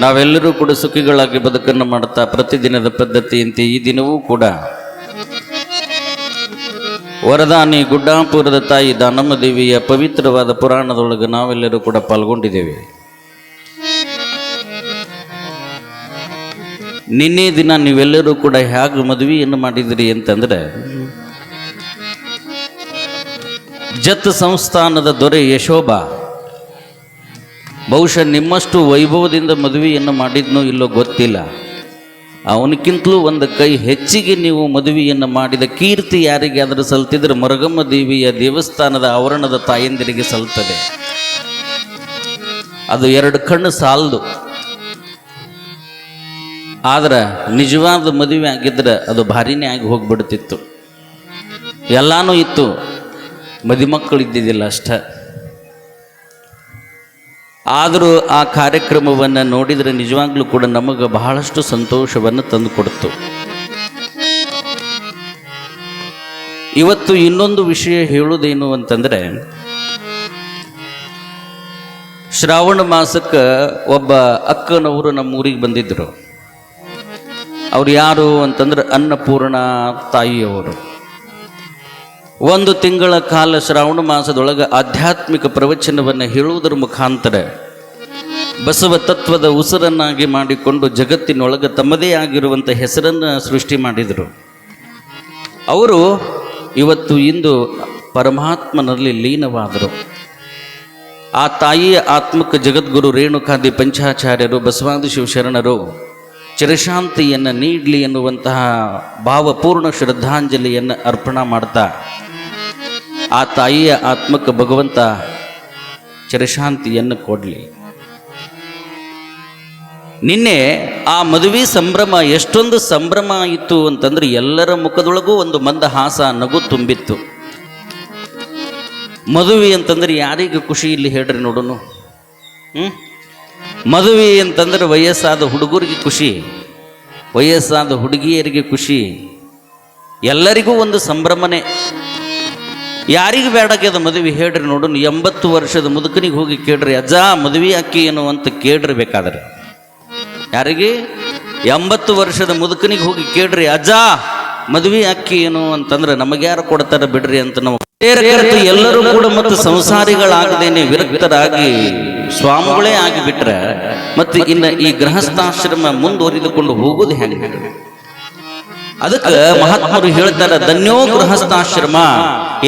ನಾವೆಲ್ಲರೂ ಕೂಡ ಸುಖಿಗಳಾಗಿ ಬದುಕನ್ನು ಮಾಡುತ್ತಾ ಪ್ರತಿದಿನದ ಪದ್ಧತಿಯಂತೆ ಈ ದಿನವೂ ಕೂಡ ವರದಾನಿ ಗುಡ್ಡಾಪುರದ ತಾಯಿ ದಾನಮ್ಮ ದೇವಿಯ ಪವಿತ್ರವಾದ ಪುರಾಣದೊಳಗೆ ನಾವೆಲ್ಲರೂ ಕೂಡ ಪಾಲ್ಗೊಂಡಿದ್ದೇವೆ. ನಿನ್ನೆ ದಿನ ನೀವೆಲ್ಲರೂ ಕೂಡ ಹೇಗೆ ಮದುವೆಯನ್ನು ಮಾಡಿದಿರಿ ಅಂತಂದ್ರೆ, ಜತ್ ಸಂಸ್ಥಾನದ ದೊರೆ ಯಶೋಬಾ ಬಹುಶಃ ನಿಮ್ಮಷ್ಟು ವೈಭವದಿಂದ ಮದುವೆಯನ್ನು ಮಾಡಿದ್ನೋ ಇಲ್ಲೋ ಗೊತ್ತಿಲ್ಲ. ಅವನಕ್ಕಿಂತಲೂ ಒಂದು ಕೈ ಹೆಚ್ಚಿಗೆ ನೀವು ಮದುವೆಯನ್ನು ಮಾಡಿದ ಕೀರ್ತಿ ಯಾರಿಗಾದರೂ ಸಲ್ತಿದ್ರೆ ಮರಗಮ್ಮ ದೇವಿಯ ದೇವಸ್ಥಾನದ ಆವರಣದ ತಾಯಂದಿರಿಗೆ ಸಲ್ತದೆ. ಅದು ಎರಡು ಕಣ್ಣು ಸಾಲದು. ಆದ್ರೆ ನಿಜವಾದ ಮದುವೆ ಆಗಿದ್ರೆ ಅದು ಭಾರಿನೇ ಆಗಿ ಹೋಗ್ಬಿಡ್ತಿತ್ತು. ಎಲ್ಲಾನು ಇತ್ತು, ಮದುಮಕ್ಕಳು ಇದ್ದಿದ್ದಿಲ್ಲ ಅಷ್ಟ. ಆದರೂ ಆ ಕಾರ್ಯಕ್ರಮವನ್ನು ನೋಡಿದರೆ ನಿಜವಾಗ್ಲೂ ಕೂಡ ನಮಗೆ ಬಹಳಷ್ಟು ಸಂತೋಷವನ್ನು ತಂದು ಕೊಡ್ತು. ಇವತ್ತು ಇನ್ನೊಂದು ವಿಷಯ ಹೇಳುವುದೇನು ಅಂತಂದರೆ, ಶ್ರಾವಣ ಮಾಸಕ್ಕೆ ಒಬ್ಬ ಅಕ್ಕನವರು ನಮ್ಮ ಊರಿಗೆ ಬಂದಿದ್ದರು. ಅವ್ರು ಯಾರು ಅಂತಂದ್ರೆ ಅನ್ನಪೂರ್ಣ ತಾಯಿಯವರು. ಒಂದು ತಿಂಗಳ ಕಾಲ ಶ್ರಾವಣ ಮಾಸದೊಳಗೆ ಆಧ್ಯಾತ್ಮಿಕ ಪ್ರವಚನವನ್ನು ಹೇಳುವುದರ ಮುಖಾಂತರ ಬಸವ ತತ್ವದ ಉಸಿರನ್ನಾಗಿ ಮಾಡಿಕೊಂಡು ಜಗತ್ತಿನೊಳಗೆ ತಮ್ಮದೇ ಆಗಿರುವಂಥ ಹೆಸರನ್ನು ಸೃಷ್ಟಿ ಮಾಡಿದರು. ಅವರು ಇವತ್ತು ಇಂದು ಪರಮಾತ್ಮನಲ್ಲಿ ಲೀನವಾದರು. ಆ ತಾಯಿಯ ಆತ್ಮಕ ಜಗದ್ಗುರು ರೇಣುಕಾದಿ ಪಂಚಾಚಾರ್ಯರು ಬಸವಾದಿ ಶಿವಶರಣರು ಚಿರಶಾಂತಿಯನ್ನು ನೀಡಲಿ ಎನ್ನುವಂತಹ ಭಾವಪೂರ್ಣ ಶ್ರದ್ಧಾಂಜಲಿಯನ್ನು ಅರ್ಪಣೆ ಮಾಡ್ತಾ ಆ ತಾಯಿಯ ಆತ್ಮಕ್ಕೆ ಭಗವಂತ ಚಿರಶಾಂತಿಯನ್ನು ಕೊಡಲಿ. ನಿನ್ನೆ ಆ ಮದುವೆ ಸಂಭ್ರಮ ಎಷ್ಟೊಂದು ಸಂಭ್ರಮ ಇತ್ತು ಅಂತಂದ್ರೆ, ಎಲ್ಲರ ಮುಖದೊಳಗೂ ಒಂದು ಮಂದಹಾಸ ನಗು ತುಂಬಿತ್ತು. ಮದುವೆ ಅಂತಂದ್ರೆ ಯಾರಿಗೆ ಖುಷಿ ಇಲ್ಲಿ ಹೇಳ್ರಿ ನೋಡೋನು. ಮದುವೆ ಅಂತಂದ್ರೆ ವಯಸ್ಸಾದ ಹುಡುಗರಿಗೆ ಖುಷಿ, ವಯಸ್ಸಾದ ಹುಡುಗಿಯರಿಗೆ ಖುಷಿ, ಎಲ್ಲರಿಗೂ ಒಂದು ಸಂಭ್ರಮನೆ. ಯಾರಿಗೆ ಬೇಡಾಗ್ಯದ ಮದುವೆ ಹೇಳ್ರಿ ನೋಡೋಣ. 80 ವರ್ಷದ ಮುದುಕನಿಗೆ ಹೋಗಿ ಕೇಳ್ರಿ, ಅಜ್ಜ ಮದುವೆ ಅಕ್ಕಿ ಏನು ಅಂತ ಕೇಳ್ರಿ. ಬೇಕಾದ್ರೆ ಯಾರಿಗೆ 80 ವರ್ಷದ ಮುದುಕನಿಗೆ ಹೋಗಿ ಕೇಳ್ರಿ, ಅಜ್ಜ ಮದುವೆ ಅಕ್ಕಿ ಏನು ಅಂತಂದ್ರೆ ನಮಗ್ಯಾರು ಕೊಡ್ತಾರೆ ಬಿಡ್ರಿ ಅಂತ ನಾವು ಎಲ್ಲರೂ ಕೂಡ ಮತ್ತು ಸಂಸಾರಿಗಳಾಗದೇನೆ ವಿರಕ್ತರಾಗಿ ಸ್ವಾಮಿಗಳೇ ಆಗಿಬಿಟ್ರೆ ಮತ್ತೆ ಇನ್ನು ಈ ಗೃಹಸ್ಥಾಶ್ರಮ ಮುಂದುವರಿದುಕೊಂಡು ಹೋಗೋದು ಹೆಂಗೆ? ಅದಕ್ಕೆ ಮಹಾತ್ಮರು ಹೇಳ್ತಾರೆ, ಧನ್ಯೋ ಗೃಹಸ್ಥಾಶ್ರಮ.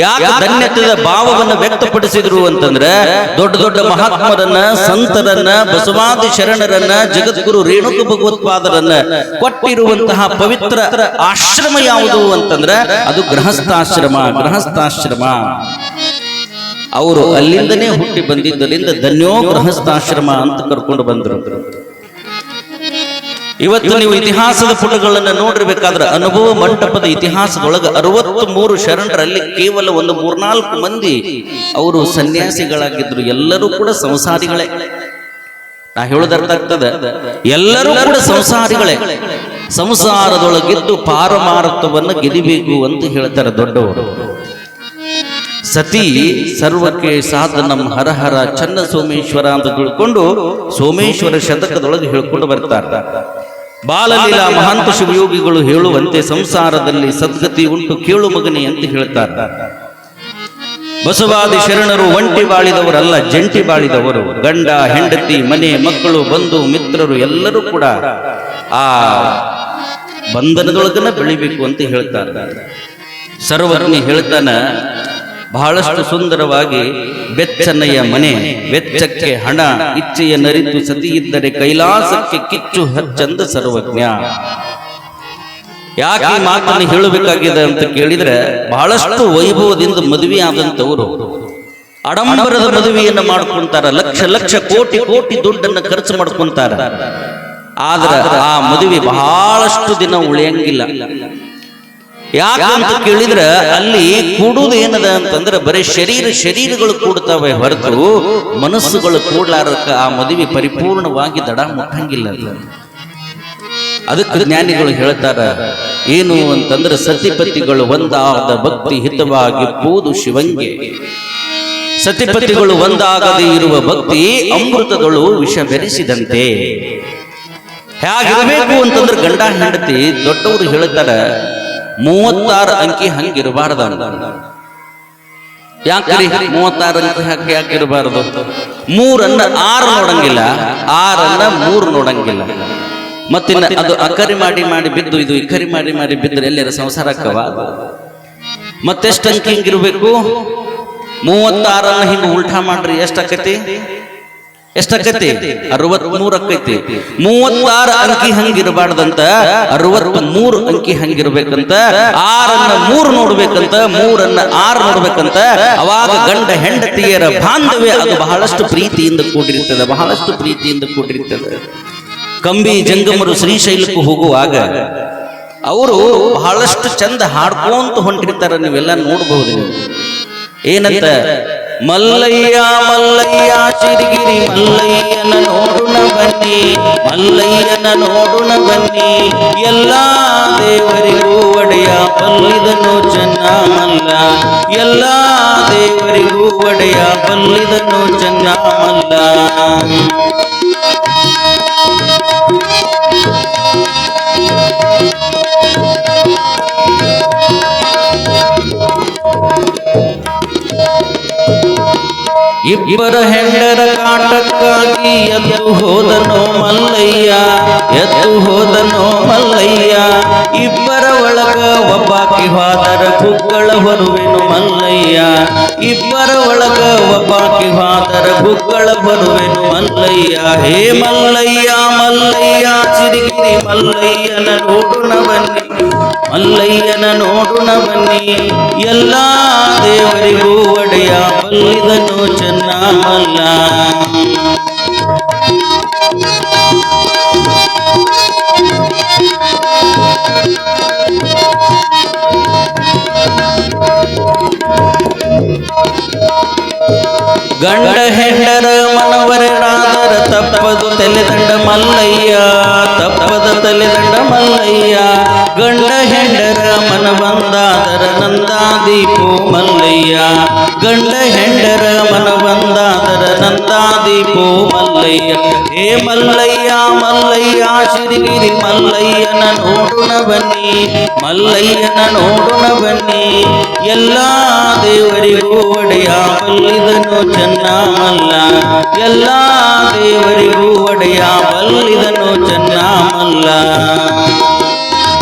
ಯಾಕೆ ಧನ್ಯತೆಯ ಭಾವವನ್ನು ವ್ಯಕ್ತಪಡಿಸಿದ್ರು ಅಂತಂದ್ರೆ, ದೊಡ್ಡ ದೊಡ್ಡ ಮಹಾತ್ಮರನ್ನ, ಸಂತರನ್ನ, ಬಸವಾದಿ ಶರಣರನ್ನ, ಜಗದ್ಗುರು ರೇಣುಕ ಭಗವತ್ಪಾದರನ್ನ ಕೊಟ್ಟಿರುವಂತಹ ಪವಿತ್ರ ಆಶ್ರಮ ಯಾವುದು ಅಂತಂದ್ರೆ ಅದು ಗೃಹಸ್ಥಾಶ್ರಮ. ಗೃಹಸ್ಥಾಶ್ರಮ ಅವರು ಅಲ್ಲಿಂದನೇ ಹುಟ್ಟಿ ಬಂದಿದ್ದರಿಂದ ಧನ್ಯೋ ಗೃಹಸ್ಥಾಶ್ರಮ ಅಂತ ಕರ್ಕೊಂಡು ಬಂದರು. ಇವತ್ತು ನೀವು ಇತಿಹಾಸದ ಪುಟಗಳನ್ನು ನೋಡಿರ್ಬೇಕಾದ್ರೆ ಅನುಭವ ಮಂಟಪದ ಇತಿಹಾಸದೊಳಗೆ 63 ಶರಣರಲ್ಲಿ ಕೇವಲ ಒಂದು 3-4 ಮಂದಿ ಅವರು ಸನ್ಯಾಸಿಗಳಾಗಿದ್ರು. ಎಲ್ಲರೂ ಕೂಡ ಸಂಸಾರಿಗಳೇ. ನಾ ಹೇಳೋದರ್ಥ ಆಗ್ತದೆ, ಎಲ್ಲರೂ ಕೂಡ ಸಂಸಾರಿಗಳೇ. ಸಂಸಾರದೊಳಗಿದ್ದು ಪಾರಮಾರ್ಥವನ್ನು ಗೆದಿಬೇಕು ಅಂತ ಹೇಳ್ತಾರೆ ದೊಡ್ಡವರು. ಸತಿ ಸರ್ವಕ್ಕೆ ಸಾಧನಂ ಹರಹರ ಚನ್ನ ಸೋಮೇಶ್ವರ ಅಂತ ತಿಳ್ಕೊಂಡು ಸೋಮೇಶ್ವರ ಶತಕದೊಳಗೆ ಹೇಳ್ಕೊಂಡು ಬರ್ತಾರೆ. ಬಾಲಲೀಲಾ ಮಹಾಂತ ಶಿವಯೋಗಿಗಳು ಹೇಳುವಂತೆ ಸಂಸಾರದಲ್ಲಿ ಸದ್ಗತಿ ಉಂಟು ಕೇಳು ಮಗನೇ ಅಂತ ಹೇಳ್ತಾರೆ. ಬಸವಾದಿ ಶರಣರು ಒಂಟಿ ಬಾಳಿದವರಲ್ಲ, ಜಂಟಿ ಬಾಳಿದವರು. ಗಂಡ ಹೆಂಡತಿ, ಮನೆ ಮಕ್ಕಳು, ಬಂಧು ಮಿತ್ರರು ಎಲ್ಲರೂ ಕೂಡ ಆ ಬಂಧನದೊಳಗನ ಬೆಳಿಬೇಕು ಅಂತ ಹೇಳ್ತಾರೆ. ಸರ್ವಜ್ಞ ಹೇಳ್ತಾನ, ಬಹಳಷ್ಟು ಸುಂದರವಾಗಿ, ಬೆಚ್ಚನೆಯ ಮನೆ ವೆಚ್ಚಕ್ಕೆ ಹಣ, ಇಚ್ಛೆಯ ನರಿತು ಸತಿ ಇದ್ದರೆ ಕೈಲಾಸಕ್ಕೆ ಕಿಚ್ಚು ಹಚ್ಚಂದ ಸರ್ವಜ್ಞ. ಯಾಕೆ ಮಾತನ್ನು ಹೇಳಬೇಕಾಗಿದೆ ಅಂತ ಕೇಳಿದ್ರೆ, ಬಹಳಷ್ಟು ವೈಭವದಿಂದ ಮದುವೆ ಆದಂತವರು ಆಡಂಬರದ ಮದುವೆಯನ್ನು ಮಾಡ್ಕೊಂತಾರ, ಲಕ್ಷ ಲಕ್ಷ ಕೋಟಿ ಕೋಟಿ ದುಡ್ಡನ್ನು ಖರ್ಚು ಮಾಡ್ಕೊಂತಾರ. ಆದ್ರೆ ಆ ಮದುವೆ ಬಹಳಷ್ಟು ದಿನ ಉಳಿಯಂಗಿಲ್ಲ. ಯಾಕಂತ ಕೇಳಿದ್ರೆ ಅಲ್ಲಿ ಕೂಡುವುದು ಏನದ ಅಂತಂದ್ರೆ ಬರೀ ಶರೀರಗಳು ಕೂಡ್ತಾವೆ ಹೊರತು ಮನಸ್ಸುಗಳು ಕೂಡ್ಲಾರಕ್ಕ ಆ ಮದುವೆ ಪರಿಪೂರ್ಣವಾಗಿ ದಡ ಮುಟ್ಟಂಗಿಲ್ಲ. ಅದಕ್ಕೆ ಜ್ಞಾನಿಗಳು ಹೇಳ್ತಾರ ಏನು ಅಂತಂದ್ರೆ, ಸತಿಪತಿಗಳು ಒಂದಾದ ಭಕ್ತಿ ಹಿತವಾಗಿ ಪೂದು ಶಿವಂಗೆ ಸತಿಪತಿಗಳು ಒಂದಾಗದೇ ಇರುವ ಭಕ್ತಿ ಅಮೃತಗಳು ವಿಷ ಬೆರೆಸಿದಂತೆ. ಹೇಗಿರಬೇಕು ಅಂತಂದ್ರೆ ಗಂಡ ಹೆಂಡತಿ ದೊಡ್ಡವರು ಹೇಳ್ತಾರ 36 ಅಂಕಿ ಹಂಗಿರಬಾರ್ದ. ಯಾಕ್ರಿ 36 ಅಂಕಿ ಯಾಕಿರಬಾರದು? 3 6 ನೋಡಂಗಿಲ್ಲ, 6 3 ನೋಡಂಗಿಲ್ಲ. ಮತ್ತಿನ್ನ ಅದು ಅಕರಿ ಮಾಡಿ ಬಿದ್ದು ಇದು ಇಕರಿ ಮಾಡಿ ಬಿದ್ದರೆ ಎಲ್ಲರ ಸಂಸಾರಕ್ಕವ. ಮತ್ತೆಷ್ಟು ಅಂಕಿ ಹಿಂಗಿರ್ಬೇಕು? 36 ಹಿಂಗ ಉಲ್ಟಾ ಮಾಡ್ರಿ ಎಷ್ಟಾಕೈತಿ? 63 ಆಕೈತಿ. 36 ಅಂಕಿ ಹಂಗಿರಬಾರ್ದಂತ, 63 ಅಂಕಿ ಹಂಗಿರ್ಬೇಕಂತ. 6 3 ನೋಡ್ಬೇಕಂತ, 3 6 ನೋಡ್ಬೇಕಂತ. ಅವಾಗ ಗಂಡ ಹೆಂಡತಿಯರ ಬಾಂಧವ್ಯ ಅದು ಬಹಳಷ್ಟು ಪ್ರೀತಿಯಿಂದ ಕೂಡಿರ್ತದೆ, ಬಹಳಷ್ಟು ಪ್ರೀತಿಯಿಂದ ಕೂಡಿರ್ತದೆ. ಕಂಬಿ ಜಂಗಮರು ಶ್ರೀಶೈಲಕ್ಕೂ ಹೋಗುವಾಗ ಅವರು ಬಹಳಷ್ಟು ಚಂದ ಹಾಡ್ಕೊಂತ ಹೊಂಟಿರ್ತಾರ, ನೀವೆಲ್ಲ ನೋಡ್ಬಹುದು. ನೀವು ಏನಂತ? ಮಲ್ಲಯ್ಯ ಮಲ್ಲಯ್ಯ ಶಿರಗಿರಿ ಮಲ್ಲಯ್ಯನ ನೋಡುಣ ಬನ್ನಿ, ಮಲ್ಲಯ್ಯನ ನೋಡುಣ ಬನ್ನಿ, ಎಲ್ಲಾ ದೇವರಿಗೂ ಒಡೆಯ ಬಲ್ಲಿದನು ಚೆನ್ನ ಮಲ್ಲ, ಎಲ್ಲಾ ದೇವರಿಗೂ ಒಡೆಯ ಬಲ್ಲಿದನು ಚೆನ್ನ ಮಲ್ಲ. ಇಬ್ಬರ ಹೆಂಡರ ಕಾಟಕ್ಕಾಗಿ ಎದ್ದು ಹೋದನೋ ಮಲ್ಲಯ್ಯ, ಎದ್ದು ಹೋದನೋ ಮಲ್ಲಯ್ಯ. ಇಬ್ಬರ ಒಳಗ ಒಬ್ಬಾಕಿ ಹೋದರ ಗುಗ್ಗಳ ಹೊರುವೆನು ಮಲ್ಲಯ್ಯ, ಇಬ್ಬರ ಒಳಗ ಒಬ್ಬಾಕಿ ಹೋದರ ಗುಗ್ಗಳ ಹೊರುವೆನು ಮಲ್ಲಯ್ಯ. ಹೇ ಮಲ್ಲಯ್ಯ ಮಲ್ಲಯ್ಯ ಸಿರಿಗಿರಿ ಮಲ್ಲಯ್ಯನ ನೋಡುಣ ಬನ್ನಿ, ಮಲ್ಲಯ್ಯನ ನೋಡುಣ ಬನ್ನಿ, ಎಲ್ಲಾ ದೇವರಿಗೂ ಒಡೆಯ ಬಲ್ಲಿದನು ಚೆನ್ನ ಮಲ್ಲ. ಗಂಡ ಹೆಂಡರ ಮನವರೆಡಾದರ ತಪ್ಪದು ತಲೆದಂಡ ಮಲ್ಲಯ್ಯ, ತಪ್ಪದ ತಲೆದಂಡ ಮಲ್ಲಯ್ಯ. ಗಂಡ ಹೆಂಡರ ಮನವಂದಾದರ ನಂದಾದೀಪೋ ಮಲ್ಲಯ್ಯ, ಗಂಡ ಹೆಂಡರ ಮನವಂದಾದರ ನಂದಾದೀಪೋ ಮಲ್ಲಯ್ಯ. ಹೇ ಮಲ್ಲಯ್ಯ ಮಲ್ಲಯ್ಯ ಶಿರಗಿರಿ ಮಲ್ಲಯ್ಯನ ನೋಡುಣ ಬನ್ನಿ, ಮಲ್ಲಯ್ಯನ ನೋಡುಣ ಬನ್ನಿ, ಎಲ್ಲಾ ದೇವರಿಗೂ ಒಡೆಯ ಬಲ್ಲಿದನು ಚೆನ್ನ ಮಲ್ಲ, ಎಲ್ಲಾ ದೇವರಿಗೂ ಒಡೆಯ ಬಲ್ಲಿದನು ಚೆನ್ನ ಮಲ್ಲ.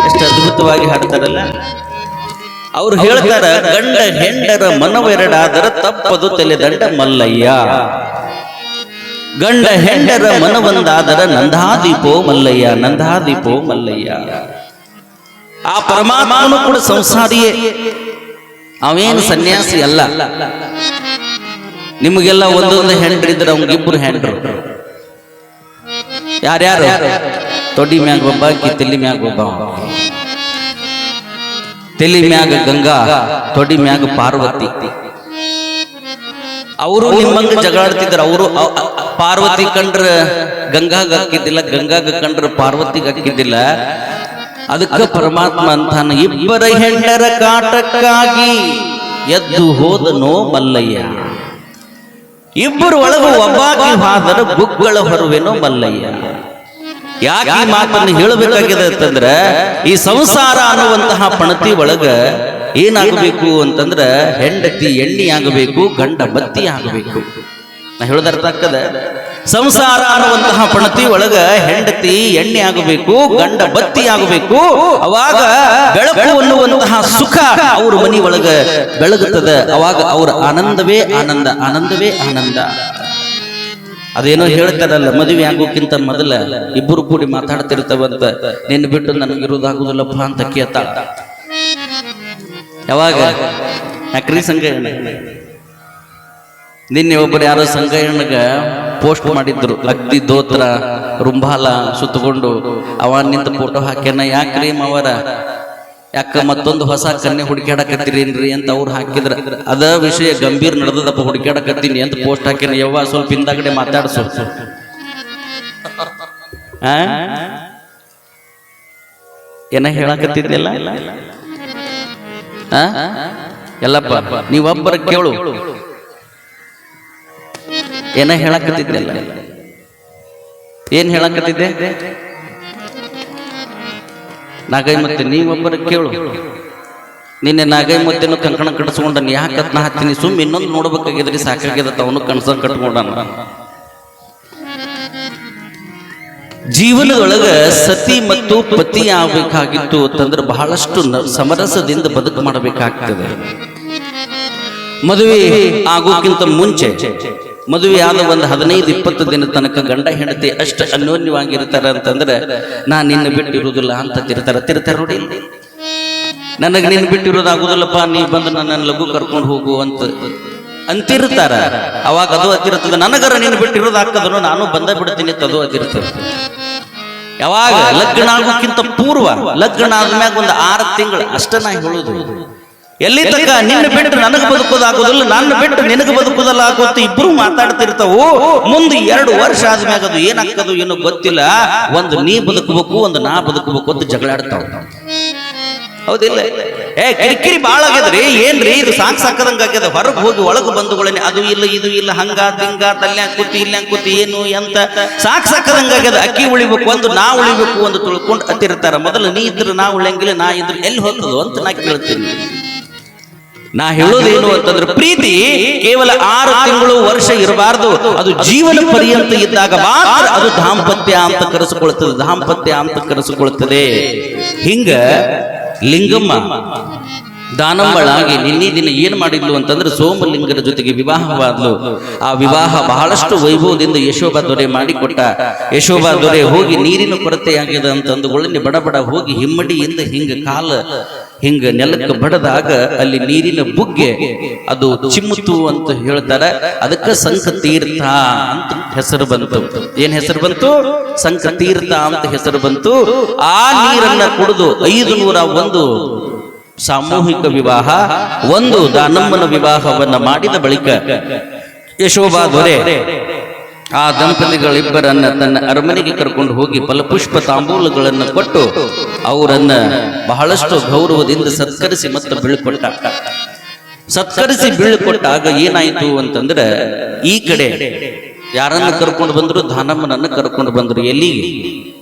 ಎಷ್ಟು ಅದ್ಭುತವಾಗಿ ಹಾಡ್ತಾರಲ್ಲ. ಅವ್ರು ಹೇಳ್ತಾರ, ಗಂಡ ಹೆಂಡರ ಮನವೆರಡಾದರ ತಪ್ಪದು ತಲೆದಂಡ ಮಲ್ಲಯ್ಯ, ಗಂಡ ಹೆಂಡರ ಮನವೊಂದಾದರ ನಂದಾದೀಪೋ ಮಲ್ಲಯ್ಯ, ನಂದಾದೀಪೋ ಮಲ್ಲಯ್ಯ. ಆ ಪರಮಾತ್ಮನು ಕೂಡ ಸಂಸಾರಿಯೇ, ಅವೇನು ಸನ್ಯಾಸಿ ಅಲ್ಲ. ನಿಮಗೆಲ್ಲ ಒಂದೊಂದು ಹೆಂಡ್ರಿದ್ರೆ ಅವ್ನಿಗಿಬ್ಬರು ಹೆಂಡ್ರು. ಯಾರ್ಯಾರು? ತೊಡಿ ಮ್ಯಾಗ ಒಬ್ಬ, ತಲಿ ಮ್ಯಾಗ ಒಬ್ಬ. ತಲಿ ಮ್ಯಾಗ ಗಂಗಾ, ತೊಡಿ ಮ್ಯಾಗ ಪಾರ್ವತಿ. ಅವರು ನಿಮ್ಮಂಗ ಜಗಳಾಡ್ತಿದ್ರು. ಅವರು ಪಾರ್ವತಿ ಕಂಡ್ರ ಗಂಗಾಗ ಹಾಕಿದ್ದಿಲ್ಲ, ಗಂಗಾಗ ಕಂಡ್ರ ಪಾರ್ವತಿಗೆ ಹಾಕಿದ್ದಿಲ್ಲ. ಅದಕ್ಕೆ ಪರಮಾತ್ಮ ಅಂತಾನ, ಇಬ್ಬರ ಹೆಂಡರ ಕಾಟಕ್ಕಾಗಿ ಎದ್ದು ಹೋದನೋ ಮಲ್ಲಯ್ಯ, ಇಬ್ಬರು ಒಳಗೂ ಒಬ್ಬಾಕಿ ಹಾದರ ಗುಗ್ಗಳ ಹೊರುವೆನೋ ಮಲ್ಲಯ್ಯ. ಯಾಕೆ ಈ ಮಾತನ್ನು ಹೇಳಬೇಕಾಗಿದೆ ಅಂತಂದ್ರೆ, ಈ ಸಂಸಾರ ಅನ್ನುವಂತಹ ಪಣತಿ ಒಳಗ ಏನಾಗಬೇಕು ಅಂತಂದ್ರ ಹೆಂಡತಿ ಎಣ್ಣೆ ಆಗಬೇಕು, ಗಂಡ ಬತ್ತಿ ಆಗಬೇಕು. ನಾ ಹೇಳೋದು ಅರ್ಥ ಆಗ್ತದೆ? ಸಂಸಾರ ಅನ್ನುವಂತಹ ಪಣತಿ ಒಳಗ ಹೆಂಡತಿ ಎಣ್ಣೆ ಆಗಬೇಕು, ಗಂಡ ಬತ್ತಿ ಆಗಬೇಕು. ಅವಾಗ ಬೆಳಕು ಅನ್ನುವಂತಹ ಸುಖ ಅವ್ರ ಮನಿ ಒಳಗ ಬೆಳಗುತ್ತದೆ. ಅವಾಗ ಅವ್ರ ಆನಂದವೇ ಆನಂದ, ಆನಂದವೇ ಆನಂದ. ಅದೇನೋ ಹೇಳ್ತಾರಲ್ಲ, ಮದುವೆ ಆಗೋಕ್ಕಿಂತ ಮೊದಲ ಇಬ್ಬರು ಕೂಡಿ ಮಾತಾಡ್ತಿರ್ತವಂತ, ನಿನ್ನ ಬಿಟ್ಟು ನನಗಿರೋದಾಗುದಿಲ್ಲಪ್ಪ ಅಂತ ಕೇಳ್ತಾಳ. ಯಾವಾಗ? ಯಾಕ್ರಿ ಸಂಗಯ್ಯಣ್ಣ ನಿನ್ನೆ ಒಬ್ಬರು ಯಾರೋ ಸಂಗಯ್ಯಣ್ಣಗ ಪೋಸ್ಟ್ ಮಾಡಿದ್ರು, ಅಗ್ದಿ ದೋತ್ರ ರುಂಬಾಲ ಸುತ್ತಕೊಂಡು ಅವ ನಿಂತ ಫೋಟೋ ಹಾಕ್ಯಾನ. ಯಾಕ್ರಿ ಅವರ ಯಾಕ ಮತ್ತೊಂದು ಹೊಸ ಕನ್ಯೆ ಹುಡುಕ್ಯಾಡಕತ್ತೀರೇನ್ರಿ ಅಂತ ಅವ್ರು ಹಾಕಿದ್ರ. ಅದ ವಿಷಯ ಗಂಭೀರ ನಡೆದದಪ್ಪ, ಹುಡುಕ್ಯಾಡಕತ್ತೀನಿ ಅಂತ ಪೋಸ್ಟ್ ಹಾಕ್ಯಾನ. ಯವ್ವ ಸ್ವಲ್ಪ ಹಿಂದಾಗಡೆ ಮಾತಾಡ್ಸು. ಏನ ಹೇಳಕತ್ತಿದ್ದಿಲ್ಲ? ಎಲ್ಲಪ್ಪ ನೀವೊಬ್ಬರ ಕೇಳು, ಏನ ಹೇಳಕತ್ತಿದ್ದೆಲ್ಲ? ಏನ್ ಹೇಳಕತ್ತಿದ್ದೆ? ನಾಗೈ ಮತ್ತೆ ನೀವೊಬ್ಬರ ಕೇಳು. ನಿನ್ನೆ ನಾಗೈ ಮತ್ತೇನು ಕಂಕಣ ಕಟ್ಸ್ಕೊಂಡ ಯಾಕತ್ ನಾ ಹತ್ತೀನಿ, ಸುಮ್ ಇನ್ನೊಂದು ನೋಡ್ಬೇಕಾಗಿದ್ರಿ, ಸಾಕಾಗ್ಯದ ಅವನು ಕಣಸ ಕಟ್ಕೊಂಡ. ಜೀವನದೊಳಗ ಸತಿ ಮತ್ತು ಪತಿ ಆಗ್ಬೇಕಾಗಿತ್ತು ಅಂತಂದ್ರೆ ಬಹಳಷ್ಟು ಸಮರಸದಿಂದ ಬದುಕು ಮಾಡಬೇಕಾಗ್ತದೆ. ಮದುವೆ ಆಗೋಕ್ಕಿಂತ ಮುಂಚೆ, ಮದುವೆ ಆದ ಒಂದು 15-20 ದಿನ ತನಕ ಗಂಡ ಹೆಂಡತಿ ಅಷ್ಟು ಅನ್ಯೋನ್ಯವಾಗಿರ್ತಾರ ಅಂತಂದ್ರೆ ನಾ ನಿನ್ನ ಬಿಟ್ಟಿರುವುದಿಲ್ಲ ಅಂತ ತಿರ್ತಾರ ನೋಡಿ. ನನಗೆ ನಿನ್ನ ಬಿಟ್ಟಿರೋದಾಗುದಿಲ್ಲಪ್ಪ, ನೀ ಬಂದು ನನ್ನ ಲಘು ಕರ್ಕೊಂಡು ಹೋಗು ಅಂತಿರ್ತಾರ. ಅವಾಗ ಅದು ಅತಿರ್ತದೆ. ನನಗರ ನೀನು ಬಿಟ್ಟಿರೋದು ಹಾಕದನು, ನಾನು ಬಂದ ಬಿಡ್ತೀನಿ ತದು ಅತಿರ್ತದೆ. ಯಾವಾಗ ಲಗ್ನ ಆಗೋಕ್ಕಿಂತ ಪೂರ್ವ, ಲಗ್ನ ಆದ್ಮ್ಯಾಗ ಒಂದು 6 ತಿಂಗಳು ಅಷ್ಟ ನಾ ಹೇಳುದು. ಎಲ್ಲಿ ತನಕ ನಿನ್ನ ಬಿಟ್ಟು ನನಗೆ ಬದುಕೋದಾಗೋದಿಲ್ಲ, ನನ್ನ ಬಿಟ್ಟು ನಿನಗೆ ಬದುಕೋದಲ್ಲ ಆಗೋತ್ತು, ಇಬ್ರು ಮಾತಾಡ್ತಿರ್ತಾವು. ಮುಂದೆ 2 ವರ್ಷ ಆದ್ಮ್ಯಾಗ ಅದು ಏನಾಗ್ತದೋ ಏನೋ ಗೊತ್ತಿಲ್ಲ, ಒಂದು ನೀ ಬದುಕಬೇಕು, ಒಂದು ನಾ ಬದುಕಬೇಕು ಅಂತ ಜಗಳಾಡ್ತಾವ. ಹೌದಿಲ್ಲ? ಕಿರಿಕಿರಿ ಬಾಳ ಆಗ್ಯದ್ರಿ. ಏನ್ರಿ ಇದು ಸಾಕದಂಗ ಆಗ್ಯದ. ಹೊರಗೆ ಹೋಗಿ ಒಳಗೆ ಬಂದುಗಳೇನೆ ಅದು ಇಲ್ಲ ಇದು ಇಲ್ಲ, ಹಂಗ ಹಿಂಗ, ತಲ್ಯ ಕೂತಿ ಇಲ್ಲ ಕೂತಿ ಏನು ಅಂತ ಸಾಕದಂಗ ಆಗ್ಯದ. ಅಕ್ಕಿ ಉಳಿಬೇಕು, ಒಂದು ನಾ ಉಳಿಬೇಕು ಒಂದು ತಿಳ್ಕೊಂಡು ಅತ್ತಿರ್ತಾರ. ಮೊದಲು ನೀ ಇದ್ರೆ ನಾ ಉಳಿಯಂಗಿಲ್ಲ, ನಾ ಇದ್ರೆ ಎಲ್ಲಿ ಹೋಗ್ತದೋ ಅಂತ ನಾ ಕೇಳ್ತೀನಿ. ನಾ ಹೇಳೋದೇನು ಅಂತಂದ್ರೆ, ಪ್ರೀತಿ ಕೇವಲ 6 ತಿಂಗಳು ವರ್ಷ ಇರಬಾರ್ದು, ಅದು ಜೀವನ ಪರ್ಯಂತ ಇದ್ದಾಗ ಮಾತ್ರ ಅದು ದಾಂಪತ್ಯ ಅಂತ ಕರೆಸಿಕೊಳ್ಳುತ್ತದೆ. ಹಿಂಗ ಲಿಂಗಮ್ಮ ದಾನಮ್ಮಳಾಗಿ ನಿನ್ನೆ ದಿನ ಏನ್ ಮಾಡಿದ್ಲು ಅಂತಂದ್ರೆ, ಸೋಮಲಿಂಗರ ಜೊತೆಗೆ ವಿವಾಹವಾದ್ಲು. ಆ ವಿವಾಹ ಬಹಳಷ್ಟು ವೈಭವದಿಂದ ಯಶೋಬಾ ದೊರೆ ಮಾಡಿಕೊಟ್ಟ. ಯಶೋಬಾ ದೊರೆ ಹೋಗಿ ನೀರಿನ ಕೊರತೆಯಾಗಿದೆ ಅಂತಂದುಕೊಳ್ಳಿ ಬಡಬಡ ಹೋಗಿ ಹಿಮ್ಮಡಿಯಿಂದ ಹಿಂಗ ನೆಲಕ್ಕೆ ಬಡದಾಗ ಅಲ್ಲಿ ನೀರಿನ ಬುಗ್ಗೆ ಅದು ಚಿಮ್ಮುತ್ತು ಅಂತ ಹೇಳ್ತಾರೆ. ಅದಕ್ಕೆ ಸಂಕ ತೀರ್ಥ ಅಂತ ಹೆಸರು ಬಂತು. ಏನ್ ಹೆಸರು ಬಂತು? ಸಂಕ ತೀರ್ಥ ಅಂತ ಹೆಸರು ಬಂತು. ಆ ನೀರನ್ನ ಕುಡಿದು 501 ಸಾಮೂಹಿಕ ವಿವಾಹ, ಒಂದು ದಾನಮ್ಮನ ವಿವಾಹವನ್ನ ಮಾಡಿದ ಬಳಿಕ ಯಶೋಬಾ ದೊರೆ ಆ ದಂಪತಿಗಳಿಬ್ಬರನ್ನ ತನ್ನ ಅರಮನೆಗೆ ಕರ್ಕೊಂಡು ಹೋಗಿ ಫಲಪುಷ್ಪ ತಾಂಬೂಲಗಳನ್ನು ಕೊಟ್ಟು ಅವರನ್ನ ಬಹಳಷ್ಟು ಗೌರವದಿಂದ ಸತ್ಕರಿಸಿ ಮತ್ತು ಬೀಳ್ಕೊಟ್ಟಾಗ ಏನಾಯ್ತು ಅಂತಂದ್ರೆ, ಈ ಕಡೆ ಯಾರನ್ನ ಕರ್ಕೊಂಡು ಬಂದ್ರು? ದಾನಮ್ಮನನ್ನ ಕರ್ಕೊಂಡು ಬಂದ್ರು. ಎಲ್ಲಿಗೆ?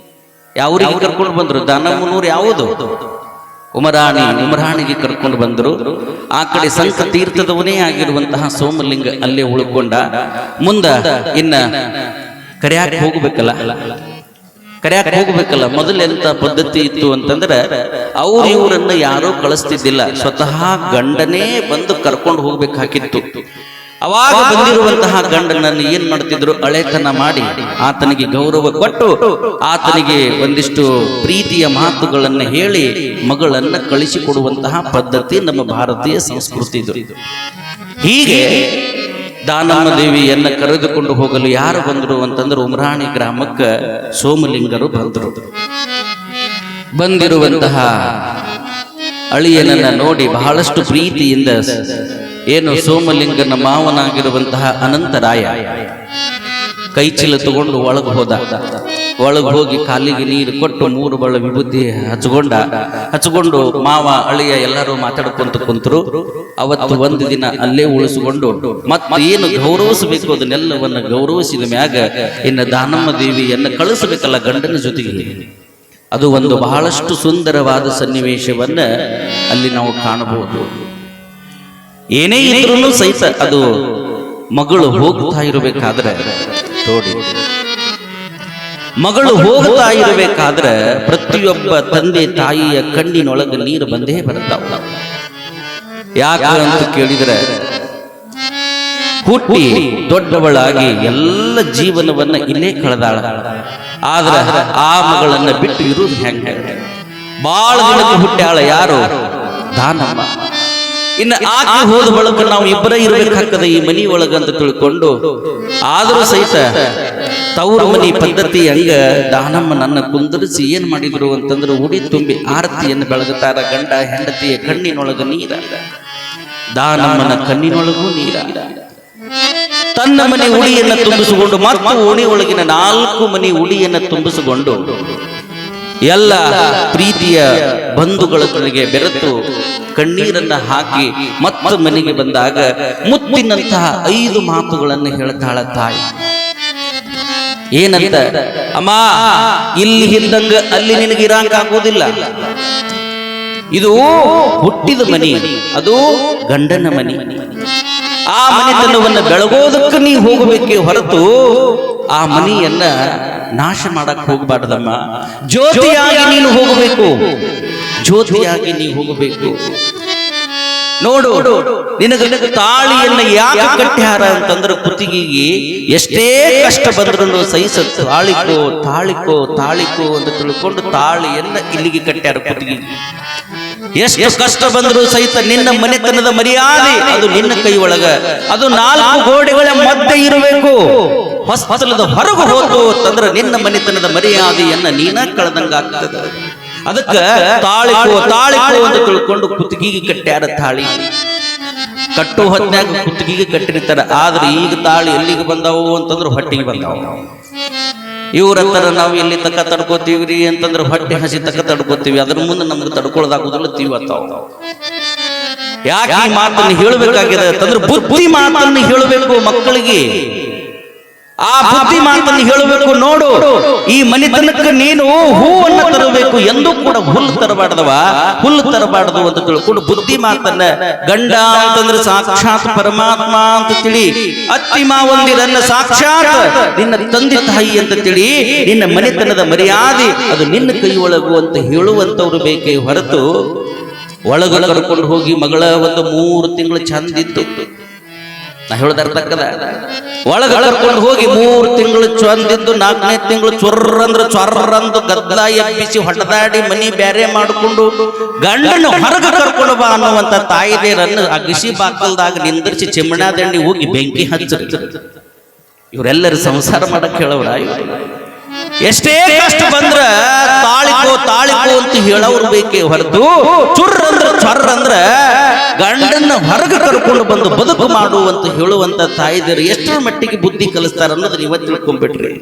ಯಾವ್ರಿಗೆ ಕರ್ಕೊಂಡು ಬಂದ್ರು? ದಾನಮ್ಮನೂರು ಯಾವುದು? ಉಮರಾಣಿಗೆ ಕರ್ಕೊಂಡು ಬಂದರು. ಆ ಕಡೆ ಸಂಕ ತೀರ್ಥದವನೇ ಆಗಿರುವಂತಹ ಸೋಮಲಿಂಗ ಅಲ್ಲೇ ಉಳ್ಕೊಂಡ. ಮುಂದ ಇನ್ನ ಕರ್ಯಾಕ್ ಹೋಗ್ಬೇಕಲ್ಲ. ಮೊದಲೆಂತ ಪದ್ಧತಿ ಇತ್ತು ಅಂತಂದ್ರೆ, ಇವರನ್ನ ಯಾರೋ ಕಳಿಸ್ತಿದ್ದಿಲ್ಲ, ಸ್ವತಃ ಗಂಡನೇ ಬಂದು ಕರ್ಕೊಂಡು ಹೋಗ್ಬೇಕಾಗಿತ್ತು. ಅವಾಗ ಬಂದಿರುವಂತಹ ಗಂಡನನ್ನು ಏನ್ ಮಾಡ್ತಿದ್ರು? ಅಳೆತನ ಮಾಡಿ ಆತನಿಗೆ ಗೌರವ ಕೊಟ್ಟು ಆತನಿಗೆ ಒಂದಿಷ್ಟು ಪ್ರೀತಿಯ ಮಾತುಗಳನ್ನು ಹೇಳಿ ಮಗಳನ್ನ ಕಳಿಸಿಕೊಡುವಂತಹ ಪದ್ಧತಿ ನಮ್ಮ ಭಾರತೀಯ ಸಂಸ್ಕೃತಿ ಇದು. ಹೀಗೆ ದಾನಮ್ಮ ದೇವಿಯನ್ನ ಕರೆದುಕೊಂಡು ಹೋಗಲು ಯಾರು ಬಂದರು ಅಂತಂದ್ರೆ, ಉಮರಾಣಿ ಗ್ರಾಮಕ್ಕೆ ಸೋಮಲಿಂಗರು ಬಂದರು. ಬಂದಿರುವಂತಹ ಅಳಿಯನನ್ನ ನೋಡಿ ಬಹಳಷ್ಟು ಪ್ರೀತಿಯಿಂದ ಏನು ಸೋಮಲಿಂಗನ ಮಾವನಾಗಿರುವಂತಹ ಅನಂತರಾಯ ಕೈಚೀಲ ತಗೊಂಡು ಒಳಗೆ ಹೋಗಿ ಕಾಲಿಗೆ ನೀರು ಕೊಟ್ಟು 3 ಬಳ ವಿಭೂತಿ ಹಚ್ಕೊಂಡು ಮಾವ ಅಳಿಯ ಎಲ್ಲರೂ ಮಾತಾಡ್ಕೊಂತ ಕುಂತರು. ಅವತ್ತು ಒಂದು ದಿನ ಅಲ್ಲೇ ಉಳಿಸಿಕೊಂಡು ಮತ್ತೆ ಏನು ಗೌರವಿಸಬೇಕು ಅದನ್ನೆಲ್ಲವನ್ನ ಗೌರವಿಸಿದ ಮ್ಯಾಗ ಇನ್ನು ದಾನಮ್ಮ ದೇವಿಯನ್ನ ಕಳಿಸಬೇಕಲ್ಲ ಗಂಡನ ಜೊತೆಗೆ. ಅದು ಒಂದು ಬಹಳಷ್ಟು ಸುಂದರವಾದ ಸನ್ನಿವೇಶವನ್ನ ಅಲ್ಲಿ ನಾವು ಕಾಣಬಹುದು. ಏನೇ ಇದ್ರೂ ಸಹಿತ ಅದು ಮಗಳು ಹೋಗ್ತಾ ಇರಬೇಕಾದ್ರೆ ನೋಡಿ, ಮಗಳು ಹೋಗ್ತಾ ಇರಬೇಕಾದ್ರೆ ಪ್ರತಿಯೊಬ್ಬ ತಂದೆ ತಾಯಿಯ ಕಣ್ಣಿನೊಳಗೆ ನೀರು ಬಂದೇ ಬರ್ತಾವ. ಯಾಕೆ ಅಂತ ಕೇಳಿದ್ರೆ, ಹುಟ್ಟಿ ದೊಡ್ಡವಳಾಗಿ ಎಲ್ಲ ಜೀವನವನ್ನ ಇಲ್ಲೇ ಕಳೆದಾಳ. ಆದ್ರೆ ಆ ಮಗಳನ್ನ ಬಿಟ್ಟು ಇರುವುದು ಹೆಂಗ? ಬಾಳ ದಿನಕ್ಕೆ ಹುಟ್ಟ್ಯಾಳ ಯಾರು? ದಾನಮ್ಮ. ಇನ್ನು ಆಕೆ ಹೋದ ಬಳಿಕ ನಾವು ಇಬ್ಬರೇ ಇರಬೇಕಾಗ್ತದೆ ಈ ಮನಿ ಒಳಗಂತ ತಿಳ್ಕೊಂಡು, ಆದರೂ ಸಹಿತ ತವರು ಮನಿ ಪದ್ಧತಿ ಹಂಗ ದಾನಮ್ಮ ನನ್ನ ಕುಂದರಿಸಿ ಏನ್ ಮಾಡಿದ್ರು ಅಂತಂದ್ರೆ, ಉಡಿ ತುಂಬಿ ಆರತಿಯನ್ನು ಬೆಳಗುತ್ತಾರ. ಗಂಡ ಹೆಂಡತಿಯ ಕಣ್ಣಿನೊಳಗ ನೀರ, ದಾನಮ್ಮನ ಕಣ್ಣಿನೊಳಗೂ ನೀರ. ತನ್ನ ಮನೆ ಉಡಿಯನ್ನ ತುಂಬಿಸಿಕೊಂಡು ಮತ್ತು ಓಣಿ ಒಳಗಿನ 4 ಮನೆ ಉಡಿಯನ್ನ ತುಂಬಿಸಿಕೊಂಡು ಎಲ್ಲ ಪ್ರೀತಿಯ ಬಂಧುಗಳಿಗೆ ಬೆರೆತು ಕಣ್ಣೀರನ್ನ ಹಾಕಿ ಮತ್ತೆ ಮನೆಗೆ ಬಂದಾಗ ಮುತ್ತಿನಂತಹ 5 ಮಾತುಗಳನ್ನು ಹೇಳ್ತಾಳ ತಾಯಿ. ಏನಂತ? ಅಮ್ಮ, ಇಲ್ಲಿ ಇದ್ದಂಗ ಅಲ್ಲಿ ನಿನಗೆ ಇರಾಕ ಆಗೋದಿಲ್ಲ. ಇದು ಹುಟ್ಟಿದ ಮನಿ, ಅದು ಗಂಡನ ಮನಿ. ಆ ಮನೆತನವನ್ನು ಬೆಳಗೋದಕ್ಕೆ ನೀ ಹೋಗಬೇಕೇ ಹೊರತು ಆ ಮನಿಯನ್ನ ನಾಶ ಮಾಡಕ್ ಹೋಗಬಾರ್ದಮ್ಮ. ಜ್ಯೋತಿಯಾಗಿ ನೀನು ಹೋಗಬೇಕು, ಜ್ಯೋತಿಯಾಗಿ ನೀ ಹೋಗಬೇಕು. ನೋಡು, ನಿನಗೆ ತಾಳಿಯನ್ನ ಯಾಕೆ ಕಟ್ಟ್ಯಾರ ಅಂತಂದ್ರೆ ಕುತ್ತಿಗೆಗೆ ಎಷ್ಟೇ ಕಷ್ಟ ಬಂದ್ರು ಸಹಿಸ ತಾಳಿಕೋ ತಾಳಿಕೋ ತಾಳಿಕೋ ಅಂತ ತಿಳ್ಕೊಂಡು ತಾಳಿಯನ್ನ ಇಲ್ಲಿಗೆ ಕಟ್ಟ್ಯಾರ ಕುತ್ತಿಗೆಗೆ. ಎಷ್ಟು ಕಷ್ಟ ಬಂದ್ರು ಸಹಿತ ನಿನ್ನ ಮನೆತನದ ಮರ್ಯಾದೆ ಅದು ನಿನ್ನ ಕೈ ಒಳಗ, ಅದು 4 ಗೋಡೆಗಳ ಮಧ್ಯೆ ಇರಬೇಕು. ಹೊಸ್ತಲದ ಹೊರಗೆ ಹೋತು ಅಂತಂದ್ರೆ ನಿನ್ನ ಮನೆತನದ ಮರ್ಯಾದೆಯನ್ನ ನೀನ ಕಳೆದಂಗಾಗ್ತದೆ. ಅದಕ್ಕೆ ತಾಳಿಕೋ ತಾಳಿಕೋ ಅಂತ ತಿಳ್ಕೊಂಡು ಕುತ್ತಿಗೆಗೆ ಕಟ್ಟ್ಯಾರ ತಾಳಿ. ಕಟ್ಟೋ ಹೊತ್ನ್ಯಾಗ ಕುತ್ತಿಗೆಗೆ ಕಟ್ಟಿರ್ತಾರ. ಆದ್ರೆ ಈಗ ತಾಳಿ ಎಲ್ಲಿಗೆ ಬಂದಾವು ಅಂತಂದ್ರೆ ಹೊಟ್ಟಿಗೆ ಬಂದಾವು. ಇವ್ರ ಹತ್ರ ನಾವು ಎಲ್ಲಿ ತಕ್ಕ ತಡ್ಕೋತೀವ್ರಿ ಅಂತಂದ್ರೆ ಹೊಟ್ಟೆ ಹಸಿ ತಕ್ಕ ತಡ್ಕೋತೀವಿ. ಅದ್ರ ಮುಂದೆ ನಮ್ಗೆ ತಡ್ಕೊಳ್ಳೋದಾಗುದಿಲ್ಲ, ತೀವತ್ತಾವ. ಯಾಕೆ ಈ ಮಾತನ್ನು ಹೇಳಬೇಕಾಗಿದೆ ಅಂತಂದ್ರೆ ಬುದ್ಧಿ ಮಾತನ್ನು ಹೇಳಬೇಕು ಮಕ್ಕಳಿಗೆ. ಆ ಬುದ್ಧಿ ಮಾತನ್ನು ಹೇಳಬೇಕು. ನೋಡು, ಈ ಮನೆತನಕ್ಕೆ ನೀನು ಹೂವನ್ನು ತರಬೇಕು, ಎಂದೂ ಕೂಡ ಹುಲ್ಲು ತರಬಾರ್ದವ, ಹುಲ್ಲು ತರಬಾರ್ದು ಅಂತ ತಿಳ್ಕೊಂಡು ಬುದ್ಧಿ ಮಾತನ್ನ. ಗಂಡ ಅಂತಂದ್ರೆ ಸಾಕ್ಷಾತ್ ಪರಮಾತ್ಮ ಅಂತ ತಿಳಿ, ಅತ್ತಿ ಮಾವಂದಿರನ್ನ ಸಾಕ್ಷಾತ್ ನಿನ್ನ ತಂದೆ ತಾಯಿ ಅಂತ ತಿಳಿ, ನಿನ್ನ ಮನೆತನದ ಮರ್ಯಾದೆ ಅದು ನಿನ್ನ ಕೈ ಒಳಗು ಅಂತ ಹೇಳುವಂತವ್ರು ಬೇಕೇ ಹೊರತು ಒಳಗ ಕರ್ಕೊಂಡು ಹೋಗಿ ಮಗಳ ಒಂದು 3 ತಿಂಗಳು ಚಂದಿತ್ತು. ನಾ ಹೇಳೋದು ಅರ್ಥ ಆಗ್ತದ? ಒಳಗ ಕರ್ಕೊಂಡು ಹೋಗಿ 3 ತಿಂಗಳು ಚಂದಿದ್ದು 4ನೇ ತಿಂಗಳು ಚೊರ್ರಂದು ಗದ್ದಲ ಎಬ್ಬಿಸಿ ಹೊಡೆದಾಡಿ ಮನಿ ಬ್ಯಾರೆ ಮಾಡಿಕೊಂಡು ಗಂಡನ ಹೊರಗೆ ಕರ್ಕೊಂಡು ಬಾ ಅನ್ನುವಂತ ತಾಯಿದೇರನ್ನು ಅಗಿಸಿ ಬಾಕಲ್ದಾಗ ನಿಂದಿರಿಸಿ ಚಿಮ್ಮಣ ದಂಡಿ ಹೋಗಿ ಬೆಂಕಿ ಹಚ್ಚ. ಇವರೆಲ್ಲರೂ ಸಂಸಾರ ಮಾಡಕ್ ಹೇಳವ್ರ? ಎಷ್ಟೇ ಕಷ್ಟ ಬಂದ್ರ ತಾಳಿಕೋ ತಾಳಿಕೋ ಅಂತ ಹೇಳವ್ರು ಬೇಕೇ ಹೊರತು ಚೊರ್ರಂದ್ರ ಗಂಡನ್ನ ಹೊರಗೆ ಕರ್ಕೊಂಡು ಬಂದು ಬದುಕು ಮಾಡುವಂತ ಹೇಳುವಂತ ತಾಯಿದರು ಎಷ್ಟರ ಮಟ್ಟಿಗೆ ಬುದ್ಧಿ ಕಲಿಸ್ತಾರ ಅನ್ನೋದು ನೀವ ತಿಳ್ಕೊಂಡ್ಬಿಟ್ರಿ.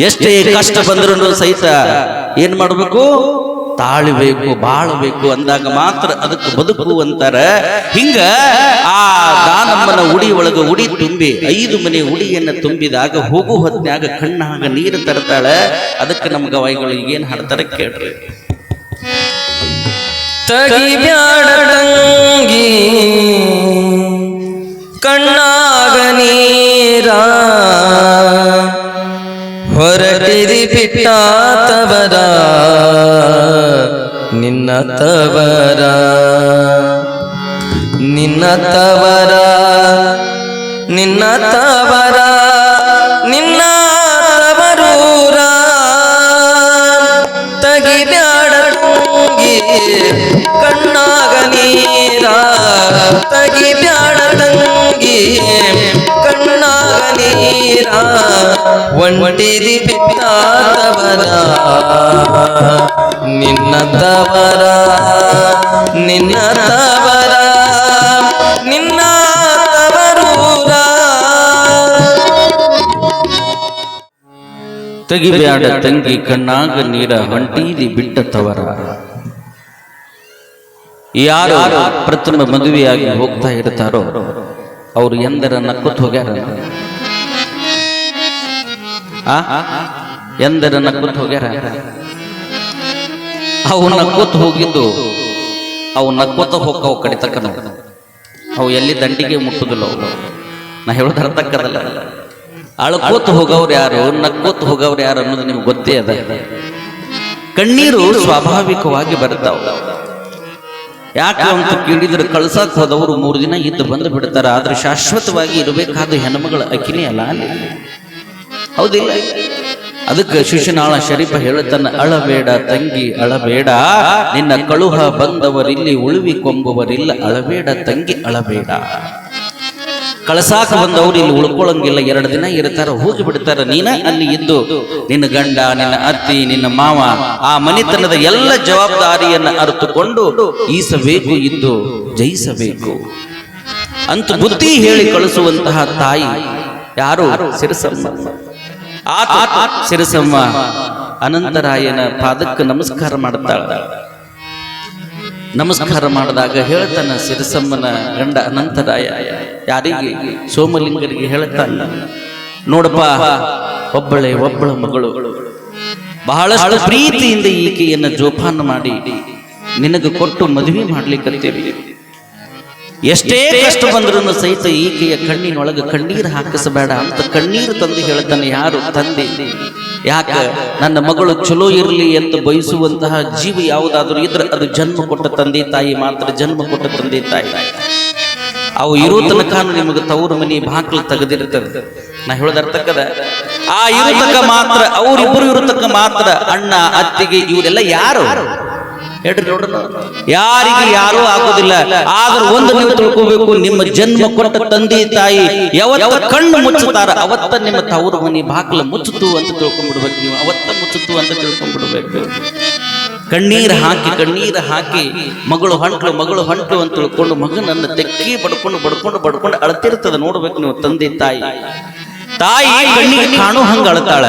ಎಷ್ಟೇ ಕಷ್ಟ ಬಂದ್ರು ಸಹಿತ ಏನ್ ಮಾಡ್ಬೇಕು? ತಾಳಬೇಕು, ಬಾಳಬೇಕು ಅಂದಾಗ ಮಾತ್ರ ಅದಕ್ಕೆ ಬದುಕು ಅಂತಾರ. ಹಿಂಗ ಆ ದಾನಮ್ಮನ ಉಡಿ ಒಳಗ ಉಡಿ ತುಂಬಿ 5 ಮನೆ ಉಡಿಯನ್ನ ತುಂಬಿದಾಗ ಹೋಗು ಹೊತ್ನ್ಯಾಗ ಕಣ್ಣಾಗ ನೀರು ತರ್ತಾಳ. ಅದಕ್ಕೆ ನಮ್ಮ ಗವಾಯಿಗಳಿಗೆ ಏನ್ ಹಾಡ್ತಾರೆ ಕೇಳ್ರಿ. ತಗಿಬ್ಯಾಡಂಗಿ ಕಣ್ಣಾಗ ನೀರ ಹೊರಟಿರಿ ಬಿಟ್ಟಾತವರ ನಿನ್ನ ತವರ ನಿನ್ನ ತವರ ನಿನ್ನ ತವರ ನಿನ್ನ ತವರೂರ ತಗಿಬ್ಯಾಡಂಗಿ ಕಣ್ಣಾಗ ನೀರ ತಗಿಬ್ಯಾಡಂಗಿ ಕಣ್ಣಾಗ ನೀರ ಒಂಟಿರಿ ಬಿಟ್ಟಾತವರ ನಿನ್ನ ತವರ ನಿನ್ನ ತವರ ನಿನ್ನ ತವರೂರ. ತೆಗಿಬ್ಯಾಡ ತಂಗಿ ಕಣ್ಣಾಗ ನೀರ ಹೊಂಟೀಲಿ ಬಿಟ್ಟ ತವರ. ಯಾರು ಪ್ರಥಮ ಮದುವೆಯಾಗಿ ಹೋಗ್ತಾ ಇರ್ತಾರೋ ಅವರು ಎಂದರ ನಕ್ಕುತ್ ಹೋಗ್ಯಾರ, ಎಂದರ ನಕ್ಕುತ್ ಹೋಗ್ಯಾರ. ಅವು ನಕ್ಕೋತ್ ಹೋಗಿದ್ದು ಅವು ನಕ್ಕೋತ ಹೋಗ್ತಾವು ಕಡಿತಕ್ಕನ. ಅವು ಎಲ್ಲಿ ದಂಡಿಗೆ ಮುಟ್ಟುದಿಲ್ಲ. ನಾ ಹೇಳೋದು ಅರ್ಥಕ್ಕದಲ್ಲ. ಅಳ್ಕೋತ ಹೋಗವ್ರು ಯಾರು, ನಕ್ಕೋತ ಹೋಗವ್ರು ಯಾರು ಅನ್ನೋದು ನಿಮ್ಗೆ ಗೊತ್ತೇ ಅದ. ಕಣ್ಣೀರು ಸ್ವಾಭಾವಿಕವಾಗಿ ಬರ್ತಾವ. ಯಾಕೆ ಅಂತ ಕೇಳಿದ್ರೆ ಕಳ್ಸಾಕ್ ಹೋದವರು 3 ದಿನ ಇದ್ದು ಬಂದು ಬಿಡ್ತಾರ. ಆದ್ರೆ ಶಾಶ್ವತವಾಗಿ ಇರಬೇಕಾದ ಹೆಣ್ಮಗಳ ಅಕ್ಕಿನೇ ಅಲ್ಲ ಅಲ್ಲಿ, ಹೌದಿಲ್ಲ? ಅದಕ್ಕೆ ಶಿಶುನಾಳ ಶರೀಫ ಹೇಳುತ್ತಾನ, ಅಳಬೇಡ ತಂಗಿ ಅಳಬೇಡ, ನಿನ್ನ ಕಳುಹ ಬಂದವರಿಲ್ಲಿ ಉಳುವಿ ಕೊಂಬುವರಿಲ್ಲ, ಅಳಬೇಡ ತಂಗಿ ಅಳಬೇಡ. ಕಳಸಾಕ ಬಂದವರು ಇಲ್ಲಿ ಉಳ್ಕೊಳ್ಳಂಗಿಲ್ಲ, 2 ದಿನ ಇರ್ತಾರ, ಹೋಗಿ ಬಿಡ್ತಾರ. ನೀನ ಅಲ್ಲಿ ಇದ್ದು ನಿನ್ನ ಗಂಡ, ನಿನ್ನ ಅತ್ತಿ, ನಿನ್ನ ಮಾವ, ಆ ಮನೆತನದ ಎಲ್ಲ ಜವಾಬ್ದಾರಿಯನ್ನು ಅರಿತುಕೊಂಡು ಈಸಬೇಕು, ಇದ್ದು ಜಯಿಸಬೇಕು ಅಂತ ಬುದ್ಧಿ ಹೇಳಿ ಕಳಿಸುವಂತಹ ತಾಯಿ ಯಾರು? ಸಿರಸಮ್ಮ. ಸಿರಸಮ್ಮ ಅನಂತರಾಯನ ಪಾದಕ್ಕೆ ನಮಸ್ಕಾರ ಮಾಡುತ್ತಾಳ. ನಮಸ್ಕಾರ ಮಾಡಿದಾಗ ಹೇಳ್ತಾನ ಸಿರಸಮ್ಮನ ಗಂಡ ಅನಂತರಾಯ ಯಾರಿಗೆ? ಸೋಮಲಿಂಗರಿಗೆ ಹೇಳ್ತಾನ, ನೋಡಪ್ಪ, ಒಬ್ಬಳ ಮಗಳು ಬಹಳಷ್ಟು ಪ್ರೀತಿಯಿಂದ ಈಕೆಯನ್ನು ಜೋಪಾನ ಮಾಡಿ ನಿನಗೆ ಕೊಟ್ಟು ಮದುವೆ ಮಾಡ್ಲಿಕ್ಕಂತೀವಿ. ಎಷ್ಟೇ ಕಷ್ಟ ಬಂದ್ರೂ ಸಹಿತ ಈಕೆಯ ಕಣ್ಣಿನೊಳಗೆ ಕಣ್ಣೀರು ಹಾಕಿಸಬೇಡ ಅಂತ ಕಣ್ಣೀರು ತಂದು ಹೇಳ್ತಾನೆ. ಯಾರು? ತಂದೆ. ಯಾಕ? ನನ್ನ ಮಗಳು ಚಲೋ ಇರಲಿ ಎಂದು ಬಯಸುವಂತಹ ಜೀವ ಯಾವುದಾದ್ರೂ ಇದ್ರೆ ಅದು ಜನ್ಮ ಕೊಟ್ಟ ತಂದೆ ತಾಯಿ ಮಾತ್ರ. ಜನ್ಮ ಕೊಟ್ಟ ತಂದೆ ತಾಯಿ ಅವು ಇರೋ ತನಕ ನಿಮಗೆ ತವರು ಮನಿ ಬಾಕ್ಲು ತೆಗೆದಿರ್ತದೆ. ನಾ ಹೇಳೋದರ್ಥಕ್ಕದ ಆ ಇರತಕ್ಕ ಮಾತ್ರ, ಅವರಿಬ್ಬರು ಇರತಕ್ಕ ಮಾತ್ರ ಅಣ್ಣ ಅತ್ತಿಗೆ ಇವರೆಲ್ಲ ಯಾರು ಹೇಳ್ರಿ ನೋಡ್ರಿ, ಯಾರಿಗೆ ಯಾರೂ ಆಗೋದಿಲ್ಲ. ಆದ್ರೆ ಒಂದು ನೀವು ತಿಳ್ಕೋಬೇಕು, ನಿಮ್ಮ ಜನ್ಮ ಕೊಟ್ಟ ತಂದೆ ತಾಯಿ ಯಾವತ್ತ ಕಣ್ಣು ಮುಚ್ಚುತ್ತಾರ ಅವತ್ತ ನಿಮ್ಮ ತವರು ಮನಿ ಬಾಕ್ಲ ಮುಚ್ಚಿತು ಅಂತ ತಿಳ್ಕೊಂಡ್ಬಿಡ್ಬೇಕು. ನೀವು ಅವತ್ತ ಮುಚ್ಚಿತು ಅಂತ ತಿಳ್ಕೊಂಡ್ಬಿಡ್ಬೇಕು. ಕಣ್ಣೀರು ಹಾಕಿ ಮಗಳು ಹೊಂಟ್ಲು ಅಂತ ತಿಳ್ಕೊಂಡು ಮಗನನ್ನು ತೆಕ್ಕಿ ಬಡ್ಕೊಂಡು ಅಳತಿರ್ತದ. ನೋಡ್ಬೇಕು ನೀವು ತಂದೆ ತಾಯಿ ಕಣ್ಣಿಗೆ ಕಾಣು ಹಂಗ ಅಳತಾಳ,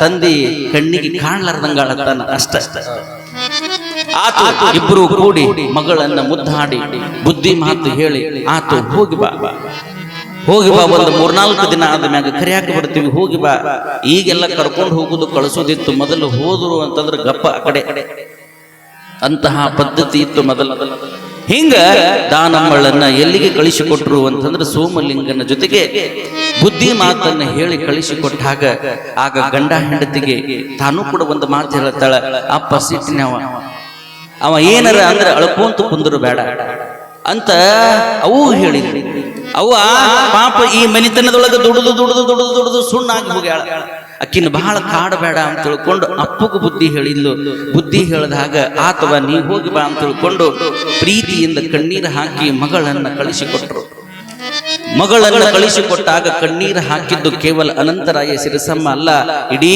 ತಂದೆ ಕಣ್ಣಿಗೆ ಕಾಣ್ಲಾರ್ದಂಗ ಅಳತಾನ. ಅಷ್ಟ ಆತು ಇಬ್ರು ಕೂಡಿ ಮಗಳನ್ನ ಮುದ್ದಾಡಿ ಬುದ್ಧಿ ಮಾತು ಹೇಳಿ ಆತು ಹೋಗಿ ಬಾ ಒಂದು 3-4 ದಿನ ಆದ ಮ್ಯಾಗ ಕರಿಯಾಕ ಬರ್ತೀವಿ, ಹೋಗಿ ಬಾ. ಈಗೆಲ್ಲ ಕರ್ಕೊಂಡು ಹೋಗುದು ಕಳಿಸೋದಿತ್ತು. ಮೊದಲು ಹೋದ್ರು ಅಂತಂದ್ರೆ ಗಪ್ಪ ಆ ಕಡೆ ಅಂತಹ ಪದ್ಧತಿ ಇತ್ತು ಮೊದಲು. ಹಿಂಗ ದಾನಮ್ಮಳನ್ನ ಎಲ್ಲಿಗೆ ಕಳಿಸಿಕೊಟ್ರು ಅಂತಂದ್ರೆ ಸೋಮಲಿಂಗನ ಜೊತೆಗೆ ಬುದ್ಧಿ ಮಾತನ್ನ ಹೇಳಿ ಕಳಿಸಿಕೊಟ್ಟಾಗ ಆಗ ಗಂಡ ಹೆಂಡತಿಗೆ ತಾನು ಕೂಡ ಒಂದು ಮಾತು ಹೇಳ್ತಾಳ. ಅಪ್ಪ ಸಿಟ್ಟಿನವ, ಅವ ಏನಾರ ಅಂದ್ರೆ ಅಳ್ಕೊಂತ ಕುಂದ್ರು ಬೇಡ ಅಂತ ಅವು ಹೇಳಿದ್ರಿ. ಅವ್ವ ಪಾಪ ಈ ಮನಿತನದೊಳಗೆ ದುಡಿದು ಸುಣ್ಣಾಗಿ ಹೋಗ್ಯಾಳ. ಅಕ್ಕಿನ ಬಹಳ ಕಾಡಬೇಡ ಅಂತ ತಿಳ್ಕೊಂಡು ಅಪ್ಪಗೂ ಬುದ್ಧಿ ಹೇಳಿದ್ಲು. ಬುದ್ಧಿ ಹೇಳಿದಾಗ ಆತವ ನೀ ಹೋಗಿ ಬಾ ಅಂತ ತಿಳ್ಕೊಂಡು ಪ್ರೀತಿಯಿಂದ ಕಣ್ಣೀರು ಹಾಕಿ ಮಗಳನ್ನ ಕಳಿಸಿಕೊಟ್ರು. ಮಗಳನ್ನ ಕಳಿಸಿಕೊಟ್ಟಾಗ ಕಣ್ಣೀರು ಹಾಕಿದ್ದು ಕೇವಲ ಅನಂತರಾಯ ಸಿರಸಮ್ಮ ಅಲ್ಲ, ಇಡೀ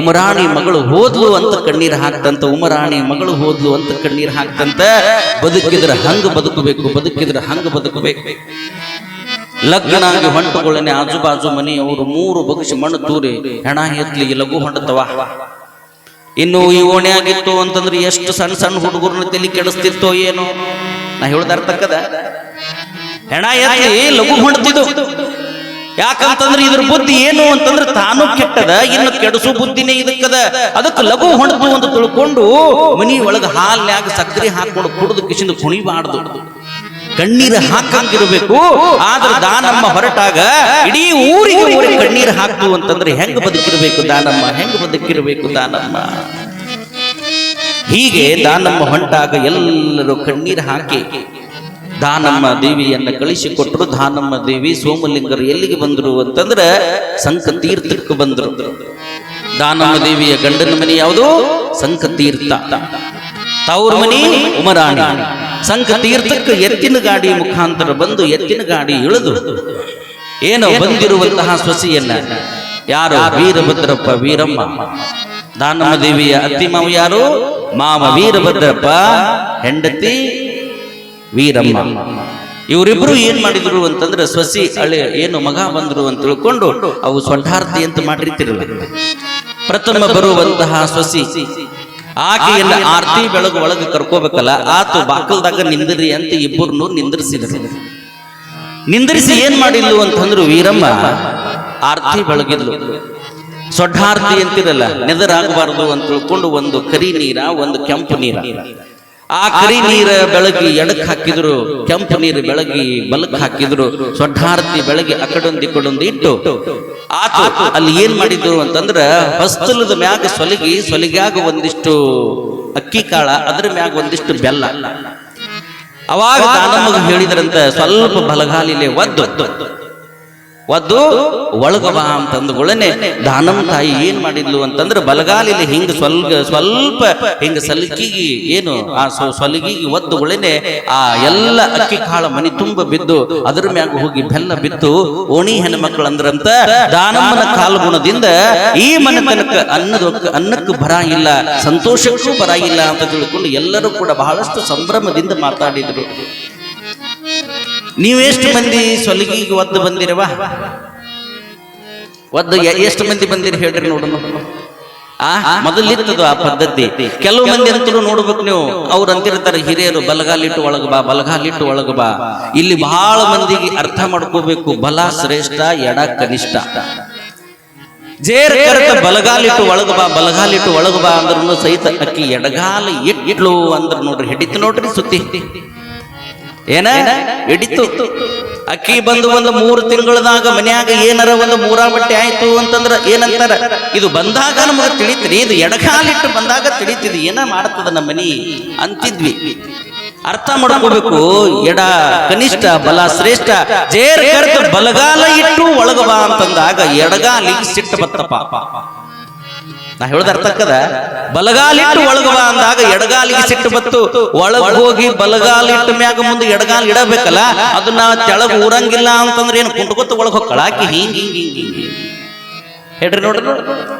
ಉಮರಾಣಿ ಮಗಳು ಹೋದ್ಲು ಅಂತ ಕಣ್ಣೀರು ಹಾಕ್ತಂತ. ಉಮರಾಣಿ ಮಗಳು ಹೋದ್ಲು ಅಂತ ಕಣ್ಣೀರು ಹಾಕ್ತಂತ. ಬದುಕಿದ್ರೆ ಹಂಗ ಬದುಕಬೇಕು. ಲಗ್ನ ಆಗಿ ಹೊಂಟುಗಳನ್ನೇ ಆಜು ಬಾಜು ಮನೆಯವರು 3 ಬಗ್ಸಿ ಮಣ್ಣು ತೂರಿ ಹೆಣ ಎತ್ಲಿಗೆ ಲಘು ಹೊಂಟತವ. ಇನ್ನು ಈ ಓಣೆ ಆಗಿತ್ತು ಅಂತಂದ್ರೆ ಎಷ್ಟು ಸಣ್ಣ ಹುಡುಗರನ್ನ ತಲೆ ಕೆಡಿಸ್ತಿರ್ತೋ ಏನೋ. ನಾ ಹೇಳ್ದಾರ್ತಕ್ಕದ ಹೆಣ ಎತ್ತಿ ಲಘು ಹೊಂಡ್ತಿದ್ದು. ಯಾಕಂತಂದ್ರೆ ಇದ್ರ ಬುದ್ಧಿ ಏನು ಅಂತಂದ್ರೆ ತಾನು ಕೆಟ್ಟದ, ಇನ್ನು ಕೆಡಿಸೋ ಬುದ್ಧಿನೇ ಇದಕ್ಕದ. ಅದಕ್ಕೆ ಲಘು ಹೊಂಡ್ತು ಅಂತ ತಿಳ್ಕೊಂಡು ಮನಿ ಒಳಗ ಹಾಲ್ನ್ಯಾಗ ಸಕ್ಕರೆ ಹಾಕೊಂಡು ಕುಡಿದು ಕಿಶಿಂದ ಕುಣಿಬಾರ್ದು, ಕಣ್ಣೀರು ಹಾಕಂಗಿರ್ಬೇಕು. ಆದ್ರೆ ದಾನಮ್ಮ ಹೊರಟಾಗ ಇಡೀ ಊರಿಗೆ ಕಣ್ಣೀರು ಹಾಕ್ತು ಅಂತಂದ್ರೆ ಹೆಂಗ ಬದುಕಿರ್ಬೇಕು ದಾನಮ್ಮ. ಹೀಗೆ ದಾನಮ್ಮ ಹೊಂಟಾಗ ಎಲ್ಲರೂ ಕಣ್ಣೀರು ಹಾಕಿ ದಾನಮ್ಮ ದೇವಿಯನ್ನ ಕಳಿಸಿಕೊಟ್ರು. ದಾನಮ್ಮ ದೇವಿ ಸೋಮಲಿಂಗರು ಎಲ್ಲಿಗೆ ಬಂದ್ರು ಅಂತಂದ್ರೆ ಸಂಕತೀರ್ಥಕ್ಕೆ ಬಂದ್ರು. ದಾನಮ್ಮ ದೇವಿಯ ಗಂಡನ ಮನೆ ಯಾವುದು? ಸಂಕತೀರ್ಥ. ತವ್ರ ಮನಿ ಉಮರಾಣಿ. ಸಂಕತೀರ್ಥಕ್ಕೆ ಎತ್ತಿನ ಗಾಡಿ ಮುಖಾಂತರ ಬಂದು ಎತ್ತಿನ ಗಾಡಿ ಇಳಿದು ಏನೋ ಬಂದಿರುವಂತಹ ಸೊಸೆಯನ್ನ ಯಾರು? ವೀರಭದ್ರಪ್ಪ ವೀರಮ್ಮ. ದಾನಮ್ಮ ದೇವಿಯ ಅತ್ತಿ ಮಾವ ಯಾರು? ಮಾವ ವೀರಭದ್ರಪ್ಪ, ಹೆಂಡತಿ ವೀರಮ್ಮ. ಇವರಿಬ್ರು ಏನ್ ಮಾಡಿದ್ರು ಅಂತಂದ್ರೆ ಸೊಸಿ ಏನು ಮಗ ಬಂದ್ರು ಅಂತ ತಿಳ್ಕೊಂಡು ಅವು ಸ್ವಠಾರ್ಥಿ ಅಂತ ಮಾಡಿರ್ತಿರಲ್ಲ. ಪ್ರಥಮ ಬರುವಂತಹ ಸೊಸಿ ಆಕೆಯನ್ನ ಆರ್ತಿ ಬೆಳಗು ಒಳಗೆ ಕರ್ಕೋಬೇಕಲ್ಲ, ಆತು ಬಾಕಲ್ದಾಗ ನಿಂದ್ರಿ ಅಂತ ಇಬ್ಬರನ್ನು ನಿಂದ್ರಿಸಿ ಏನ್ ಮಾಡಿದ್ಲು ಅಂತಂದ್ರು ವೀರಮ್ಮ ಆರ್ತಿ ಬೆಳಗಿದ್ಲು. ಸೊಡ್ಡಾರ್ತಿ ಅಂತಿರಲ್ಲ, ನೆದರಾಗಬಾರದು ಅಂತ ತಿಳ್ಕೊಂಡು ಒಂದು ಕರಿ ನೀರ ಒಂದು ಕೆಂಪು ನೀರ, ಆ ಕರಿ ನೀರ ಬೆಳಗಿ ಎಡಕ್ ಹಾಕಿದ್ರು, ಕೆಂಪು ನೀರು ಬೆಳಗಿ ಬಲಕ್ ಹಾಕಿದ್ರು. ಸೊಡ್ಡಾರ್ತಿ ಬೆಳಗಿ ಅಕಡೊಂದು ಇಕಡೊಂದು ಇಟ್ಟು ಆತು ಅಲ್ಲಿ ಏನ್ ಮಾಡಿದ್ರು ಅಂತಂದ್ರ ಹಸ್ತಲದ ಮ್ಯಾಗ ಸೊಲಿಗ್ಯಾಗ ಒಂದಿಷ್ಟು ಅಕ್ಕಿ ಕಾಳ, ಅದ್ರ ಮ್ಯಾಗ ಒಂದಿಷ್ಟು ಬೆಲ್ಲ. ಅವಾಗ ದಾನಮ್ಮಗ ಹೇಳಿದ್ರಂತ ಸ್ವಲ್ಪ ಬಲಗಾಲಿಲೆ ಒದ್ದು ಒಳಗವ ಅಂತಂದುಗಳನೆ ದಾನಮ್ಮ ತಾಯಿ ಏನ್ ಮಾಡಿದ್ಲು ಅಂತಂದ್ರೆ ಬಲಗಾಲಿಲಿ ಹಿಂಗ ಸ್ವಲ್ಪ ಹಿಂಗ ಸಲಿಕಿಗಿ ಏನು ಆ ಸೊಲಿಗಿಗೆ ಒದ್ದುಗಳನೆ ಆ ಎಲ್ಲ ಅಕ್ಕಿ ಕಾಳ ಮನಿ ತುಂಬ ಬಿದ್ದು ಅದ್ರ ಮ್ಯಾಗ ಹೋಗಿ ಬೆಲ್ಲ ಬಿತ್ತು. ಓಣಿ ಹೆಣ್ಮಕ್ಳು ಅಂದ್ರಂತ ದಾನಮ್ಮನ ಕಾಲ್ಗುಣದಿಂದ ಈ ಮನೆತನಕ್ಕೆ ಅನ್ನಕ್ಕೆ ಬರ ಇಲ್ಲ, ಸಂತೋಷಕ್ಕೂ ಬರ ಇಲ್ಲ ಅಂತ ತಿಳ್ಕೊಂಡು ಎಲ್ಲರೂ ಕೂಡ ಬಹಳಷ್ಟು ಸಂಭ್ರಮದಿಂದ ಮಾತಾಡಿದ್ರು. ನೀವೆಷ್ಟು ಮಂದಿ ಸೊಲಿಗಿಗೆ ಒದ್ದು ಬಂದಿರವ? ಒದ್ದು ಎಷ್ಟು ಮಂದಿ ಬಂದಿರಿ ಹೇಳ್ರಿ ನೋಡೋಣ. ಮೊದಲಿತ್ತದು ಆ ಪದ್ಧತಿ. ಕೆಲವು ಮಂದಿ ಅಂತೂ ನೋಡ್ಬೇಕು ನೀವು, ಅವ್ರು ಅಂತಿರ್ತಾರೆ ಹಿರಿಯರು, ಬಲಗಾಲಿಟ್ಟು ಒಳಗ ಬಾ, ಬಲಗಾಲಿಟ್ಟು ಒಳಗ ಬಾ. ಇಲ್ಲಿ ಬಹಳ ಮಂದಿಗೆ ಅರ್ಥ ಮಾಡ್ಕೋಬೇಕು, ಬಲ ಶ್ರೇಷ್ಠ, ಎಡ ಕನಿಷ್ಠ. ಜೇರ್ ಕರೆತ ಬಲಗಾಲಿಟ್ಟು ಒಳಗ ಬಾ, ಬಲಗಾಲಿಟ್ಟು ಒಳಗ ಬಾ ಅಂದ್ರೂ ಸಹಿತ ಅಕ್ಕಿ ಎಡಗಾಲ ಇಟ್ಲು ಅಂದ್ರ ನೋಡ್ರಿ, ಹಿಡಿತು ನೋಡ್ರಿ ಸುತ್ತಿ. ಏನ ಹಿಡಿತು. ಅಕ್ಕಿ ಬಂದು ಒಂದು 3 ತಿಂಗಳದಾಗ ಮನ್ಯಾಗ ಏನಾರ ಒಂದು 3 ಬಟ್ಟೆ ಆಯ್ತು ಅಂತಂದ್ರ ಏನಂತಾರ, ಇದು ಬಂದಾಗ ನಮಗೆ ತಿಳಿತ್ರಿ, ಇದು ಎಡಗಾಲಿಟ್ಟು ಬಂದಾಗ ತಿಳಿತಿದ್ ಏನ ಮಾಡ್ತದ ನಮ್ಮ ಮನಿ ಅಂತಿದ್ವಿ. ಅರ್ಥ ಮಾಡ್ಕೋಬೇಕು, ಎಡ ಕನಿಷ್ಠ, ಬಲ ಶ್ರೇಷ್ಠ. ಜೇರ್ ಕರೆತ ಬಲಗಾಲ ಇಟ್ಟು ಒಳಗ ಬಾ ಅಂತಂದಾಗ ಎಡಗಾಲಿಗೆ ಸಿಟ್ಟು ಬತ್ತಪ್ಪ. ನಾ ಹೇಳ್ದ ಅರ್ಥಕ್ಕದ, ಬಲಗಾಲಿಟ್ಟು ಒಳಗ ಬಾ ಅಂದಾಗ ಎಡಗಾಲಿಗೆ ಸಿಟ್ಟು ಬತ್ತು. ಒಳಗ ಹೋಗಿ ಬಲಗಾಲಿಟ್ಟ ಮ್ಯಾಗ ಮುಂದೆ ಎಡಗಾಲ್ ಇಡಬೇಕಲ್ಲ, ಅದನ್ನ ತೆಳಗ ಊರಂಗಿಲ್ಲ ಅಂತಂದ್ರೆ ಏನು ಕುಂಟುಕೊತ್ತ ಒಳಗ ಹೋಗ್ಕಳ ಆಕಿ ಹಿಂಗ್ ಹಿಂಗ್ ಹಿಂಗ್ ಹಿಂಗ್ ಹೇಳ್ರಿ ನೋಡ್ರಿ.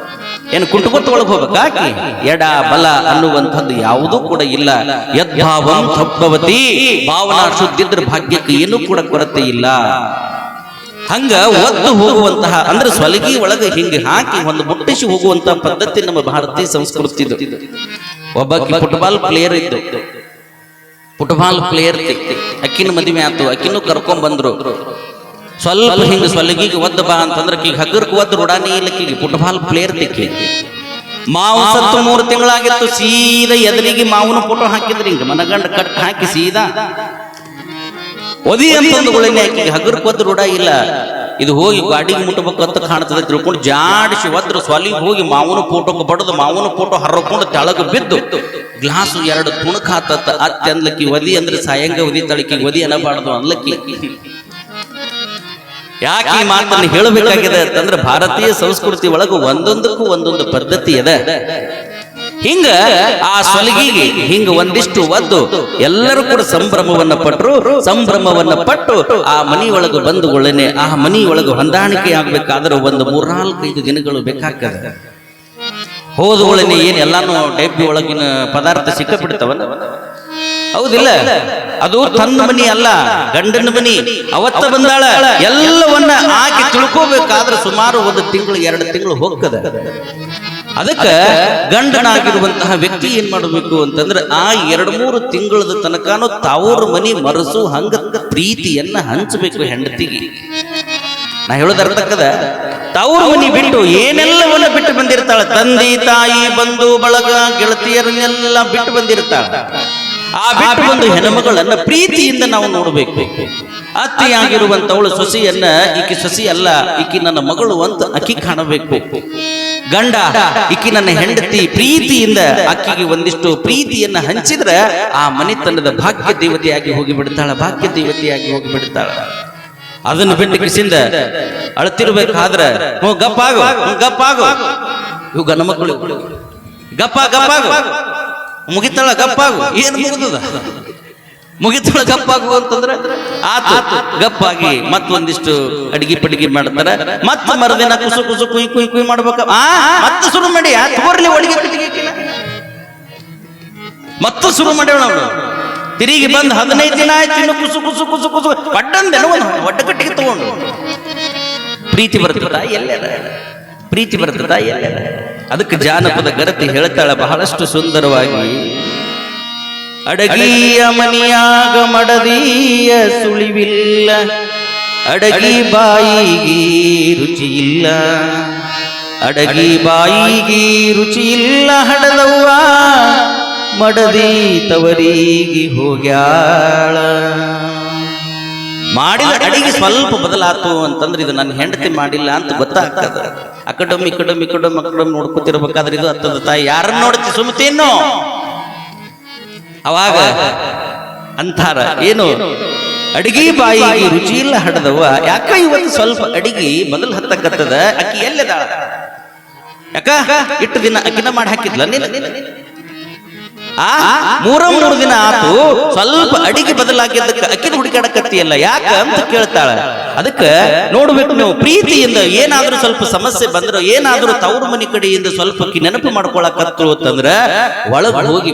ಏನು ಕುಂಟುಕೊತ್ತ ಒಳಗ ಹೋಗ್ಬೇಕ ಆಕಿ? ಎಡ ಬಲ ಅನ್ನುವಂಥದ್ದು ಯಾವುದೂ ಕೂಡ ಇಲ್ಲ. ಯದ್ಭಾವಂ ತದ್ಭವತಿ. ಭಾವನಾ ಶುದ್ಧಿದ್ರ ಭಾಗ್ಯಕ್ಕೆ ಏನೂ ಕೂಡ ಕೊರತೆ ಇಲ್ಲ. ಹಂಗ ಒದ್ದು ಹೋಗುವಂತಹ ಅಂದ್ರೆ ಸ್ವಲಗಿ ಒಳಗೆ ಹಿಂಗೆ ಹಾಕಿ ಒಂದು ಮುಟ್ಟಿಸಿ ಹೋಗುವಂತಹ ಪದ್ಧತಿ ನಮ್ಮ ಭಾರತೀಯ ಸಂಸ್ಕೃತಿದು. ಒಬ್ಬ ಫುಟ್ಬಾಲ್ ಪ್ಲೇಯರ್ ಇದ್ದು, ಫುಟ್ಬಾಲ್ ಪ್ಲೇಯರ್ ಅಕ್ಕಿನ ಮದುವೆ ಆಯ್ತು, ಅಕ್ಕಿನೂ ಕರ್ಕೊಂಡ್ ಬಂದ್ರು. ಸ್ವಲ್ಪ ಹಿಂಗ ಸ್ವಲಗಿಗೆ ಒದ್ದ ಬಾ ಅಂತಂದ್ರೆ ಕೀಗ ಹಗರ್ಕ್ ಒದ್ದು ರುಡಾನಿ ಇಲ್ಲಕ್ಕಿಗೆ ಫುಟ್ಬಾಲ್ ಪ್ಲೇಯರ್ ತಿಕ್ಕಿ. ಮಾವು ಸತ್ತು 3 ತಿಂಗಳಾಗಿತ್ತು, ಸೀದಾ ಎದಲಿಗೆ ಮಾವನ ಫೋಟೋ ಹಾಕಿದ್ರಿ, ಹಿಂಗ ಮನಗಂಡ ಕಟ್ ಹಾಕಿ ಸೀದಾ ಒದಿ ಅಂತಂದುಗಳನ್ನೇ ಆಕಿಗೆ ಹಗರ್ಕ್ ಒದ್ದು ರೂಢ ಇಲ್ಲ. ಇದು ಹೋಗಿ ಗಾಡಿಗೆ ಮುಟ್ಟಬೇಕು ಅಂತ ಕಾಣ್ತದೆ ತಿಳ್ಕೊಂಡು ಜಾಡಿಸಿ ಒದ್ರ ಸ್ವಲಿಗೆ ಹೋಗಿ ಮಾವನ ಫೋಟೋಕ್ಕೆ ಬಡದು ಮಾವನ ಫೋಟೋ ಹರ್ಕೊಂಡು ತೆಳಗ ಬಿದ್ದು ಗ್ಲಾಸು 2 ತುಣುಕ್ ಹಾತತ್ತ. ಅತ್ತೆ ಅನ್ಲಕ್ಕಿ ಒದಿ ಅಂದ್ರೆ ಸಾಯಂಗ ಒದಿ ತಳಕಿ ಒದಿ ಅನ್ನಬಾರ್ದು ಅನ್ಲಕ್ಕಿ. ಯಾಕೆ ಈ ಮಾತನ್ನು ಹೇಳಬೇಕಾಗಿದೆ ಅಂತಂದ್ರೆ ಭಾರತೀಯ ಸಂಸ್ಕೃತಿ ಒಳಗೆ ಒಂದೊಂದಕ್ಕೂ ಒಂದೊಂದು ಪದ್ಧತಿ ಇದೆ. ಹಿಂಗ ಆ ಸ್ವಲಗಿಗೆ ಹಿಂಗ ಒಂದಿಷ್ಟು ಒದ್ದು ಎಲ್ಲರೂ ಕೂಡ ಸಂಭ್ರಮವನ್ನ ಪಟ್ಟರು. ಸಂಭ್ರಮವನ್ನ ಪಟ್ಟು ಆ ಮನಿಯೊಳಗೆ ಬಂದುಗಳೇನೆ ಆ ಮನಿಯೊಳಗೆ ಹೊಂದಾಣಿಕೆ ಆಗ್ಬೇಕಾದ್ರೆ ಒಂದು 3-4-5 ದಿನಗಳು ಬೇಕಾಗ್ತದೆ. ಹೋದಗಳೇನೆ ಏನ್ ಎಲ್ಲಾನು ಡಬ್ಬಿ ಒಳಗಿನ ಪದಾರ್ಥ ಸಿಕ್ಕಿಬಿಡ್ತಾವಲ್ಲ, ಹೌದಿಲ್ಲ? ಅದು ತನ್ನ ಮನಿ ಅಲ್ಲ, ಗಂಡನ ಮನಿ. ಅವತ್ತ ಬಂದಾಳ, ಎಲ್ಲವನ್ನ ಆಕಿ ತಿಳ್ಕೋಬೇಕಾದ್ರೆ ಸುಮಾರು 1 ತಿಂಗಳು 2 ತಿಂಗಳು ಹೋಗ್ತದೆ. ಅದಕ್ಕೆ ಗಂಡನಾಗಿರುವಂತಹ ವ್ಯಕ್ತಿ ಏನ್ ಮಾಡಬೇಕು ಅಂತಂದ್ರೆ ಆ 2-3 ತಿಂಗಳದ ತನಕನೂ ತಾವ್ರ ಮನಿ ಮರಸು ಹಂಗ ಪ್ರೀತಿಯನ್ನ ಹಂಚಬೇಕು ಹೆಂಡತಿಗೆ. ನಾ ಹೇಳೋದ್ ಅರ್ಥಕ್ಕದ, ತವ್ರ ಮನಿ ಬಿಟ್ಟು ಏನೆಲ್ಲವನ್ನ ಬಿಟ್ಟು ಬಂದಿರ್ತಾಳ, ತಂದೆ ತಾಯಿ ಬಂಧು ಬಳಗ ಗೆಳತಿಯರನ್ನೆಲ್ಲ ಬಿಟ್ಟು ಬಂದಿರ್ತಾಳ. ಆ ಬಿಟ್ಟು ಬಂದು ಹೆಣ್ಮಗಳನ್ನ ಪ್ರೀತಿಯಿಂದ ನಾವು ನೋಡ್ಬೇಕು. ಅತ್ತೆಯಾಗಿರುವಂತವಳು ಸೊಸೆಯನ್ನ ಈಕಿ ಸೊಸಿ ಅಲ್ಲ, ಈಕಿ ನನ್ನ ಮಗಳು ಅಂತ ಅಕ್ಕಿ ಕಾಣಬೇಕು. ಗಂಡ ಈಕಿ ನನ್ನ ಹೆಂಡತಿ ಪ್ರೀತಿಯಿಂದ ಅಕ್ಕಿಗೆ ಒಂದಿಷ್ಟು ಪ್ರೀತಿಯನ್ನ ಹಂಚಿದ್ರೆ ಆ ಮನೆತನದ ಭಾಗ್ಯ ದೇವತೆಯಾಗಿ ಹೋಗಿಬಿಡ್ತಾಳ, ಭಾಗ್ಯ ದೇವತೆಯಾಗಿ ಹೋಗಿಬಿಡ್ತಾಳ. ಅದನ್ನು ಬಿಟ್ಟು ಕಿಸಿಂದ ಅಳತಿರ್ಬೇಕಾದ್ರೆ ಗಪ್ಪಾಗು ಗಪ್ಪಾಗು, ಇವು ಗಂಡ ಮಕ್ಕಳು ಗಪ್ಪಾಗು ಮುಗಿತಾಳ, ಗಪ್ಪಾಗು. ಏನು ಮುಗಿದ ಮುಗಿತಾಳ ಗಪ್ಪಾಗು ಅಂತಂದ್ರೆ ಆತು ಗಪ್ಪಾಗಿ ಮತ್ತೊಂದಿಷ್ಟು ಅಡಿಗೆ ಪಡಿಗೆ ಮಾಡ್ತಾರ. ಮತ್ತ ಮರದಿನ ಕುಸು ಕುಸು ಕುಯ್ ಕುಯ್ ಕುಯ್ ಮಾಡ್ಬೇಕ. ಮತ್ತೆ ಶುರು ಮಾಡಿ ತೋರ್ಲಿ ಅಡಿಗೆ ಪಡಿಗೆ ಮತ್ತೆ ಶುರು ಮಾಡ್ಯಾವ ನಾವು. ತಿರುಗಿ ಬಂದ್ 15 ದಿನ ಆಯ್ತು, ಇನ್ನು ಕುಸು ಕುಸು ಕುಸು ಕುಸು ಪಡ್ಡಂದೆನೋ ಒಡ್ಡ ಕಟ್ಟಿಗೆ ತಗೊಂಡು. ಪ್ರೀತಿ ಬರ್ತದ ಎಲ್ಲೆಲ್ಲ, ಪ್ರೀತಿ ಬರ್ತದ ಎಲ್ಲೆಲ್ಲ. ಅದಕ್ಕೆ ಜಾನಪದ ಗರತಿ ಹೇಳ್ತಾಳ ಬಹಳಷ್ಟು ಸುಂದರವಾಗಿ, ಅಡಗಿಯ ಮನಿಯಾಗ ಮಡದಿಯ ಸುಳಿವಿಲ್ಲ, ಅಡಗಿ ಬಾಯಿಗೆ ರುಚಿ ಇಲ್ಲ, ಅಡಗಿ ಬಾಯಿಗೆ ರುಚಿ ಇಲ್ಲ, ಹಡದವ್ವ ಮಡದಿ ತವರಿಗೆ ಹೋಗ್ಯಾಳ. ಮಾಡಿದ ಅಡಿಗೆ ಸ್ವಲ್ಪ ಬದಲಾತು ಅಂತಂದ್ರೆ ಇದು ನನ್ನ ಹೆಂಡತಿ ಮಾಡಿಲ್ಲ ಅಂತ ಗೊತ್ತಾಗ್ತದ. ಅಕಡಮಿ ಇಕಡಮಿ ಇಕಡಮ್ ಅಕಡಮ್ ನೋಡ್ಕೊತಿರ್ಬೇಕಾದ್ರೆ ಇದು ಹತ್ತದ ತಾಯಿ ಯಾರನ್ನ ನೋಡ್ತಿ ಸುಮ್ತೇನೋ. ಅವಾಗ ಅಂತಾರ ಏನು, ಅಡಿಗೆ ಬಾಯಿಗೆ ರುಚಿ ಇಲ್ಲ ಹಡದವ್ವ. ಯಾಕ ಇವತ್ತು ಸ್ವಲ್ಪ ಅಡಿಗೆ ಮೊದಲು ಹತ್ತಕತ್ತದ, ಅಕ್ಕಿ ಎಲ್ಲದಾಳ ಯಾಕ ಇಟ್ಟು ದಿನ ಅಕ್ಕಿನ ಮಾಡಿ ಹಾಕಿದ್ಲ ನೀನು. ಆ ಮೂರು ದಿನ ಆತು, ಸ್ವಲ್ಪ ಅಡಿಗೆ ಬದಲಾಗಿದ್ದಕ್ಕೆ ಅಕ್ಕಿನ ಹುಡುಕಾಡಕತ್ತಿಯಲ್ಲ ಯಾಕ ಅಂತ ಕೇಳ್ತಾಳ. ಅದಕ್ಕೆ ನೋಡ್ಬೇಕು ನೀವು, ಪ್ರೀತಿಯಿಂದ ಏನಾದ್ರೂ ಸ್ವಲ್ಪ ಸಮಸ್ಯೆ ಬಂದ್ರೆ, ಏನಾದ್ರೂ ತವ್ರ ಮನಿ ಕಡೆಯಿಂದ ಸ್ವಲ್ಪ ನೆನಪು ಮಾಡ್ಕೊಳಕತ್ರು ಅಂತಂದ್ರ ಒಳಗ್ ಹೋಗಿ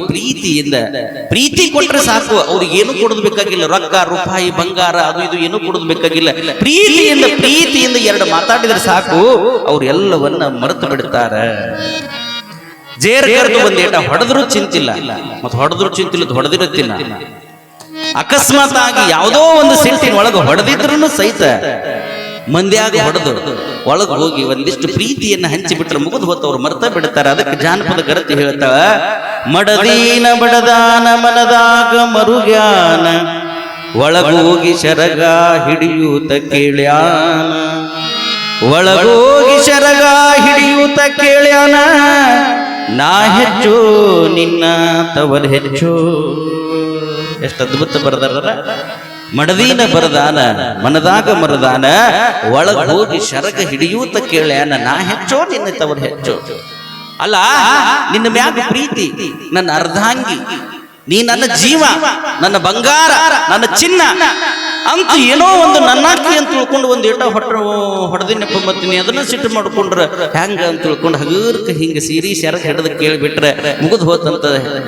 ಪ್ರೀತಿ ಕೊಟ್ರೆ ಸಾಕು. ಅವ್ರಿಗೆ ಏನು ಕೊಡೋದು ಬೇಕಾಗಿಲ್ಲ, ರೊಕ್ಕ ರೂಪಾಯಿ ಬಂಗಾರ ಅದು ಇದು ಏನು ಕೊಡೋದು ಬೇಕಾಗಿಲ್ಲ. ಪ್ರೀತಿಯಿಂದ ಎರಡು ಮಾತಾಡಿದ್ರೆ ಸಾಕು, ಅವ್ರು ಎಲ್ಲವನ್ನ ಮರೆತು ಬಿಡ್ತಾರ. ಜೇರ್ ಕರೆದು ಒಂದೇಟ ಹೊಡೆದ್ರು ಚಿಂತಿಲ್ಲ, ಮತ್ತೆ ಹೊಡೆದಿರುತ್ತಿಲ್ಲ. ಅಕಸ್ಮಾತ್ ಆಗಿ ಯಾವುದೋ ಒಂದು ಸಿಟ್ಟಿನ ಒಳಗೆ ಹೊಡೆದಿದ್ರು ಸಹಿತ ಮಂದ್ಯಾಗ ಹೊಡೆದು ಒಳಗೆ ಹೋಗಿ ಒಂದಿಷ್ಟು ಪ್ರೀತಿಯನ್ನ ಹಂಚಿಬಿಟ್ರೆ ಮುಗಿದು ಹೊತ್ತವ್ರು ಮರ್ತ ಬಿಡ್ತಾರೆ. ಅದಕ್ಕೆ ಜಾನಪದ ಗರತಿ ಹೇಳ್ತಾಳ, ಮಡದೀನ ಬಡದಾನ ಮನದಾಗ ಮರುಗ್ಯಾನ, ಒಳಗೋಗಿ ಶರಗ ಹಿಡಿಯೂತ ಕೇಳ್ಯಾನ, ಒಳಗೋಗಿ ಶರಗ ಹಿಡಿಯೂತ ಕೇಳ್ಯಾನ, ನಾ ಹೆಚ್ಚು ನಿನ್ನ ತವರ್ ಹೆಚ್ಚು. ಎಷ್ಟು ಅದ್ಭುತ ಬರದಾರ. ಮಡದೀನ ಬರದಾನ ಮನದಾಗ ಮರದಾನ, ಒಳಗ ಹೋಗಿ ಶರಗ ಹಿಡಿಯೂತ ಕೇಳ್ಯಾನ, ನಾ ಹೆಚ್ಚೋ ನಿನ್ನ ತವರ್ ಹೆಚ್ಚು. ಅಲ್ಲ, ನಿನ್ನ ಮ್ಯಾಗ ಪ್ರೀತಿ, ನನ್ನ ಅರ್ಧಾಂಗಿ, ನೀ ನನ್ನ ಜೀವ, ನನ್ನ ಬಂಗಾರ, ನನ್ನ ಚಿನ್ನ ಅಂತ ಏನೋ ಒಂದು ನನ್ನಾಕಿ ಅಂತ ತಿಳ್ಕೊಂಡು ಒಂದು ಏಟ ಹೊಡೆದಿನಪ್ಪ ಮತ್ತೀನಿ, ಅದನ್ನ ಸಿಟ್ಟು ಮಾಡ್ಕೊಂಡ್ರ ಹೆಂಗ ಅಂತ ತಿಳ್ಕೊಂಡು ಹಗರ್ಕ ಹಿಂಗ ಸೀರಿ ಶರಗ ಹಿಡಿದು ಕೇಳಿಬಿಟ್ರೆ ಮುಗಿದು ಹೋತಂತ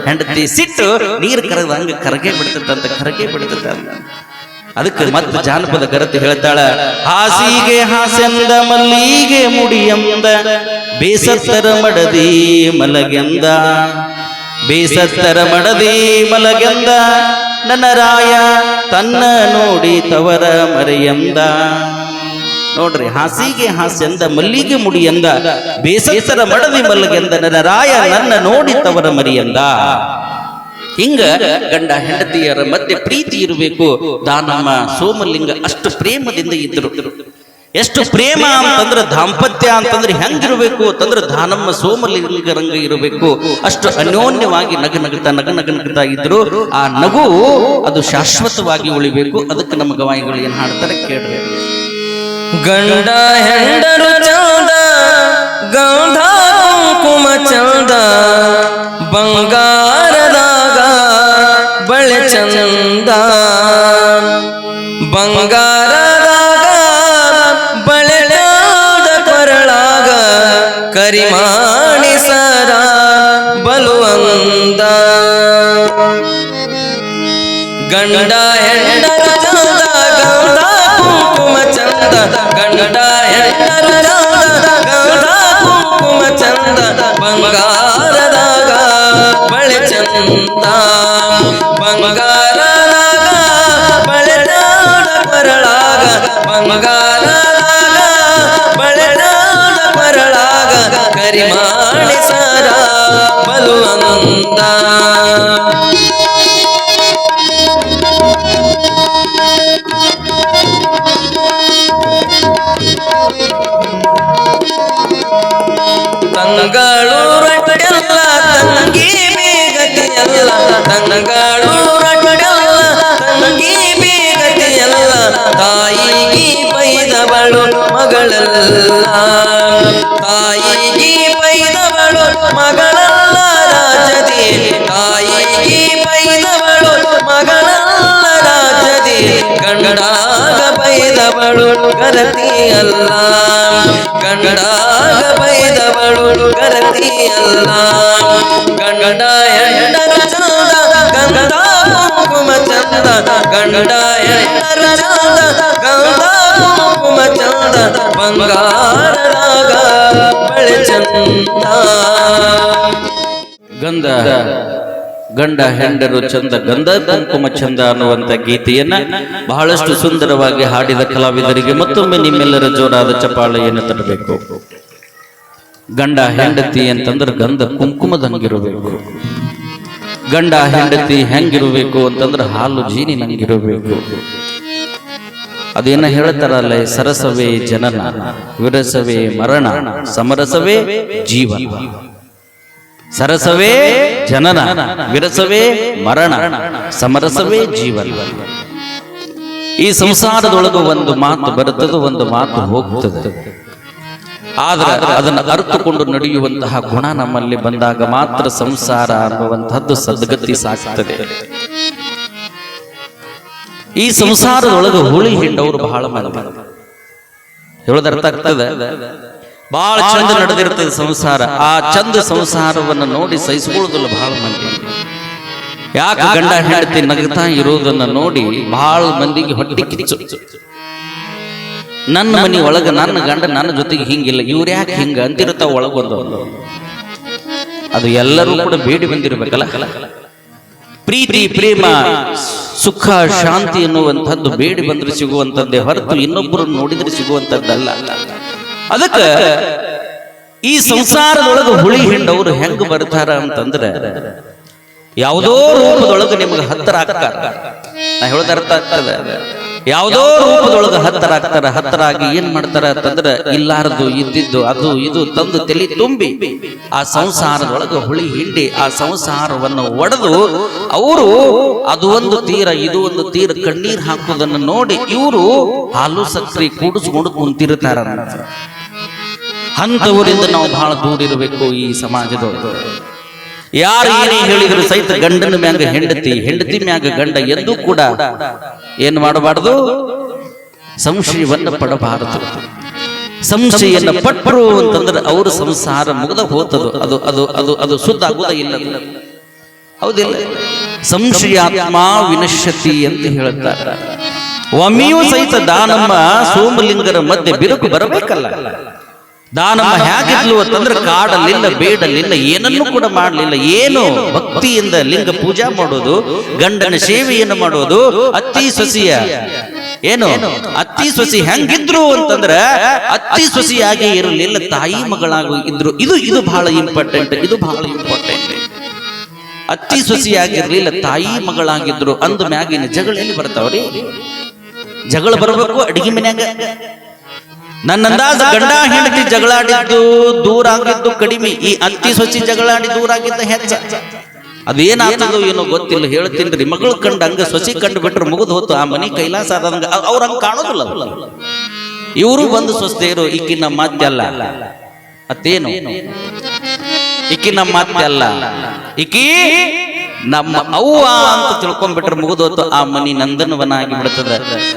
ಹೆಂಡತಿ ಸಿಟ್ಟು ನೀರು ಕರಗದಂಗ ಕರಗೆ ಬಿಡ್ತಂತ. ಅದಕ್ಕೆ ಮತ್ತೆ ಜಾನಪದ ಗರತಿ ಹೇಳ್ತಾಳ, ಹಾಸಿಗೆ ಹಾಸೆಂದ ಮಲ್ಲಿಗೆ ಮುಡಿಯಂದ, ಬೇಸತ್ತರ ಮಡದಿ ಮಲಗೆಂದ, ಬೇಸತ್ತರ ಮಡದಿ ಮಲಗೆಂದ, ನನ್ನ ರಾಯ ತನ್ನ ನೋಡಿ ತವರ ಮರೆಯಂದ. ನೋಡ್ರಿ, ಹಾಸಿಗೆ ಹಾಸ್ಯಂದ ಮಲ್ಲಿಗೆ ಮುಡಿಯಂದ, ಬೇಸತ್ತರ ಮಡದಿ ಮಲಗೆಂದ, ನನ್ನ ರಾಯ ನನ್ನ ನೋಡಿ ತವರ ಮರಿಯಂದ. ಹಿಂಗ ಗಂಡ ಹೆಂಡತಿಯರ ಮಧ್ಯೆ ಪ್ರೀತಿ ಇರಬೇಕು. ದಾನಮ್ಮ ಸೋಮಲಿಂಗ ಅಷ್ಟು ಪ್ರೇಮದಿಂದ ಇದ್ರು. ಎಷ್ಟು ಪ್ರೇಮ ಅಂತಂದ್ರೆ, ದಾಂಪತ್ಯ ಅಂತಂದ್ರೆ ಹೆಂಗಿರ್ಬೇಕು ಅಂತಂದ್ರೆ ದಾನಮ್ಮ ಸೋಮಲಿಂಗರಂಗ ಇರಬೇಕು. ಅಷ್ಟು ಅನ್ಯೋನ್ಯವಾಗಿ ನಗನಗುತ್ತಾ ಇದ್ರು. ಆ ನಗು ಅದು ಶಾಶ್ವತವಾಗಿ ಉಳಿಬೇಕು. ಅದಕ್ಕೆ ನಮ್ಮ ಗವಾಯಿಗಳು ಏನ್ ಹಾಡ್ತಾರೆ ಕೇಳ್ರಿ. ಗಂಡ ಹೆಂಡರು ಚಂದ, ಗಂಧ ಕುಂಕುಮ ಚಂದ, ಬಂಗಾರದಾಗ ಬಳೆ ಚಂದ, ಬಂಗಾರದಾಗ ಬಳೆ ಕೊರಳಾಗ ಕರಿಮಾಣಿಸರ ಬಲುವಂದ. ಗಂಡ ಹೆಂಡರ ಚಂದ, ಗಂಧ ಕುಂಕುಮ ಚಂದ, ಗಂಡ ಹೆಂಡರ ಚಂದ, ಗಂಧ ಕುಂಕುಮ ಚಂದ, ಬಂಗಾರದಾಗ ಬಳೆ ಚಂದ, ಬಂಗಾರದಾಗ ಬಳೆ ಕೊರಳಾಗ, ಬಂಗಾರದಾಗ ಬಳೆ ಕೊರಳಾಗ ಕರಿಮಾಣಿಸರ ಬಲುವಂದ. ತಂಗಳು ರೊಟ್ಟೆಲ್ಲ ತಂಗಿ ಬೇಗತಿಯಲ್ಲ, ತಂಗಳು ರೊಟ್ಟೆಲ್ಲ ತಂಗಿ ಬೇಗತಿಯಲ್ಲ, ತಾಯಿಗೆ ಬೈದವಳು ಮಗಳಲ್ಲ, ತಾಯಿಗೆ ಬೈದವಳು ಮಗಳಲ್ಲ ರಾಜದಿ, ತಾಯಿಗೆ ಬೈದವಳು ಮಗಳಲ್ಲ ರಾಜದಿ, ಗಂಡಾಗ ಬೈದವಳು ಗರತಿಯಲ್ಲ, ಗಂಡಾಗ ಬೈದವಳು ಗರತಿಯಲ್ಲ. ಗಂಡ ಹೆಂಡರ ಚಂದ, ಗಂಧ ಕುಂಕುಮ ಚಂದ, ಗಂಡ ಹೆಂಡರ ಚಂದ, ಗಂಧ ಕುಂಕುಮ ಚಂದ, ಬಂಗಾರದಾಗ ಬಳೆ ಚಂದ. ಗಂಡ ಹೆಂಡರು ಚಂದ, ಗಂಧ ಕುಂಕುಮ ಚಂದ ಅನ್ನುವಂತ ಗೀತೆಯನ್ನ ಬಹಳಷ್ಟು ಸುಂದರವಾಗಿ ಹಾಡಿದ ಕಲಾವಿದರಿಗೆ ಮತ್ತೊಮ್ಮೆ ನಿಮ್ಮೆಲ್ಲರ ಜೋರಾದ ಚಪ್ಪಾಳೆಯನ್ನು ತರಬೇಕು. ಗಂಡ ಹೆಂಡತಿ ಅಂತಂದ್ರೆ ಗಂಧ ಕುಂಕುಮದಂಗಿರಬೇಕು. ಗಂಡ ಹೆಂಡತಿ ಹೆಂಗಿರಬೇಕು ಅಂತಂದ್ರೆ ಹಾಲು ಜೀನಿ ನಂಗಿರಬೇಕು. ಅದೇನ ಹೇಳ್ತಾರಲ್ಲ, ಸರಸವೇ ಜನನ, ವಿರಸವೇ ಮರಣ, ಸಮರಸವೇ ಜೀವನ. ಸರಸವೇ ಜನನ, ವಿರಸವೇ ಮರಣ, ಸಮರಸವೇ ಜೀವನ. ಈ ಸಂಸಾರದೊಳಗೆ ಒಂದು ಮಾತು ಬರುತ್ತದೆ, ಒಂದು ಮಾತು ಹೋಗ್ತದೆ. ಆದ್ರೆ ಅದನ್ನು ಅರ್ಥಕೊಂಡು ನಡೆಯುವಂತಹ ಗುಣ ನಮ್ಮಲ್ಲಿ ಬಂದಾಗ ಮಾತ್ರ ಸಂಸಾರ ಅನ್ನುವಂಥದ್ದು ಸದ್ಗತಿ ಸಾಗ್ತದೆ. ಈ ಸಂಸಾರದೊಳಗೆ ಹುಳಿ ಹಿಂಡವರು ಬಹಳ ಮಂದಿ, ಹೇಳೋದು ಅರ್ಥ ಆಗ್ತದೆ. ಬಹಳ ಚಂದ ನಡೆದಿರ್ತದೆ ಸಂಸಾರ. ಆ ಚಂದ ಸಂಸಾರವನ್ನು ನೋಡಿ ಸಹಿಸಿಕೊಳ್ಳೋದಿಲ್ಲ ಬಹಳ ಮಂದಿ. ಯಾಕೆ ಗಂಡ ಹೆಂಡತಿ ನಗ್ತಾ ಇರೋದನ್ನ ನೋಡಿ ಬಹಳ ಮಂದಿಗೆ ಹೊಟ್ಟೆ ಕಿಚ್ಚು. ನನ್ನ ಮನೆ ಒಳಗ ನನ್ನ ಗಂಡ ನನ್ನ ಜೊತೆಗೆ ಹಿಂಗಿಲ್ಲ, ಇವ್ರು ಯಾಕೆ ಹಿಂಗ ಅಂತಿರ್ತಾವ ಒಳಗೊಂದು. ಅದು ಎಲ್ಲರೂ ಕೂಡ ಬೇಡಿ ಬಂದಿರ್ಬೇಕಲ್ಲ. ಪ್ರೀತಿ ಪ್ರೇಮ ಸುಖ ಶಾಂತಿ ಎನ್ನುವಂಥದ್ದು ಬೇಡಿ ಬಂದ್ರೆ ಸಿಗುವಂಥದ್ದೇ ಹೊರತು ಇನ್ನೊಬ್ಬರು ನೋಡಿದ್ರೆ ಸಿಗುವಂಥದ್ದಲ್ಲ. ಅದಕ್ಕೆ ಈ ಸಂಸಾರದೊಳಗೆ ಹುಳಿ ಹಿಂಡವರು ಹೆಂಗ್ ಬರ್ತಾರ ಅಂತಂದ್ರೆ ಯಾವುದೋ ರೂಪದೊಳಗೆ ನಿಮಗೆ ಹತ್ತರ ಆಗ್ತಾರ. ನಾ ಹೇಳೋದ ಅರ್ಥ ಆಗ್ತದೆ. ಯಾವುದೋ ರೂಪದೊಳಗೆ ಹತ್ತರಾಗಿ ಏನ್ ಮಾಡ್ತಾರ ಅಂತಂದ್ರೆ ಇಲ್ಲಾರದು ಇದ್ದಿದ್ದು ಅದು ಇದು ತಂದು ತಲೆ ತುಂಬಿ ಆ ಸಂಸಾರದೊಳಗೆ ಹುಳಿ ಹಿಂಡಿ ಆ ಸಂಸಾರವನ್ನು ಒಡೆದು ಅವರು ಅದು ಒಂದು ತೀರ ಇದು ಒಂದು ತೀರ ಕಣ್ಣೀರ್ ಹಾಕೋದನ್ನು ನೋಡಿ ಇವರು ಹಾಲು ಸಕ್ಕರೆ ಕೂಡಿಸ್ಕೊಂಡು ಕುಂತಿರ್ತಾರ. ಅಂಥವರಿಂದ ನಾವು ಬಹಳ ದೂರ ಇರಬೇಕು ಈ ಸಮಾಜದೊಳಗೆ. ಯಾರು ಏನೇ ಹೇಳಿದ್ರು ಸಹಿತ ಗಂಡನ ಮ್ಯಾಗ ಹೆಂಡತಿ, ಹೆಂಡತಿ ಮ್ಯಾಗ ಗಂಡ ಎಂದು ಕೂಡ ಏನ್ ಮಾಡಬಾರದು, ಸಂಶಯವನ್ನ ಪಡಬಾರದು. ಸಂಶಯನ್ನ ಪಟ್ಟರು ಅಂತಂದ್ರೆ ಅವ್ರ ಸಂಸಾರ ಮುಗ್ದ ಹೋತದು, ಅದು ಅದು ಅದು ಅದು ಶುದ್ಧ ಆಗುವುದ ಇಲ್ಲ. ಹೌದಿಲ್ಲ? ಸಂಶಯಾತ್ಮ ವಿನಶ್ಯತಿ ಅಂತ ಹೇಳ್ತಾರೆ. ಒಮ್ಮೆಯೂ ಸಹಿತ ದಾನಮ್ಮ ಸೋಮಲಿಂಗರ ಮಧ್ಯೆ ಬಿರುಕು ಬರಬೇಕಲ್ಲ. ದಾನಮ್ಮ ಹೇಗಿದ್ಲು ಅಂತಂದ್ರೆ ಕಾಡಲಿಲ್ಲ, ಬೇಡಲಿಲ್ಲ, ಏನನ್ನು ಕೂಡ ಮಾಡಲಿಲ್ಲ. ಏನು ಭಕ್ತಿಯಿಂದ ಲಿಂಗ ಪೂಜಾ ಮಾಡೋದು, ಗಂಡನ ಸೇವೆಯನ್ನು ಮಾಡೋದು, ಅತ್ತಿ ಸೊಸಿಯ ಏನು ಅತ್ತಿ ಸೊಸಿ ಹೆಂಗಿದ್ರು ಅಂತಂದ್ರೆ ಅತ್ತಿ ಸೊಸಿಯಾಗಿ ಇರಲಿಲ್ಲ, ತಾಯಿ ಮಗಳಾಗಿ ಇದ್ರು. ಇದು ಬಹಳ ಇಂಪಾರ್ಟೆಂಟ್, ಇದು ಬಹಳ ಇಂಪಾರ್ಟೆಂಟ್. ಅತ್ತಿ ಸೊಸಿಯಾಗಿರ್ಲಿಲ್ಲ, ತಾಯಿ ಮಗಳಾಗಿದ್ರು. ಅಂದ ಮ್ಯಾಗಿನ ಜಗಳ ಎಲ್ಲಿ ಬರ್ತಾವ್ರಿ? ಜಗಳ ಬರಬೇಕು ಅಡಿಗೆ ಮನ್ಯಾಗ. ನನ್ನ ಅಂದಾಜ ಗಂಡ ಹೆಂಡತಿ ಜಗಳಾಡಿದ್ದು ದೂರ ಆಗಿದ್ದು ಕಡಿಮೆ, ಈ ಅತ್ತಿ ಸೊಸಿ ಜಗಳಾಡಿ ದೂರ ಆಗಿದ್ದ ಹೆಚ್ಚ. ಅದೇನಾಗ್ತದೋ ಏನೋ ಗೊತ್ತಿಲ್ಲ, ಹೇಳ್ತೀನಿ. ಮಗಳು ಕಂಡ ಹಂಗ ಸೊಸಿ ಕಂಡು ಬಿಟ್ರೆ ಮುಗಿದು ಹೋತು, ಆ ಮನಿ ಕೈಲಾಸ ಆದಂಗ ಅವ್ರ ಹಂಗ ಕಾಣೋದಿಲ್ಲ. ಇವರು ಬಂದು ಸ್ವಸ್ಥೆಯರು, ಈಕಿ ನಮ್ಮ ಮಾತೆ ಅಲ್ಲ. ಮತ್ತೇನು ಈಕಿ ನಮ್ಮ ಮಾತೆ ಅಲ್ಲ, ಈಕಿ ನಮ್ಮ ಅವ್ವ ಅಂತ ತಿಳ್ಕೊಂಡ್ಬಿಟ್ರೆ ಮುಗಿದೋತು, ಆ ಮನಿ ನಂದನವನ ಆಗಿ ಬಿಡ್ತದ.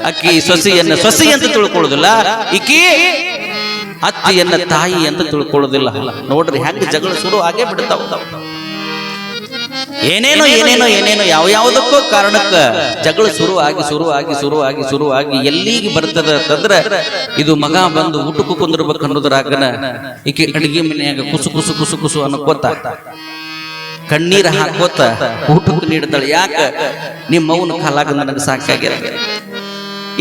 ಅಕ್ಕಿ ಸೊಸೆಯನ್ನ ಸೊಸೆ ಅಂತ ತಿಳ್ಕೊಳ್ಳೋದಿಲ್ಲ, ಈಕಿ ಅತ್ತಿಯನ್ನ ತಾಯಿ ಅಂತ ತಿಳ್ಕೊಳ್ಳೋದಿಲ್ಲ. ನೋಡ್ರಿ ಹೆಂಗ ಜಗಳ ಶುರು ಆಗೇ ಬಿಡ್ತಾವ. ಏನೇನೋ ಏನೇನೋ ಏನೇನೋ ಯಾವ್ಯಾವುದಕ್ಕೋ ಕಾರಣಕ್ಕ ಜಗಳ ಶುರುವಾಗಿ ಎಲ್ಲಿಗೆ ಬರ್ತದ ಅಂತಂದ್ರೆ ಇದು ಮಗ ಬಂದು ಊಟಕ್ಕೂ ಕುಂದಿರ್ಬೇಕು ಅನ್ನೋದ್ರಾಗನ ಈಕೆ ಅಡಿಗೆ ಮನೆಯಾಗ ಕುಸು ಕುಸು ಕುಸು ಕುಸು ಅನ್ನಕೋತ ಕಣ್ಣೀರ್ ಹಾಕೋತ ಊಟಕ್ಕೆ ನೀಡ್ತಾಳೆ. ಯಾಕ? ನಿಮ್ಮ ಮೌನ ಕಾಲಾಗ ನನಗೆ ಸಾಕಾಗ್ಯ.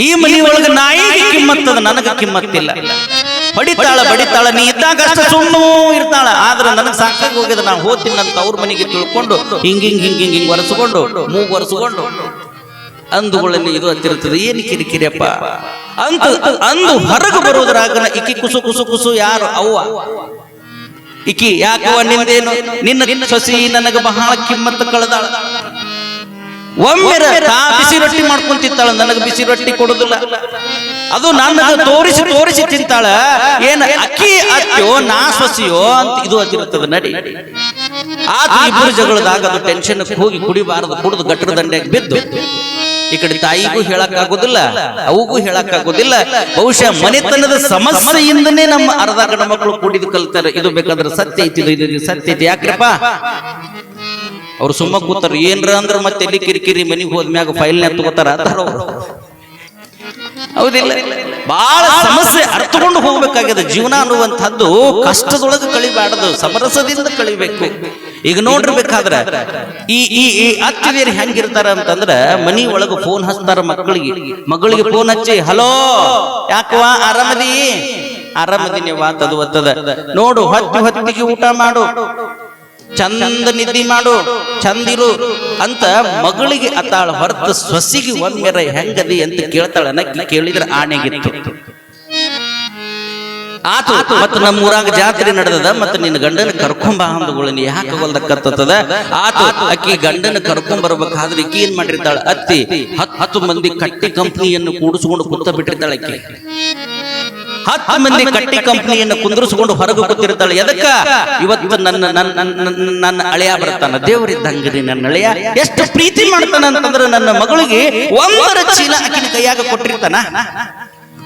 ಈ ಮನಿ ಒಳಗ ನಾಯಿಗೆ ಕಿಮ್ಮತ್ತದ, ನನಗೆ ಕಿಮ್ಮತ್ತಿಲ್ಲ. ಬಡಿತಾಳ, ನೀ ಇದ್ದಾಗ ಅಷ್ಟ ಸುಮ್ಮನೆ ಇರ್ತಾಳ. ಆದ್ರೆ ನನಗೆ ಸಾಕಾಗಿ ಹೋಗಿದ, ನಾ ಹೋಗ್ತೀನಂತ ಅವ್ರ ಮನೆಗೆ ತಿಳ್ಕೊಂಡು ಹಿಂಗ್ ಒರೆಸ್ಕೊಂಡು ಮೂಗು ಒರೆಸ್ಕೊಂಡು ಅಂದುಗಳಲ್ಲಿ ಇದು ಹತ್ತಿರ್ತದೆ. ಏನು ಕಿರಿಕಿರಿಯಪ್ಪ ಅಂದು ಹೊರಗೆ ಬರೋದ್ರಾಗ ಈಕಿ ಕುಸು ಕುಸು ಕುಸು ಯಾರು ಅವ್ವ ಈಕಿ ಯಾಕವ ನಿಂದೇನು, ನಿನ್ನ ಸೊಸಿ ನನಗೆ ಬಹಳ ಕಿಮ್ಮತ್ತು ಕಳೆದಾಳ. ಒಮ್ಮೆ ಬಿಸಿ ರೊಟ್ಟಿ ಮಾಡ್ಕೊಂತಿತ್ತಾಳ, ನನಗೆ ಬಿಸಿ ರೊಟ್ಟಿ ಕೊಡುದಿಲ್ಲ. ಅದು ನನ್ನ ತೋರಿಸಿ ತಿಂತಾಳ. ಏನ ಅಕ್ಕಿ ಅತ್ತಿಯೋ ನಾ ಸೊಸಿಯೋ ಅಂತ ಇದು ಹತ್ತಿರ್ತದ. ನಡಿ ಆತ ಇಬ್ಬರು ಜಗಳದಾಗ ಅದು ಟೆನ್ಷನ್ ಹೋಗಿ ಕುಡಿಬಾರದು, ಕುಡಿದು ಗಟ್ಟರ ದಂಡೆಗೆ ಬಿದ್ದು ಈ ಕಡೆ ತಾಯಿಗೂ ಹೇಳಕ್ಕಾಗೋದಿಲ್ಲ, ಅವಗೂ ಹೇಳಕ್ಕಾಗೋದಿಲ್ಲ. ಬಹುಶಃ ಮನೆತನದ ಸಮಸ್ಯೆಯಿಂದನೇ ನಮ್ಮ ಅರ್ಧ ಗಂಡ ಮಕ್ಕಳು ಕೂಡಿದು ಕಲ್ತಾರೆ. ಇದು ಬೇಕಾದ್ರೆ ಸತ್ಯ ಐತಿ, ಇದು ಸತ್ಯ ಐತಿ. ಯಾಕ್ರಪ್ಪ ಅವ್ರು ಸುಮ್ಮ ಕೂತಾರ. ಏನ್ರ ಅಂದ್ರ ಮತ್ತೆ ಎಲ್ಲಿ ಕಿರಿಕಿರಿ ಮನಿಗೆ ಹೋದ್ಮ್ಯಾಗ ಫೈಲ್ ನ್ಯಾಗ ತಗೋತಾರ. ಹೌದಿಲ್ಲ? ಬಹಳ ಸಮಸ್ಯೆ ಅರ್ಥಕೊಂಡು ಹೋಗ್ಬೇಕಾಗಿದೆ. ಜೀವನ ಅನ್ನುವಂಥದ್ದು ಕಷ್ಟದೊಳಗೆ ಕಳಿಬಾರದು, ಸಮರಸದಿಂದ ಕಳಿಬೇಕು. ಈಗ ನೋಡಿರ್ಬೇಕಾದ್ರೆ ಈ ಅತ್ತಿದೇರು ಹೆಂಗಿರ್ತಾರ ಅಂತಂದ್ರ ಮನಿ ಒಳಗ ಫೋನ್ ಹಚ್ತಾರ ಮಗಳಿಗೆ ಫೋನ್ ಹಚ್ಚಿ, ಹಲೋ ಯಾಕವಾ ಆರಾಮದಿ ವಾತದು ಒತ್ತದ ನೋಡು, ಹೊತ್ತಿಗೆ ಊಟ ಮಾಡು, ಚಂದ ನಿದ್ದೆ ಮಾಡು, ಚಂದಿರು ಅಂತ ಮಗಳಿಗೆ ಅತ್ತಾಳ ಹೊರತು ಸೊಸಿಗೆ ಒಮ್ಮೆರ ಹೆಂಗದಿ ಅಂತ ಕೇಳ್ತಾಳ. ಕೇಳಿದ್ರೆ ಆಣೆಗಿತ್ತು ಆತು. ಮತ್ತ ನಮ್ಮೂರಾಗ ಜಾತ್ರೆ ನಡೆದದ, ಮತ್ತೆ ನಿನ್ನ ಗಂಡನ ಕರ್ಕೊಂಬ ಅಂದುಗಳನ್ನ ಯಾಕೆ ಹೊಲ್ದಕ್ಕತ್ತದ ಆತು. ಅಕ್ಕಿ ಗಂಡನ ಕರ್ಕೊಂಡ್ ಬರ್ಬೇಕಾದ್ರೆ ಈಕಿ ಏನ್ ಮಾಡಿರ್ತಾಳ, ಅತ್ತಿ 10 ಮಂದಿ ಕಟ್ಟಿ ಕಂಪ್ನಿಯನ್ನು ಕೂಡಿಸ್ಕೊಂಡು ಕೂತ ಬಿಟ್ಟಿರ್ತಾಳ. ಅಕ್ಕಿ 10 ಮಂದಿ ಕಟ್ಟಿ ಕಂಪನಿಯನ್ನು ಕುಂದ್ರಿಸಿಕೊಂಡು ಹೊರಗೆ ಕೂತಿರ್ತಾಳೆ. ಎದಕ್ಕ? ಇವತ್ತು ನನ್ನ ಅಳಿಯ ಬರ್ತಾನ, ದೇವರಿದ್ದಂಗ್ರಿ ನನ್ನ ಅಳಿಯ, ಎಷ್ಟು ಪ್ರೀತಿ ಮಾಡ್ತಾನ ಅಂತಂದ್ರೆ ನನ್ನ ಮಗಳಿಗೆ 1 ಚೀಲ ಆಕಿನ ಕೈಯಾಗ ಕೊಟ್ಟಿರ್ತಾನ.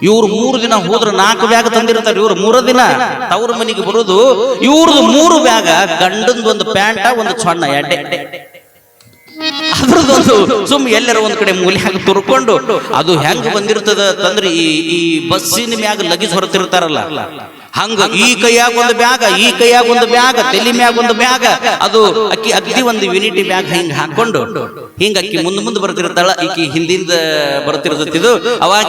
ಇವ್ರು 3 ದಿನ ಹೋದ್ರ 4 ಬ್ಯಾಗ್ ತಂದಿರ್ತಾರ. ಇವ್ರು 3 ದಿನ ತವ್ರ ಮನೆಗೆ ಬರೋದು. ಇವ್ರದ್ದು 3 ಬ್ಯಾಗ, ಗಂಡಂದು ಒಂದು ಪ್ಯಾಂಟ, ಒಂದು ಸಣ್ಣ ಎಡ್ಡೆ, ಅದ್ರದ್ದೊಂದು ಸುಮ್ ಎಲ್ಲರ ಒಂದ್ ಕಡೆ ಮೂಲ್ಯಾಗ ತುರ್ಕೊಂಡು ಅದು ಹೆಂಗ್ ಬಂದಿರ್ತದ ಅಂತಂದ್ರೆ ಈ ಬಸ್ಸಿನ ಮ್ಯಾಗ ಲಗೇಜ್ ಹೊರತಿರ್ತಾರಲ್ಲ ಹಂಗ ಈ ಕೈಯಾಗ ಒಂದು ಬ್ಯಾಗ, ಈ ಕೈಯಾಗ ಒಂದು ಬ್ಯಾಗ, ತಲೆ ಮ್ಯಾಗ ಒಂದು ಬ್ಯಾಗ, ಅದು ಅಕ್ಕಿ ಅಗ್ದಿ ಒಂದು ಯುನಿಟಿ ಬ್ಯಾಗ್ ಹಿಂಗ್ ಹಾಕೊಂಡು ಹಿಂಗ ಅಕ್ಕಿ ಮುಂದೆ ಬರ್ತಿರ್ತಾಳ. ಈಕಿ ಹಿಂದಿಂದ ಬರ್ತಿರ್ತತಿದು. ಅವಾಗ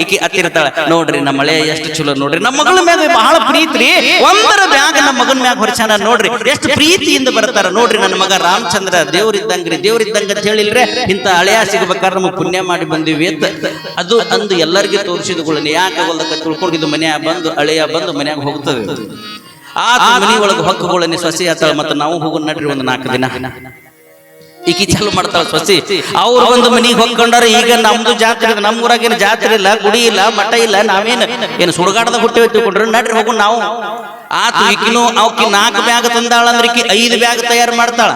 ಈಕಿ ಹತ್ತಿರ್ತಾಳ. ನೋಡ್ರಿ ನಮ್ಮ ಮಳೆ ಎಷ್ಟು ಚಲೋ, ನೋಡ್ರಿ ನಮ್ಮ ಮಗಳ ಮ್ಯಾಗ ಬಹಳ ಪ್ರೀತಿ, 1 ಬ್ಯಾಗ್ ನಮ್ಮ ಮಗನ ಮ್ಯಾಗ ಹೊರಚಾನ, ನೋಡ್ರಿ ಎಷ್ಟು ಪ್ರೀತಿಯಿಂದ ಬರ್ತಾರ, ನೋಡ್ರಿ ನನ್ನ ಮಗ ರಾಮಚಂದ್ರ ದೇವ್ರಿದ್ದಂಗ್ರಿ, ದೇವ್ರಿದ್ದಂಗ ಅಂತ ಹೇಳಿಲ್ರೆ ಇಂತ ಹಳೆಯ ಸಿಗ್ಬೇಕಾದ್ರೆ ನಮಗ್ ಪುಣ್ಯ ಮಾಡಿ ಬಂದಿವಿ ಅಂತ ಅದು ಅಂದು ಎಲ್ಲರಿಗೆ ತೋರಿಸಿದ್ಕೊಳ್ಳಿ. ಯಾಕೆ ಹೊಲಕ್ಕ ತಿಳ್ಕೊಂಡಿದ್ದು ಮನ್ಯಾಗ ಬಂದು ಹಳೆಯ ಬಂದು ಮನ್ಯಾಗ ಹೋಗ್ತದೆ. ಆ ಮನಿ ಒಳಗೆ ಹೊಕ್ಕುಗಳನ್ನೇ ಸೊಸಿ ಆತಾಳ. ಮತ್ತೆ ನಾವು ಹೋಗೋ ನಡ್ರಿ ಒಂದು 4 ದಿನ ಈಕಿ ಚಾಲು ಮಾಡ್ತಾಳ ಸೊಸಿ. ಅವ್ರು ಒಂದು ಮನಿಗೆ ಹೊಕ್ಕೊಂಡಾರ. ಈಗ ನಮ್ದು ಜಾತ್ರೆ, ನಮ್ಮೂರಾಗೇನು ಜಾತ್ರೆ ಇಲ್ಲ, ಗುಡಿ ಇಲ್ಲ, ಮಠ ಇಲ್ಲ, ನಾವೇನು ಸುಡುಗಾಡದ ಹುಟ್ಟಿ ತಿಳ್ಕೊಂಡ್ರೆ ನಡ್ರಿ ಹೋಗು ನಾವು. ಆತು ಈಕಿನೂ ಅವಕಿ 4 ಬ್ಯಾಗ್ ತಂದಾಳ ಅಂದ್ರೆ ಈಕಿ 5 ಬ್ಯಾಗ್ ತಯಾರು ಮಾಡ್ತಾಳ.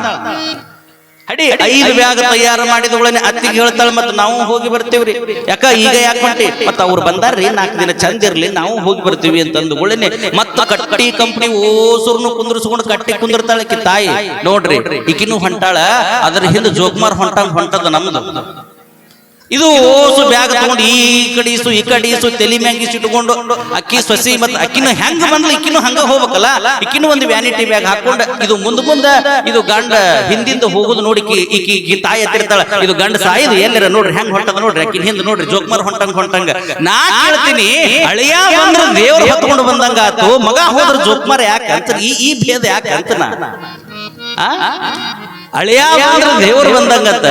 ಅಡಿ 5 ಬ್ಯಾಗ್ ತಯಾರು ಮಾಡಿದವಳನ್ನ ಅತ್ತಿಗೆ ಹೇಳ್ತಾಳ, ಮತ್ತೆ ನಾವು ಹೋಗಿ ಬರ್ತೀವ್ರಿ. ಯಾಕ ಈಗ ಯಾಕೆ ಹೊಂಟಿ? ಮತ್ತ ಅವ್ರು ಬಂದಾರ್ರಿ 4 ದಿನ ಚಂದ ಇರ್ಲಿ, ನಾವು ಹೋಗಿ ಬರ್ತೀವಿ ಅಂತಂದುಗಳನ್ನೇ ಮತ್ತ ಕಟ್ಟಿ ಕಂಪನಿ ಓಸೂರ್ನು ಕುಂದ್ರಿಸ್ಕೊಂಡು ಕಟ್ಟಿ ಕುಂದಿರ್ತಾಳ ಆಕಿ ತಾಯಿ. ನೋಡ್ರಿ ಈಕಿನೂ ಹೊಂಟಾಳ, ಅದ್ರ ಹಿಂದೆ ಜೋಕುಮಾರ್ ಹೊಂಟದ ನಮ್ದು. ಇದು ಓಸು ಬ್ಯಾಗ್ ತಗೊಂಡು ಈ ಕಡೆ ಈಸು ತಲೆ ಮ್ಯಾಗ ಇಟ್ಕೊಂಡು ಅಕ್ಕಿ ಸೊಸಿ ಮತ್ತೆ ಅಕ್ಕಿನ ಹೆಂಗ ಬಂದ್ಲು ಇಕ್ಕಿನೂ ಹಂಗ ಹೋಗ್ಬೇಕಲ್ಲ. ಇಕ್ಕಿನೂ ಒಂದು ವ್ಯಾನಿಟಿ ಬ್ಯಾಗ್ ಹಾಕೊಂಡು ಇದು ಮುಂದೆ ಇದು ಗಂಡ ಹಿಂದಿಂದ ಹೋಗುದು ನೋಡಿ ಈಕಿ ತಾಯಿ ಎತ್ತಿರ್ತಾಳ. ಇದು ಗಂಡ ಸಾಯಿದು ಎಲ್ಲರ ನೋಡ್ರಿ ಹೆಂಗ್ ಹೊಂಟದ ನೋಡ್ರಿ, ಅಕ್ಕಿನ ಹಿಂದ ನೋಡ್ರಿ ಜೋಕುಮಾರ್ ಹೊಂಟಂಗ. ನಾ ಕೇಳ್ತೀನಿ, ಅಳಿಯ ಬಂದ್ರ ದೇವ್ರು ಹೊತ್ಕೊಂಡು ಬಂದಂಗ ಆತು, ಮಗ ಹೋದ್ರ ಜೋಕುಮಾರ್ ಯಾಕೆ ಅಂತ, ಈ ಭೇದ ಯಾಕೆ ಅಂತ ನಾ ಅಳಿಯ ದೇವರು ಬಂದಂಗತ್ತ,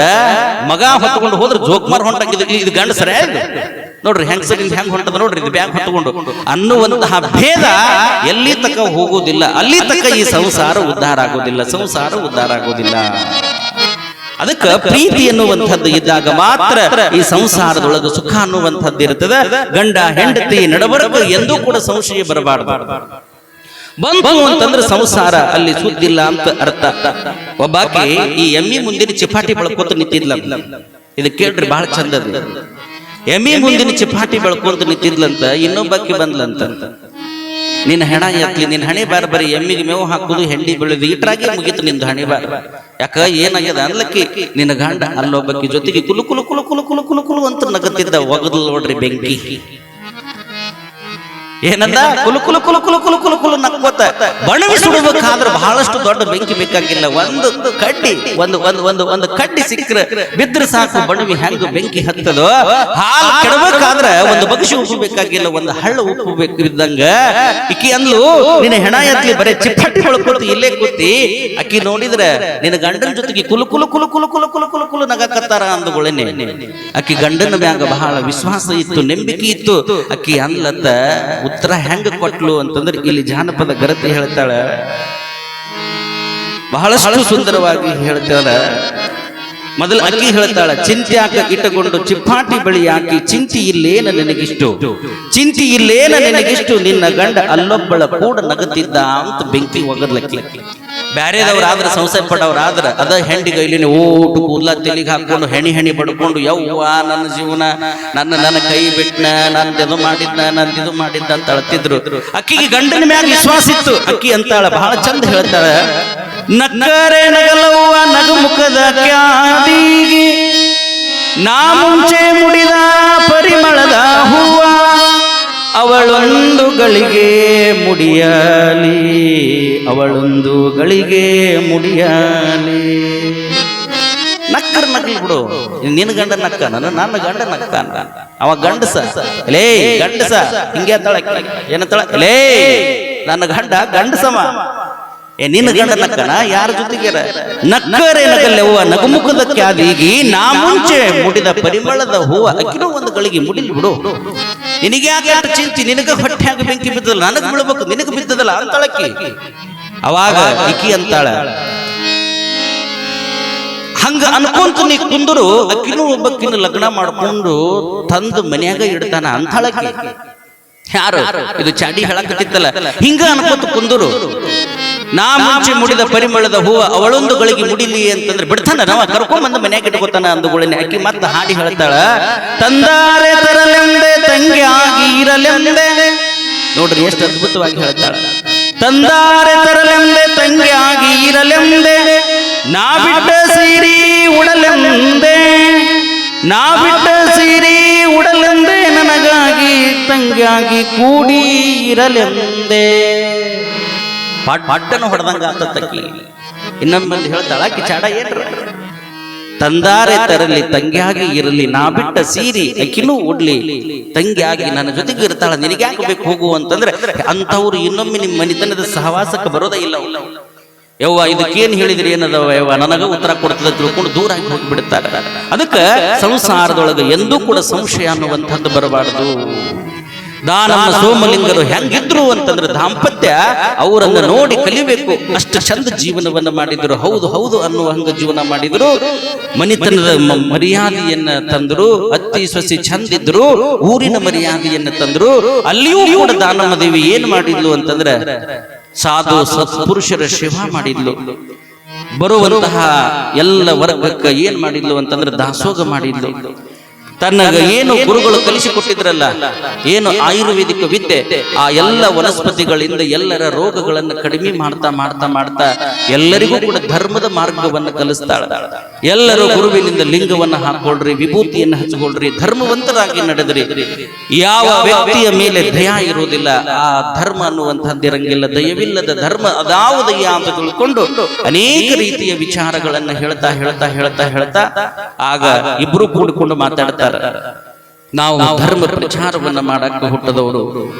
ಮಗ ಹೊತ್ಕೊಂಡು ಹೋದ್ರೆ ಜೋಕುಮಾರ್ ಹೊಂಟಂಗ. ಇದು ಗಂಡ ಸರ ನೋಡ್ರಿ ಹೆಂಗಸರಿಂದ ಹೆಂಗ್ ಹೊಂಟದ ನೋಡ್ರಿ, ಇದು ಬ್ಯಾಗ್ ಹೊತ್ಕೊಂಡು ಅನ್ನುವಂತಹ ಭೇದ ಎಲ್ಲಿ ತಕ ಹೋಗುವುದಿಲ್ಲ. ಅಲ್ಲಿ ತಕ ಈ ಸಂಸಾರ ಉದ್ಧಾರ ಆಗೋದಿಲ್ಲ, ಸಂಸಾರ ಉದ್ಧಾರ ಆಗೋದಿಲ್ಲ. ಅದಕ್ಕ ಪ್ರೀತಿ ಎನ್ನುವಂಥದ್ದು ಇದ್ದಾಗ ಮಾತ್ರ ಈ ಸಂಸಾರದೊಳಗೆ ಸುಖ ಅನ್ನುವಂಥದ್ದು ಇರ್ತದೆ. ಗಂಡ ಹೆಂಡತಿ ನಡಬರ್ಕ ಎಂದೂ ಕೂಡ ಸಂಶಯ ಬರಬಾರದು. ಬಂತು ಅಂತಂದ್ರೆ ಸಂಸಾರ ಅಲ್ಲಿ ಸುದ್ದಿಲ್ಲ ಅಂತ ಅರ್ಥ. ಒಬ್ಬಾಕಿ ಈ ಎಮ್ಮಿ ಮುಂದಿನ ಚಿಪಾಟಿ ಬೆಳ್ಕೊಂತ ನಿಂತಿದ್ಲ. ಇದು ಕೇಳ್ರಿ ಬಹಳ ಚಂದ. ಎಮ್ಮಿ ಮುಂದಿನ ಚಿಪಾಟಿ ಬೆಳ್ಕೊಂತ ನಿಂತಿದ್ಲಂತ. ಇನ್ನೊಬ್ಬಾಕಿ ಬಂದ್ಲಂತ, ನಿನ್ನ ಹೆಣ ಎತ್ಲಿ, ನಿನ್ನ ಹಣೆ ಬಾರ ಬರೀ ಎಮ್ಮಿಗೆ ಮೇವು ಹಾಕುದು, ಹೆಂಡಿ ಬೆಳೆದು ಇಟ್ರಾಗಿ ಮುಗಿತು ನಿಂದು ಹಣೆ ಬಾರ. ಯಾಕ ಏನಾಗ್ಯದ ಅನ್ಲಕ್ಕಿ ನಿನ್ನ ಗಂಡ ಅಲ್ಲೊಬ್ಬಕ್ಕಿ ಜೊತೆಗೆ ಕುಲು ಕುಲು ಕುಲು ಕುಲು ಕುಲು ಕುಲು ಕುಲು ಅಂತ ನಗತ್ತಿದ್ದ. ಒಗದು ನೋಡ್ರಿ ಬೆಂಕಿ ಏನಂದ, ಕುಲು ಕುಲು ಕುಲು ಕುಲು ಕುಲು ಕುಲು ಕುಲು ನಕ್ಕೋತ. ಬಣವಿ ಸುಡಬೇಕಾದ್ರೆ ಬಹಳಷ್ಟು ದೊಡ್ಡ ಬೆಂಕಿ ಬೇಕಾಗಿಲ್ಲ. ಒಂದು ಕಡ್ಡಿ ಒಂದು ಕಡ್ಡಿ ಸಿಕ್ಕರೆ ಬಿದ್ರೆ ಸಾಕು, ಬಣವಿ ಹೆಂಗ ಬೆಂಕಿ ಹತ್ತದೋ. ಹಾಲು ಕೆಡಬೇಕಾದ್ರೆ ಒಂದು ಬಗ್ಸಿ ಉಪ್ಪು ಬೇಕಾಗಿಲ್ಲ, ಒಂದು ಹಳ್ಳ ಉಪ್ಪು ಬೇಕು ಇದ್ದಂಗ. ಇಕ್ಕಿ ಅಂದ್ಲು, ನಿನ್ನ ಹೆಣ ಎತ್ಲಿ ಬರೀ ಚಿಪ್ಪಟ್ಟಿ ಒಳಕೊಳ್ತು ಇಲ್ಲೇ ಕೂತಿ. ಅಕ್ಕಿ ನೋಡಿದ್ರೆ ನಿನ್ನ ಗಂಡನ ಜೊತೆಗೆ ಕುಲು ಕುಲು ಕುಲು ಕುಲು ಕುಲು ಕುಲು ಕುಲು ಕುಲು ನಗಕತ್ತಾರ ಅಂದುಗಳೇನೆ. ಅಕ್ಕಿ ಗಂಡನ ಮ್ಯಾಗ ಬಹಳ ವಿಶ್ವಾಸ ಇತ್ತು, ನಂಬಿಕೆ ಇತ್ತು. ಅಕ್ಕಿ ಅಂದ್ಲತ್ತ ಉತ್ತರ ಹೆಂಗ ಕೊಟ್ಲು ಅಂತಂದ್ರೆ ಇಲ್ಲಿ ಜಾನಪದ ಗರತಿ ಹೇಳ್ತಾಳ, ಬಹಳಷ್ಟು ಸುಂದರವಾಗಿ ಹೇಳ್ತಾಳ. ಮೊದಲು ಅಕ್ಕಿ ಹೇಳ್ತಾಳ, ಚಿಂತೆ ಯಾಕ ಇಟ್ಟುಕೊಂಡು ಚಿಪ್ಪಾಟಿ ಬಳಿ ಹಾಕಿ ಚಿಂತಿ ಇಲ್ಲೇನ ನಿನಗಿಷ್ಟು, ಚಿಂತಿ ಇಲ್ಲೇನ ನಿನಗಿಷ್ಟು, ನಿನ್ನ ಗಂಡ ಅಲ್ಲೊಬ್ಬಳ ಕೂಡ ನಗತಿದ್ದ ಅಂತ ಬೆಂಕಿ ಒಗದ್ಲಕ್ಕಿ. ಬ್ಯಾರೆದವ್ರಾದ್ರ ಸಂಸೆ ಪಡವ್ರಾದ್ರ ಅದ ಹೆಂಡಿಗೈಲಿನ ಓಟು ಕೂದ್ಲ ತೆಲಿಗೆ ಹಾಕೊಂಡು ಹೆಣಿ ಬಡ್ಕೊಂಡು, ಯವ್ವ ನನ್ನ ಜೀವನ, ನನ್ನ ಕೈ ಬಿಟ್ನ, ನಂದಿದು ಮಾಡಿದ್ದ ಅಂತ ಅಳ್ತಿದ್ರು. ಅಕ್ಕಿಗೆ ಗಂಡನ ಮ್ಯಾಗ ವಿಶ್ವಾಸ ಇತ್ತು. ಅಕ್ಕಿ ಅಂತಾಳ ಬಹಳ ಚಂದ ಹೇಳ್ತಾಳ, ನಕ್ಕರೆ ನಗಲವ್ವ ನಗುಮುಖದ ಕ್ಯಾದಿಗೆ, ನಾ ಮುಂಚೆ ಮುಡಿದ ಪರಿಮಳದ ಹೂವ, ಅವಳೊಂದು ಗಳಿಗೆ ಮುಡಿಯಲಿ, ಅವಳೊಂದು ಗಳಿಗೆ ಮುಡಿಯಲಿ. ನಕ್ಕರ್ ನಕಲಿ ಬಿಡು, ನಿನ್ನ ಗಂಡ ನಕ್ಕ, ನನ್ನ ಗಂಡ ನಕ್ಕ. ಅವ ಗಂಡಸ, ಲೇ ಗಂಡಸ ಹಿಂಗೆ ಅಂತಾಳ. ಏನಂತಾಳ, ಲೇ ನನ್ನ ಗಂಡ ಗಂಡಸಮ, ನಿನ್ನ ಗಂಡ ನಕ್ಕನ ಯಾರ ಜೊತೆಗೆ ನಕ್ಕರೆ ನಗಲ್ಲೆವ್ವ ನಗುಮುಖದ ಕ್ಯಾದಿಗಿ, ನಾ ಮುಂಚೆ ಮುಡಿದ ಪರಿಮಳದ ಹೂವ. ಅಕ್ಕಿನೂ ಒಂದು ಗಳಿಗೆ ಮುಡಿಲಿ ಬಿಡು, ನಿನಗೆ ಯಾಕೆ ಚಿಂತಿ, ನಿನಗ ಹೊಟ್ಟೆಯಾಗ ಬೆಂಕಿ ಬಿದ್ದಲ್ಲ, ನನಗ್ ಬಿಡ್ಬೇಕು, ನಿನಗ ಬಿದ್ದದಲ್ಲ ಅಂತಳಕ್ಕಿ. ಅವಾಗ ಇಕ್ಕಿ ಅಂತಾಳ, ಹಂಗ ಅನ್ಕೊಂತ ನೀ ಕುಂದರು ಅಕ್ಕಿನೂ ಒಬ್ಬಕ್ಕಿನ ಲಗ್ನ ಮಾಡ್ಕೊಂಡು ತಂದು ಮನ್ಯಾಗ ಇಡ್ತಾನ ಅಂತಳಕ್ಕಿ. ಯಾರು ಇದು ಚಾಡಿ ಹೇಳಕತ್ತಿತ್ತಲ್ಲ ಹಿಂಗ ಅನ್ಕೋತ ಕುಂದರು. ನಾ ಮುಂಚೆ ಮುಡಿದ ಪರಿಮಳದ ಹೂವ ಅವಳೊಂದು ಗಳಿಗೆ ಮುಡಿಲಿ ಅಂತಂದ್ರೆ ಬಿಡ್ತಾನ, ನಾವ ಕರ್ಕೊಂಬಂದು ಮನ್ಯಾಗ ಇಟ್ಕೋತಾನ ಅಂದುಗಳನ್ನ ಹಾಕಿ ಮತ್ತೆ ಹಾಡಿ ಹೇಳ್ತಾಳ, ತಂದಾರೆ ತರಲೆಂದೆ ತಂಗಿ ಆಗಿ ಇರಲೆಂದೆ. ನೋಡ್ರಿ ಎಷ್ಟು ಅದ್ಭುತವಾಗಿ ಹೇಳ್ತಾಳ. ತಂದಾರೆ ತರಲೆಂದೆ ತಂಗಿ ಆಗಿ ಇರಲೆಂದೆ, ನಾ ಬಿಟ್ಟ ಸೀರಿ ಉಡಲೆಂದೆ, ನಾ ಬಿಟ್ಟ ಸೀರಿ ಉಡಲೆಂದೆ, ನನಗಾಗಿ ತಂಗಿಯಾಗಿ ಕೂಡಿ ಇರಲೆಂದೆ. ಪಡ್ಡನ್ನು ಹೊಡೆದಂಗ ಆತಕ್ಕಿ. ಇನ್ನೊಮ್ಮೆ ಹೇಳ್ತಾಳ ಆಕಿ ಚಾಡ ಏನ್ರ, ತಂದಾರೆ ತರಲಿ ತಂಗಿಯಾಗಿ ಇರಲಿ, ನಾ ಬಿಟ್ಟ ಸೀರಿ ಅಕ್ಕಿನೂ ಉಡ್ಲಿ, ತಂಗಿಯಾಗಿ ನನ್ನ ಜೊತೆಗೆ ಇರ್ತಾಳ, ನಿನಗೆ ಯಾಕೆ ಬೇಕು ಹೋಗು ಅಂತಂದ್ರೆ ಅಂಥವ್ರು ಇನ್ನೊಮ್ಮೆ ನಿಮ್ಮ ಮನಿತನದ ಸಹವಾಸಕ್ಕೆ ಬರೋದೇ ಇಲ್ಲ. ಯವ್ವ ಇದಕ್ಕೇನು ಹೇಳಿದ್ರಿ ಏನದವ ಯವ್ವ ನನಗ ಉತ್ತರ ಕೊಡ್ತದ ತಿಳ್ಕೊಂಡು ದೂರ ಆಗಿ ಹೋಗಿಬಿಡ್ತಾರೆ. ಅದಕ್ಕೆ ಸಂಸಾರದೊಳಗೆ ಎಂದೂ ಕೂಡ ಸಂಶಯ ಅನ್ನುವಂಥದ್ದು ಬರಬಾರದು. ನಮ್ಮ ಸೋಮಲಿಂಗರು ಹೆಂಗಿದ್ರು ಅಂತಂದ್ರೆ ದಾಂಪತ್ಯ ಅವರನ್ನು ನೋಡಿ ಕಲಿಬೇಕು. ಅಷ್ಟು ಚಂದ ಜೀವನವನ್ನ ಮಾಡಿದ್ರು. ಹೌದು ಹೌದು ಅನ್ನುವ ಹಂಗ ಜೀವನ ಮಾಡಿದ್ರು. ಮನಿತನದ ಮರ್ಯಾದೆಯನ್ನ ತಂದ್ರು. ಅತ್ತಿ ಸೊಸಿ ಚಂದಿದ್ರು. ಊರಿನ ಮರ್ಯಾದೆಯನ್ನ ತಂದ್ರು. ಅಲ್ಲಿಯೂ ಕೂಡ ದಾನಮ್ಮ ದೇವಿ ಏನ್ ಮಾಡಿದ್ಲು ಅಂತಂದ್ರೆ ಸಾಧು ಸತ್ಪುರುಷರ ಸೇವಾ ಮಾಡಿದ್ಲು. ಬರುವಂತಹ ಎಲ್ಲ ವರ್ಗಕ್ಕೆ ಏನ್ ಮಾಡಿದ್ಲು ಅಂತಂದ್ರೆ ದಾಸೋಗ ಮಾಡಿದ್ಲು. ತನ್ನಗ ಏನು ಗುರುಗಳು ಕಲಿಸಿಕೊಟ್ಟಿದ್ರಲ್ಲ, ಏನು ಆಯುರ್ವೇದಿಕ ವಿದ್ಯೆ, ಆ ಎಲ್ಲ ವನಸ್ಪತಿಗಳಿಂದ ಎಲ್ಲರ ರೋಗಗಳನ್ನು ಕಡಿಮೆ ಮಾಡ್ತಾ ಮಾಡ್ತಾ ಮಾಡ್ತಾ ಎಲ್ಲರಿಗೂ ಕೂಡ ಧರ್ಮದ ಮಾರ್ಗವನ್ನು ಕಲಿಸ್ತಾಳ. ಎಲ್ಲರೂ ಗುರುವಿನಿಂದ ಲಿಂಗವನ್ನ ಹಾಕೊಳ್ರಿ, ವಿಭೂತಿಯನ್ನು ಹಚ್ಕೊಳ್ರಿ, ಧರ್ಮವಂತರಾಗಿ ನಡೆದ್ರಿ. ಯಾವ ವ್ಯಕ್ತಿಯ ಮೇಲೆ ದಯ ಇರುವುದಿಲ್ಲ, ಆ ಧರ್ಮ ಅನ್ನುವಂಥದ್ದಿರಂಗಿಲ್ಲ. ದಯವಿಲ್ಲದ ಧರ್ಮ ಅದಾವುದಯ್ಯ ಅಂತ ತಿಳ್ಕೊಂಡು ಅನೇಕ ರೀತಿಯ ವಿಚಾರಗಳನ್ನ ಹೇಳ್ತಾ ಹೇಳ್ತಾ ಹೇಳ್ತಾ ಹೇಳ್ತಾ ಆಗ ಇಬ್ರು ಕೂಡಿಕೊಂಡು ಮಾತಾಡ್ತಾರೆ. ನಾವು ಧರ್ಮ ಪ್ರಚಾರವನ್ನ ಮಾಡಕ್ಕೆ ಹುಟ್ಟದವರು,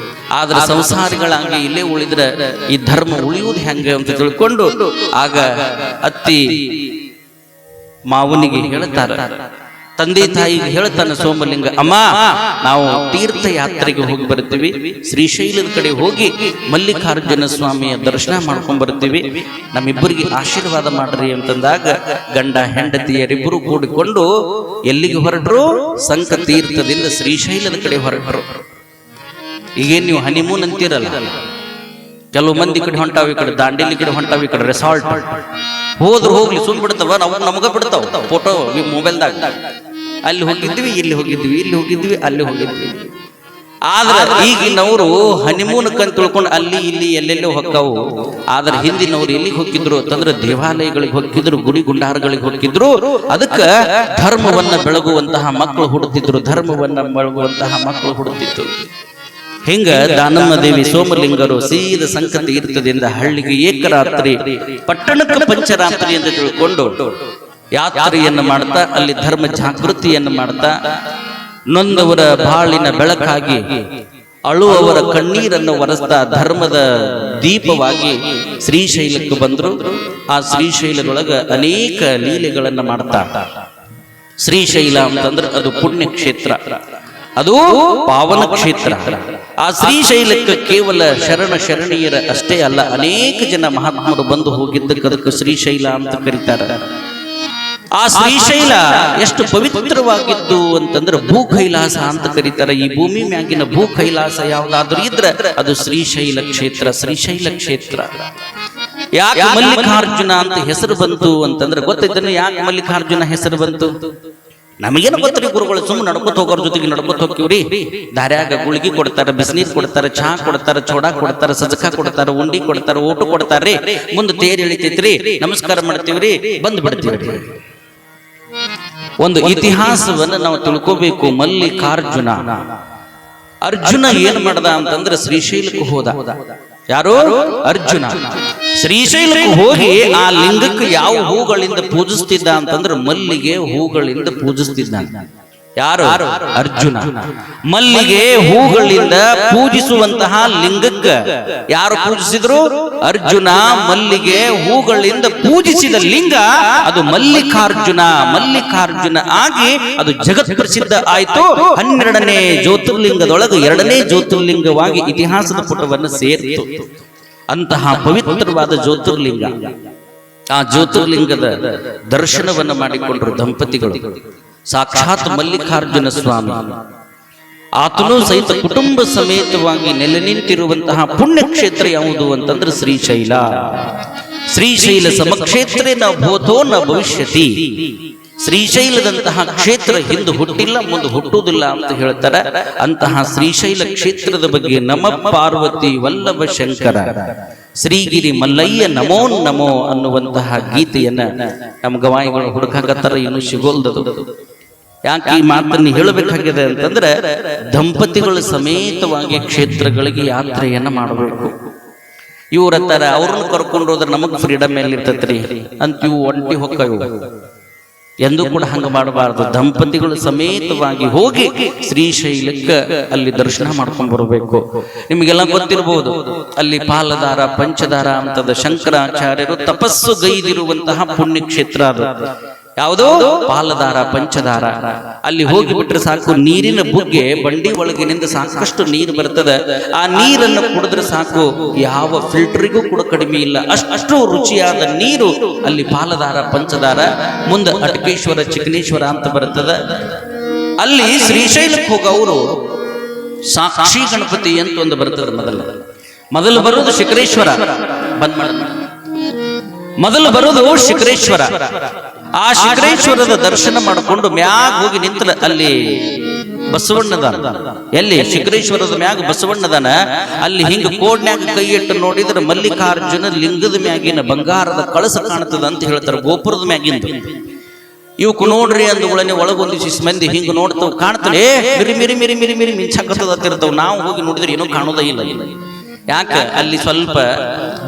ಆದ್ರೆ ಸಂಸಾರಿಗಳಾಗಿ ಇಲ್ಲೇ ಉಳಿದ್ರೆ ಈ ಧರ್ಮ ಉಳಿಯುವುದು ಹೆಂಗೆ ಅಂತ ತಿಳ್ಕೊಂಡು ಆಗ ಅತ್ತಿ ಮಾವನಿಗೆ ಹೇಳ್ತಾರೆ, ತಂದೆ ತಾಯಿಗೆ ಹೇಳ್ತಾನೆ ಸೋಮಲಿಂಗ, ಅಮ್ಮ ನಾವು ತೀರ್ಥಯಾತ್ರೆಗೆ ಹೋಗಿ ಬರ್ತೀವಿ, ಶ್ರೀಶೈಲದ ಕಡೆ ಹೋಗಿ ಮಲ್ಲಿಕಾರ್ಜುನ ಸ್ವಾಮಿಯ ದರ್ಶನ ಮಾಡ್ಕೊಂಡ್ ಬರ್ತೀವಿ, ನಮ್ಮಿಬ್ಬರಿಗೆ ಆಶೀರ್ವಾದ ಮಾಡ್ರಿ ಅಂತಂದಾಗ ಗಂಡ ಹೆಂಡತಿಯರಿಬ್ಬರು ಕೂಡಿಕೊಂಡು ಎಲ್ಲಿಗೆ ಹೊರಟ್ರು? ಸಂಕ ತೀರ್ಥದಿಂದ ಶ್ರೀಶೈಲದ ಕಡೆ ಹೊರಟ್ರು. ಈಗೇನ್ ನೀವು ಹನಿಮೂನ್ ಅಂತೀರಲ್ಲ, ಕೆಲವು ಮಂದಿ ಕಡೆ ಹೊಂಟಾವ, ಈ ಕಡೆ ದಾಂಡೇಲಿ ಕಡೆ ಹೊಂಟಾವ, ಈ ಕಡೆ ರೆಸಾರ್ಟ್ ಹೋದ್ರು ಹೋಗ್ಲಿ ಸುಮ್ ಬಿಡ್ತಾವ, ನಾವು ನಮಗ ಬಿಡ್ತಾವ ಫೋಟೋ ಮೊಬೈಲ್ದಾಗ. ಅಲ್ಲಿ ಹೋಗಿದ್ವಿ, ಇಲ್ಲಿ ಹೋಗಿದ್ವಿ, ಇಲ್ಲಿ ಹೋಗಿದ್ವಿ, ಅಲ್ಲಿ ಹೋಗಿದ್ವಿ. ಆದ್ರೆ ಈಗಿನವರು ಹನಿಮೂನಕ್ ಅಂತ ತಿಳ್ಕೊಂಡು ಅಲ್ಲಿ ಇಲ್ಲಿ ಎಲ್ಲೆಲ್ಲೋ ಹೊಕ್ಕಾವು. ಆದ್ರೆ ಹಿಂದಿನವ್ರು ಎಲ್ಲಿಗೆ ಹೋಗಿದ್ರು ಅಂತಂದ್ರೆ ದೇವಾಲಯಗಳಿಗೆ ಹೋಗಿದ್ರು, ಗುಡಿ ಗುಂಡಾರಗಳಿಗೆ ಹೋಗಿದ್ರು. ಅದಕ್ಕ ಧರ್ಮವನ್ನ ಬೆಳಗುವಂತಹ ಮಕ್ಕಳು ಹುಡುತಿದ್ರು, ಧರ್ಮವನ್ನ ಬೆಳಗುವಂತಹ ಮಕ್ಕಳು ಹುಡುತಿದ್ರು. ಹಿಂಗ ದಾನಮ್ಮ ದೇವಿ ಸೋಮಲಿಂಗರು ಸೀದ ಸಂಕ ತೀರ್ಥದಿಂದ ಹಳ್ಳಿಗೆ ಏಕರಾತ್ರಿ, ಪಟ್ಟಣಕ್ಕೆ ಪಂಚರಾತ್ರಿ ಎಂದು ತಿಳ್ಕೊಂಡು ಯಾತ್ರೆಯನ್ನ ಮಾಡ್ತಾ ಅಲ್ಲಿ ಧರ್ಮ ಜಾಗೃತಿಯನ್ನು ಮಾಡ್ತಾ ನೊಂದವರ ಬಾಳಿನ ಬೆಳಕಾಗಿ ಅಳುವವರ ಕಣ್ಣೀರನ್ನು ಒರೆಸ್ತಾ ಧರ್ಮದ ದೀಪವಾಗಿ ಶ್ರೀಶೈಲಕ್ಕೆ ಬಂದ್ರು. ಆ ಶ್ರೀಶೈಲದೊಳಗ ಅನೇಕ ಲೀಲೆಗಳನ್ನ ಮಾಡ್ತಾ, ಶ್ರೀಶೈಲ ಅಂತಂದ್ರೆ ಅದು ಪುಣ್ಯ ಕ್ಷೇತ್ರ, ಅದು ಪಾವನ ಕ್ಷೇತ್ರ. ಆ ಶ್ರೀಶೈಲಕ್ಕೆ ಕೇವಲ ಶರಣೀಯರ ಅಷ್ಟೇ ಅಲ್ಲ, ಅನೇಕ ಜನ ಮಹಾತ್ಮರು ಬಂದು ಹೋಗಿದ್ದಕ್ಕೆ ಅದಕ್ಕೆ ಶ್ರೀಶೈಲ ಅಂತ ಕರೀತಾರೆ. ಆ ಶ್ರೀಶೈಲ ಎಷ್ಟು ಪವಿತ್ರವಾಗಿದ್ದು ಅಂತಂದ್ರೆ ಭೂ ಕೈಲಾಸ ಅಂತ ಕರೀತಾರೆ. ಈ ಭೂಮಿ ಮ್ಯಾಗಿನ ಭೂ ಕೈಲಾಸ ಯಾವ್ದಾದ್ರೂ ಇದ್ರೆ ಅದು ಶ್ರೀಶೈಲ ಕ್ಷೇತ್ರ. ಶ್ರೀಶೈಲ ಕ್ಷೇತ್ರ ಯಾಕೆ ಮಲ್ಲಿಕಾರ್ಜುನ ಅಂತ ಹೆಸರು ಬಂತು ಅಂತಂದ್ರೆ ಗೊತ್ತಿದ್ದನ್ನು ಯಾಕೆ ಮಲ್ಲಿಕಾರ್ಜುನ ಹೆಸರು ಬಂತು ನಮಗೇನು ಗೊತ್ತ್ರಿ. ಗುರುಗಳು ಸುಮ್ಮನೆ ನಡ್ಕೊತ ಹೋಗೋರ ಜೊತೆಗೆ ನಡ್ಕೊತ ಹೋಗ್ತೀವ್ರಿ. ದಾರ್ಯಾಗ ಗುಳಿಗೆ ಕೊಡ್ತಾರೆ, ಬಿಸಿನೀರ್ ಕೊಡ್ತಾರೆ, ಚಹಾ ಕೊಡ್ತಾರೆ, ಚೋಡಾ ಕೊಡ್ತಾರೆ, ಸಜಕ ಕೊಡ್ತಾರೆ, ಉಂಡಿ ಕೊಡ್ತಾರೆ, ಊಟ ಕೊಡ್ತಾರ್ರಿ. ಮುಂದೆ ತೇರ್ ಎಳಿತೈತ್ರಿ, ನಮಸ್ಕಾರ ಮಾಡ್ತೀವ್ರಿ, ಬಂದ್ ಬಿಡ್ತೀವ್ರಿ. ಒಂದು ಇತಿಹಾಸವನ್ನು ನಾವು ತಿಳ್ಕೋಬೇಕು. ಮಲ್ಲಿಕಾರ್ಜುನ, ಅರ್ಜುನ ಏನ್ ಮಾಡ್ದ ಅಂತಂದ್ರೆ ಶ್ರೀಶೈಲಕ್ಕೆ ಹೋದ. ಯಾರು? ಅರ್ಜುನ ಶ್ರೀಶೈಲಕ್ಕೆ ಹೋಗಿ ಆ ಲಿಂಗಕ್ಕೆ ಯಾವ ಹೂಗಳಿಂದ ಪೂಜಿಸ್ತಿದ್ದ ಅಂತಂದ್ರೆ ಮಲ್ಲಿಗೆ ಹೂಗಳಿಂದ ಪೂಜಿಸ್ತಿದ್ದ. ಯಾರು? ಅರ್ಜುನ. ಮಲ್ಲಿಗೆ ಹೂಗಳಿಂದ ಪೂಜಿಸುವಂತಹ ಲಿಂಗಕ್ಕೆ ಯಾರು ಪೂಜಿಸಿದ್ರು? ಅರ್ಜುನ. ಮಲ್ಲಿಗೆ ಹೂಗಳಿಂದ ಪೂಜಿಸಿದ ಲಿಂಗ ಅದು ಮಲ್ಲಿಕಾರ್ಜುನ. ಮಲ್ಲಿಕಾರ್ಜುನ ಆಗಿ ಅದು ಜಗತ್ ಪ್ರಸಿದ್ಧ ಆಯ್ತು. 12ನೇ ಜ್ಯೋತಿರ್ಲಿಂಗದೊಳಗೆ 2ನೇ ಜ್ಯೋತಿರ್ಲಿಂಗವಾಗಿ ಇತಿಹಾಸದ ಪುಟವನ್ನು ಸೇರಿತು. ಅಂತಹ ಪವಿತ್ರವಾದ ಜ್ಯೋತಿರ್ಲಿಂಗ. ಆ ಜ್ಯೋತಿರ್ಲಿಂಗದ ದರ್ಶನವನ್ನು ಮಾಡಿಕೊಂಡರು ದಂಪತಿಗಳು. ಸಾಕ್ಷಾತ್ ಮಲ್ಲಿಕಾರ್ಜುನ ಸ್ವಾಮಿ. ಆತನೂ ಸಹಿತ ಕುಟುಂಬ ಸಮೇತವಾಗಿ ನೆಲೆ ನಿಂತಿರುವಂತಹ ಪುಣ್ಯಕ್ಷೇತ್ರ ಯಾವುದು ಅಂತಂದ್ರೆ ಶ್ರೀಶೈಲ. ಶ್ರೀಶೈಲ ಸಮಕ್ಷೇತ್ರ ನ ಭೂತೋ ನ ಭವಿಷ್ಯತಿ. ಶ್ರೀಶೈಲದಂತಹ ಕ್ಷೇತ್ರ ಹಿಂದೆ ಹುಟ್ಟಿಲ್ಲ, ಮುಂದೆ ಹುಟ್ಟುವುದಿಲ್ಲ ಅಂತ ಹೇಳ್ತಾರೆ. ಅಂತಹ ಶ್ರೀಶೈಲ ಕ್ಷೇತ್ರದ ಬಗ್ಗೆ ನಮ ಪಾರ್ವತಿ ವಲ್ಲಭ ಶಂಕರ ಶ್ರೀಗಿರಿ ಮಲ್ಲಯ್ಯ ನಮೋ ನಮೋ ಅನ್ನುವಂತಹ ಗೀತೆಯನ್ನ ನಮ್ಮ ಗವಾಯಿಗಳು ಹುಡುಕಾಕತ್ತಾರ, ಇನ್ನು ಸಿಗೋಲ್ದದು. ಯಾಕೆ ಈ ಮಾತನ್ನು ಹೇಳಬೇಕಾಗಿದೆ ಅಂತಂದ್ರೆ, ದಂಪತಿಗಳು ಸಮೇತವಾಗಿ ಕ್ಷೇತ್ರಗಳಿಗೆ ಯಾತ್ರೆಯನ್ನ ಮಾಡಬೇಕು. ಇವ್ರ ಹತ್ತಾರ ಅವ್ರನ್ನ ಕರ್ಕೊಂಡು ಹೋದ್ರೆ ನಮಗ್ ಫ್ರೀಡಮ್ ಎಲ್ಲಿ ಇರ್ತೈತ್ರಿ ಅಂತ ಇವು ಒಂಟಿ ಹೊಕ್ಕವು. ಎಂದೂ ಕೂಡ ಹಂಗ ಮಾಡಬಾರದು. ದಂಪತಿಗಳು ಸಮೇತವಾಗಿ ಹೋಗಿ ಶ್ರೀಶೈಲಕ್ಕೆ ಅಲ್ಲಿ ದರ್ಶನ ಮಾಡ್ಕೊಂಡು ಬರಬೇಕು. ನಿಮಗೆಲ್ಲ ಗೊತ್ತಿರಬಹುದು, ಅಲ್ಲಿ ಪಾಲದಾರ ಪಂಚದಾರ ಅಂತದ ಶಂಕರಾಚಾರ್ಯರು ತಪಸ್ಸು ಗೈದಿರುವಂತಹ ಪುಣ್ಯಕ್ಷೇತ್ರ ಅದು. ಯಾವುದೋ ಪಾಲದಾರ ಪಂಚದಾರ. ಅಲ್ಲಿ ಹೋಗಿ ಬಿಟ್ರೆ ಸಾಕು, ನೀರಿನ ಬುಗ್ಗೆ ಬಂಡಿ ಒಳಗಿನಿಂದ ಸಾಕಷ್ಟು ನೀರು ಬರ್ತದೆ. ಆ ನೀರನ್ನು ಕುಡಿದ್ರೆ ಸಾಕು, ಯಾವ ಫಿಲ್ಟರಿಗೂ ಕೂಡ ಕಡಿಮೆ ಇಲ್ಲ, ಅಷ್ಟು ರುಚಿಯಾದ ನೀರು ಅಲ್ಲಿ ಪಾಲದಾರ ಪಂಚದಾರ. ಮುಂದೆ ಅಟಕೇಶ್ವರ ಚಿಕ್ಕನೇಶ್ವರ ಅಂತ ಬರ್ತದೆ. ಅಲ್ಲಿ ಶ್ರೀಶೈಲಕ್ಕೆ ಹೋಗವರು ಸಾಕ್ಷಿ ಗಣಪತಿ ಅಂತ ಒಂದು ಬರ್ತದೆ. ಮೊದಲು ಬರೋದು ಶಿಖರೇಶ್ವರ, ಮೊದಲು ಬರೋದು ಶಿಖರೇಶ್ವರ. ಆ ಶಿಖರೇಶ್ವರದ ದರ್ಶನ ಮಾಡಿಕೊಂಡು ಮ್ಯಾಗ ಹೋಗಿ ನಿಂತ ಅಲ್ಲಿ ಬಸವಣ್ಣದಾನ. ಎಲ್ಲಿ ಶಿಖರೇಶ್ವರದ ಮ್ಯಾಗ ಬಸವಣ್ಣದಾನ. ಅಲ್ಲಿ ಹಿಂಗ ಕೋಡ್ನ್ಯಾಗ ಕೈ ಇಟ್ಟು ನೋಡಿದ್ರೆ ಮಲ್ಲಿಕಾರ್ಜುನ ಲಿಂಗದ ಮ್ಯಾಗಿನ ಬಂಗಾರದ ಕಳಸ ಕಾಣ್ತದ ಅಂತ ಹೇಳ್ತಾರೆ, ಗೋಪುರದ ಮ್ಯಾಗಿಂದ. ಇವಕ್ ನೋಡ್ರಿ ಅಂದುಗಳನ್ನೇ ಒಳಗೊಂದಿಸಿ ಮಂದಿ ಹಿಂಗ ನೋಡ್ತಾವ್, ಕಾಣ್ತವೆ ಮಿರಿ ಮಿರಿ ಮಿರಿ ಮಿರಿ ಮಿರಿ ಮಿಂಚಾಕತ್ತದತ್ತಿರ್ತಾವ. ನಾವು ಹೋಗಿ ನೋಡಿದ್ರೆ ಏನೂ ಕಾಣೋದೇ ಇಲ್ಲ. ಯಾಕೆ ಅಲ್ಲಿ ಸ್ವಲ್ಪ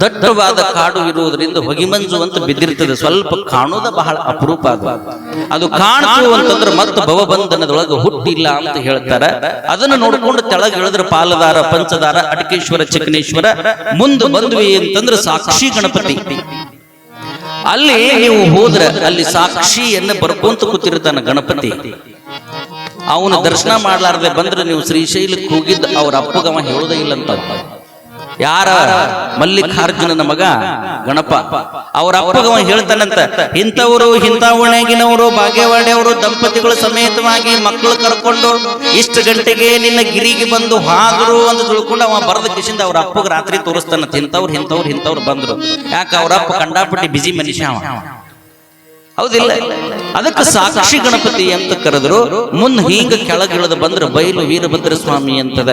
ದಟ್ಟವಾದ ಕಾಡು ಇರುವುದರಿಂದ ಹೊಗಿಮಂಜು ಅಂತ ಬಿದ್ದಿರ್ತದೆ, ಸ್ವಲ್ಪ ಕಾಣೋದ ಬಹಳ ಅಪರೂಪ. ಅದು ಕಾಣು ಅಂತಂದ್ರೆ ಮತ್ತೆ ಭವಬಂಧನದೊಳಗೆ ಹುಟ್ಟಿಲ್ಲ ಅಂತ ಹೇಳ್ತಾರೆ. ಅದನ್ನು ನೋಡ್ಕೊಂಡು ತೆಳಗೆ ಇಳಿದ್ರೆ ಪಾಲದಾರ ಪಂಚದಾರ ಅಟಕೇಶ್ವರ ಚಿಕ್ಕನೇಶ್ವರ. ಮುಂದೆ ಬಂದ್ವಿ ಅಂತಂದ್ರೆ ಸಾಕ್ಷಿ ಗಣಪತಿ. ಅಲ್ಲಿ ನೀವು ಹೋದ್ರೆ ಅಲ್ಲಿ ಸಾಕ್ಷಿಯನ್ನ ಬರ್ಕೊಂತ ಕೂತಿರ್ತಾನ ಗಣಪತಿ. ಅವನ ದರ್ಶನ ಮಾಡ್ಲಾರ್ದೆ ಬಂದ್ರೆ ನೀವು ಶ್ರೀಶೈಲಕ್ಕೆ ಹೋಗಿದ್ದ ಅವ್ರ ಅಪ್ಪಗವ ಹೇಳೋದೇ ಇಲ್ಲ ಅಂತ. ಯಾರ ಮಲ್ಲಿಕಾರ್ಜುನನ ಮಗ ಗಣಪ, ಅವ್ರ ಅಪ್ಪಗವ ಹೇಳ್ತಾನಂತ, ಇಂಥವರು ಇಂಥ ಓಣ್ಯಾಗಿನವರು ಬಾಗೇವಾಡಿಯವರು ದಂಪತಿಗಳು ಸಮೇತವಾಗಿ ಮಕ್ಕಳು ಕರ್ಕೊಂಡು ಇಷ್ಟು ಗಂಟೆಗೆ ನಿನ್ನ ಗಿರಿಗೆ ಬಂದು ಹಾದ್ರು ಅಂತ ತಿಳ್ಕೊಂಡು ಅವ ಬರದ ಕಿಶಿಂದ ಅವ್ರ ಅಪ್ಪಗ ರಾತ್ರಿ ತೋರಿಸ್ತಾನಂತ, ಇಂಥವ್ರು ಬಂದ್ರು. ಯಾಕೆ ಅವ್ರ ಅಪ್ಪ ಕಂಡಾಪಟ್ಟಿ ಬಿಜಿ ಮನುಷ್ಯ ಅವ, ಹೌದಿಲ್ಲ? ಅದಕ್ಕೆ ಸಾಕ್ಷಿ ಗಣಪತಿ ಅಂತ ಕರೆದ್ರು. ಮುಂದೆ ಹಿಂಗ ಕೆಳಗಿಳಿದು ಬಂದ್ರೆ ಬೈಲು ವೀರಭದ್ರ ಸ್ವಾಮಿ ಅಂತದ.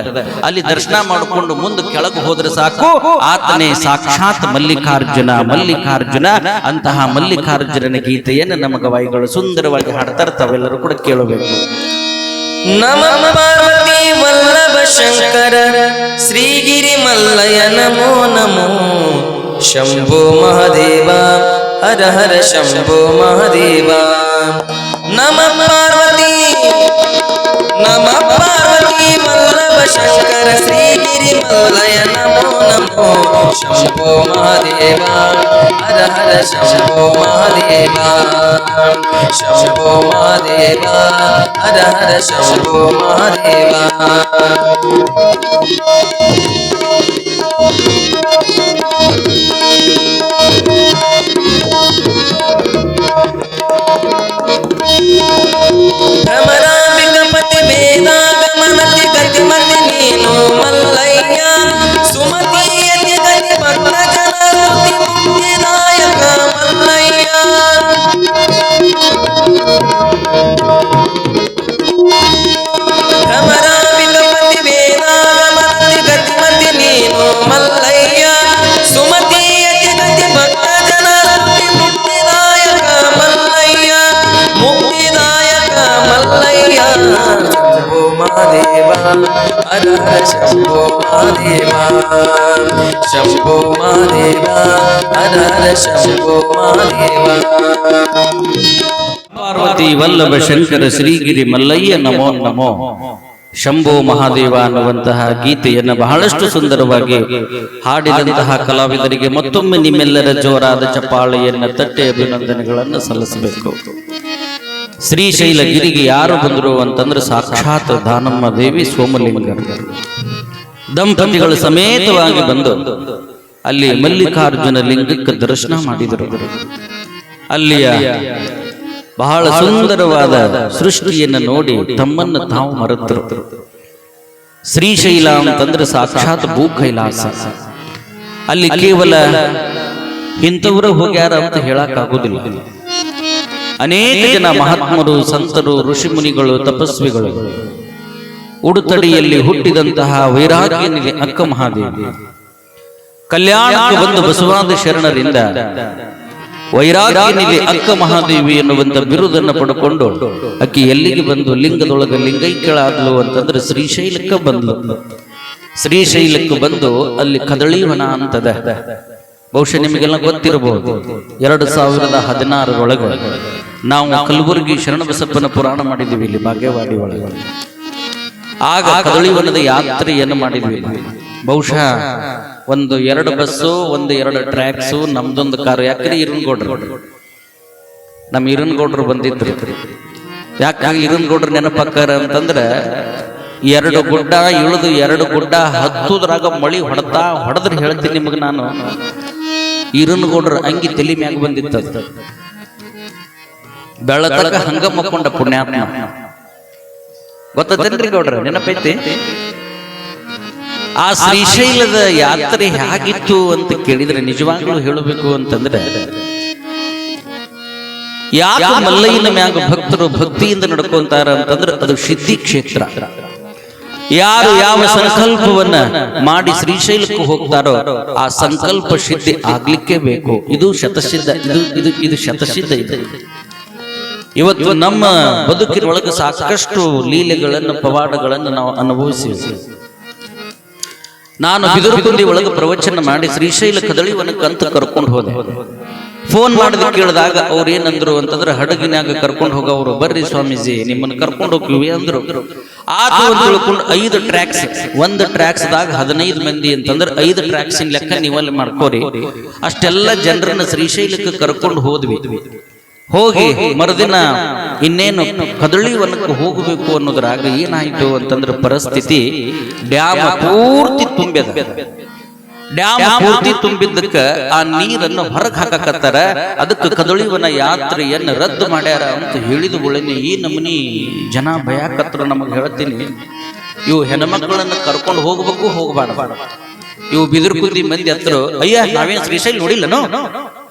ಅಲ್ಲಿ ದರ್ಶನ ಮಾಡಿಕೊಂಡು ಮುಂದೆ ಕೆಳಗೆ ಹೋದ್ರೆ ಸಾಕು, ಆತನೇ ಸಾಕ್ಷಾತ್ ಮಲ್ಲಿಕಾರ್ಜುನ. ಮಲ್ಲಿಕಾರ್ಜುನ ಅಂತಹ ಮಲ್ಲಿಕಾರ್ಜುನನ ಗೀತೆಯನ್ನು ನಮ್ಮ ಗವಾಯಿಗಳು ಸುಂದರವಾಗಿ ಹಾಡ್ತಾರೆ. ತಾವೆಲ್ಲರೂ ಕೂಡ ಕೇಳಬೇಕು. ನಮಃ ಪಾರ್ವತಿ ವಲ್ಲಭ ಶಂಕರ ಶ್ರೀಗಿರಿ ಮಲ್ಲಯ ನಮೋ ನಮೋ ಶಂಭೋ ಮಹಾದೇವ ಹರ ಹರ ಶಂಭೋ ಮಹಾದೇವ. ನಮಃ ಪಾರ್ವತಿ ವಲ್ಲಭ ಶಂಕರ ಶ್ರೀಗಿರಿ ಮಲ್ಲಯ ನಮೋ ನಮೋ ಶಂಭೋ ಮಹಾದೇವ ಹರ ಹರ ಶಂಭೋ ಮಹಾದೇವ. ಶಂಭೋ ಮಹಾದೇವ ಹರ ಹರ ಶಂಭೋ ಮಹಾದೇವ. ಭ್ರಮರಾಂಬಿಕಪತಿ ವೇದಾಗಮನತಿ ಗತಿಮತಿ ನೀನು ಮಲ್ಲಯ್ಯ. ಸುಮತಿಯತಿ ಗತಿ ಭಕ್ತ ಜನ ಸ್ತುತಿ ಮುಕ್ತಿದಾಯಕ ಮಲ್ಲಯ್ಯ. ಭ್ರಮರಾಂಬಿಕಪತಿ ವೇದಾಗಮನತಿ ಗತಿಮತಿ ನೀನು ಮಲ್ಲಯ್ಯ. ಸುಮತಿಯತಿ ಗತಿ ಭಕ್ತ ಜನ ಸ್ತುತಿ ಮುಕ್ತಿದಾಯಕ ಮಲ್ಲಯ್ಯ. ಮುಕ್ತಿದಾಯಕ ಮಲ್ಲಯ್ಯ. ಶಂಭೋ ಮಹಾದೇವ ಹರ ಹರ ಶಂಭೋ ಮಹಾದೇವ. ಶಂಭೋ ಮಹಾದೇವ ಹರ ಹರ ಶಂಭೋ ಮಹಾದೇವ. ಪಾರ್ವತಿ ವಲ್ಲಭ ಶಂಕರ ಶ್ರೀಗಿರಿ ಮಲ್ಲಯ್ಯ ನಮೋ ನಮೋ ಶಂಭೋ ಮಹಾದೇವ ಅನ್ನುವಂತಹ ಗೀತೆಯನ್ನು ಬಹಳಷ್ಟು ಸುಂದರವಾಗಿ ಹಾಡಿದಂತಹ ಕಲಾವಿದರಿಗೆ ಮತ್ತೊಮ್ಮೆ ನಿಮ್ಮೆಲ್ಲರ ಜೋರಾದ ಚಪ್ಪಾಳೆಯನ್ನು ತಟ್ಟೆ ಅಭಿನಂದನೆಗಳನ್ನು ಸಲ್ಲಿಸಬೇಕು. ಶ್ರೀಶೈಲ ಗಿರಿಗೆ ಯಾರು ಬಂದರು ಅಂತಂದ್ರೆ ಸಾಕ್ಷಾತ್ ದಾನಮ್ಮ ದೇವಿ ಸೋಮಲಿಂಗ ದಂಪತಿಗಳು ಸಮೇತವಾಗಿ ಬಂದು ಅಲ್ಲಿ ಮಲ್ಲಿಕಾರ್ಜುನ ಲಿಂಗಕ್ಕೆ ದರ್ಶನ ಮಾಡಿದರು. ಅಲ್ಲಿಯ ಬಹಳ ಸುಂದರವಾದ ಸೃಷ್ಟಿಯನ್ನು ನೋಡಿ ತಮ್ಮನ್ನು ತಾವು ಮರೆತರು. ಶ್ರೀಶೈಲ ಅಂತಂದ್ರೆ ಸಾಕ್ಷಾತ್ ಭೂ ಕೈಲಾಸ. ಅಲ್ಲಿ ಕೇವಲ ಇಂಥವರು ಹೋಗ್ಯಾರ ಅಂತ ಹೇಳಕ್ಕಾಗೋದಿಲ್ಲ. ಅನೇಕ ಜನ ಮಹಾತ್ಮರು, ಸಂತರು, ಋಷಿಮುನಿಗಳು, ತಪಸ್ವಿಗಳು, ಉಡುತಡಿಯಲ್ಲಿ ಹುಟ್ಟಿದಂತಹ ವೈರಾಗ್ಯ ನಿಧಿ ಅಕ್ಕ ಮಹಾದೇವಿ ಕಲ್ಯಾಣಕ್ಕೆ ಬಂದು ಬಸವಾದಿ ಶರಣರಿಂದ ವೈರಾಗ್ಯ ನಿಧಿ ಅಕ್ಕ ಮಹಾದೇವಿ ಎನ್ನುವಂತ ಬಿರುದನ್ನು ಪಡ್ಕೊಂಡು ಅಕ್ಕಿ ಎಲ್ಲಿಗೆ ಬಂದು ಲಿಂಗದೊಳಗೆ ಲಿಂಗೈಕ್ಯಳಾದ್ಲು ಅಂತಂದ್ರೆ ಶ್ರೀಶೈಲಕ್ಕೆ ಬಂದ್ಲು. ಶ್ರೀಶೈಲಕ್ಕೆ ಬಂದು ಅಲ್ಲಿ ಕದಳಿವನ ಅಂತದ, ಬಹುಶಃ ನಿಮಗೆಲ್ಲ ಗೊತ್ತಿರಬಹುದು. 2016 ನಾವು ಕಲಬುರಗಿ ಶರಣಬಸಪ್ಪನ ಪುರಾಣ ಮಾಡಿದ್ದೀವಿ ಇಲ್ಲಿ ಬಾಗೇವಾಡಿ ಒಳಗೆ. ಆಗ ಕದಳಿವನದ ಯಾತ್ರೆಯನ್ನು ಮಾಡಿದ್ವಿ. ಬಹುಶಃ 1-2 ಬಸ್ಸು, 1-2 ಟ್ರ್ಯಾಕ್ಸು, ನಮ್ದೊಂದು ಕಾರು. ಯಾಕ್ರಿ ಈರನಗೌಡ್ರು, ನಮ್ಮ ಈರನಗೌಡ್ರು ಬಂದಿದ್ರು. ಯಾಕೆ ಈರನಗೌಡ್ರು ನೆನಪಾಕಾರ ಅಂತಂದ್ರೆ 2 ಗುಡ್ಡ ಇಳಿದು 2 ಗುಡ್ಡ ಹತ್ತುದ್ರಾಗ ಮಳಿ ಹೊಡೆದ್ರೆ ಹೇಳ್ತೀನಿ ನಿಮಗೆ ನಾನು. ಈರನಗೌಡ್ರ ಅಂಗಿ ತಲೆ ಮ್ಯಾಗ ಬಂದಿತ್ತ, ಬೆಳತಕ ಹಂಗ ಮಕ್ಕೊಂಡ ಪುಣ್ಯಾತ್ಮ. ಗೊತ್ತೇನ್ರಿ ಗೌಡ್ರ, ನೆನಪೈತಿ? ಆ ಶ್ರೀಶೈಲದ ಯಾತ್ರೆ ಹೇಗಿತ್ತು ಅಂತ ಕೇಳಿದ್ರೆ ನಿಜವಾಗ್ಲೂ ಹೇಳಬೇಕು ಅಂತಂದ್ರೆ, ಯಾಕೆ ಮಲ್ಲಯ್ಯನ ಮ್ಯಾಗ ಭಕ್ತರು ಭಕ್ತಿಯಿಂದ ನಡ್ಕೊಂತಾರ ಅಂತಂದ್ರೆ ಅದು ಸಿದ್ಧಿ ಕ್ಷೇತ್ರ. ಯಾರು ಯಾವ ಸಂಕಲ್ಪವನ್ನ ಮಾಡಿ ಶ್ರೀಶೈಲಕ್ಕೆ ಹೋಗ್ತಾರೋ ಆ ಸಂಕಲ್ಪ ಸಿದ್ಧಿ ಆಗ್ಲಿಕ್ಕೆ ಬೇಕು. ಇದು ಶತಸಿದ್ಧ, ಇದು ಶತಸಿದ್ಧ ಇದೆ. ಇವತ್ತು ನಮ್ಮ ಬದುಕಿನೊಳಗೆ ಸಾಕಷ್ಟು ಲೀಲೆಗಳನ್ನು, ಪವಾಡಗಳನ್ನು ನಾವು ಅನುಭವಿಸಿವಿ. ನಾನು ಬಿದರಕುಂದಿ ಒಳಗೆ ಪ್ರವಚನ ಮಾಡಿ ಶ್ರೀಶೈಲ ಕದಳಿವನಕ್ಕೆ ಅಂತ ಕರ್ಕೊಂಡು ಹೋದೆ. ಫೋನ್ ಮಾಡಿದ ಕೇಳಿದಾಗ ಅವ್ರು ಏನಂದ್ರು ಅಂತಂದ್ರೆ, ಹಡಗಿನಾಗ ಕರ್ಕೊಂಡು ಹೋಗವ್ರು, ಬರ್ರಿ ಸ್ವಾಮೀಜಿ ನಿಮ್ಮನ್ನು ಕರ್ಕೊಂಡು ಹೋಗ್ತೀವಿ ಅಂದ್ರು. ಆತು ಅಂತ ತಿಳ್ಕೊಂಡು 5 ಟ್ರ್ಯಾಕ್ಸ್, 1 ಟ್ರ್ಯಾಕ್ಸ್ದಾಗ 15 ಮಂದಿ ಅಂತಂದ್ರೆ 5 ಟ್ರ್ಯಾಕ್ಸಿನ ಲೆಕ್ಕ ನೀವಲ್ಲಿ ಮಾಡ್ಕೋರಿ. ಅಷ್ಟೆಲ್ಲ ಜನರನ್ನ ಶ್ರೀಶೈಲಕ್ಕೆ ಕರ್ಕೊಂಡು ಹೋದ್ವಿ. ಹೋಗಿ ಮರುದಿನ ಇನ್ನೇನು ಕದಳಿವನಕ್ಕೆ ಹೋಗಬೇಕು ಅನ್ನೋದ್ರಾಗ ಏನಾಯ್ತು ಅಂತಂದ್ರೆ ಪರಿಸ್ಥಿತಿ, ಡ್ಯಾಮ್ ಪೂರ್ತಿ ತುಂಬ್ಯದ. ಡ್ಯಾಮ್ ಪೂರ್ತಿ ತುಂಬಿದ್ದಕ್ಕ ಆ ನೀರನ್ನು ಹೊರಗೆ ಹಾಕಕತ್ತಾರ. ಅದಕ್ಕೆ ಕದಳಿವನ ಯಾತ್ರೆಯನ್ನು ರದ್ದು ಮಾಡ್ಯಾರ ಅಂತ ಹೇಳಿದ ಗುಳನೆ ಈ ನಮನಿ ಜನ ಭಯಾಕತ್ರ. ನಮಗೆ ಹೇಳ್ತೀನಿ, ಇವು ಹೆಣ್ಮಕ್ಳನ್ನ ಕರ್ಕೊಂಡು ಹೋಗ್ಬೇಕು, ಹೋಗಬಾರ್ದು. ಇವು ಬಿದಿರುಕುಂದಿ ಮಂದಿ ಹತ್ರ, ಅಯ್ಯ ನಾವೇನ್ ಶ್ರೀಶೈಲ ನೋಡಿಲ್ಲನು,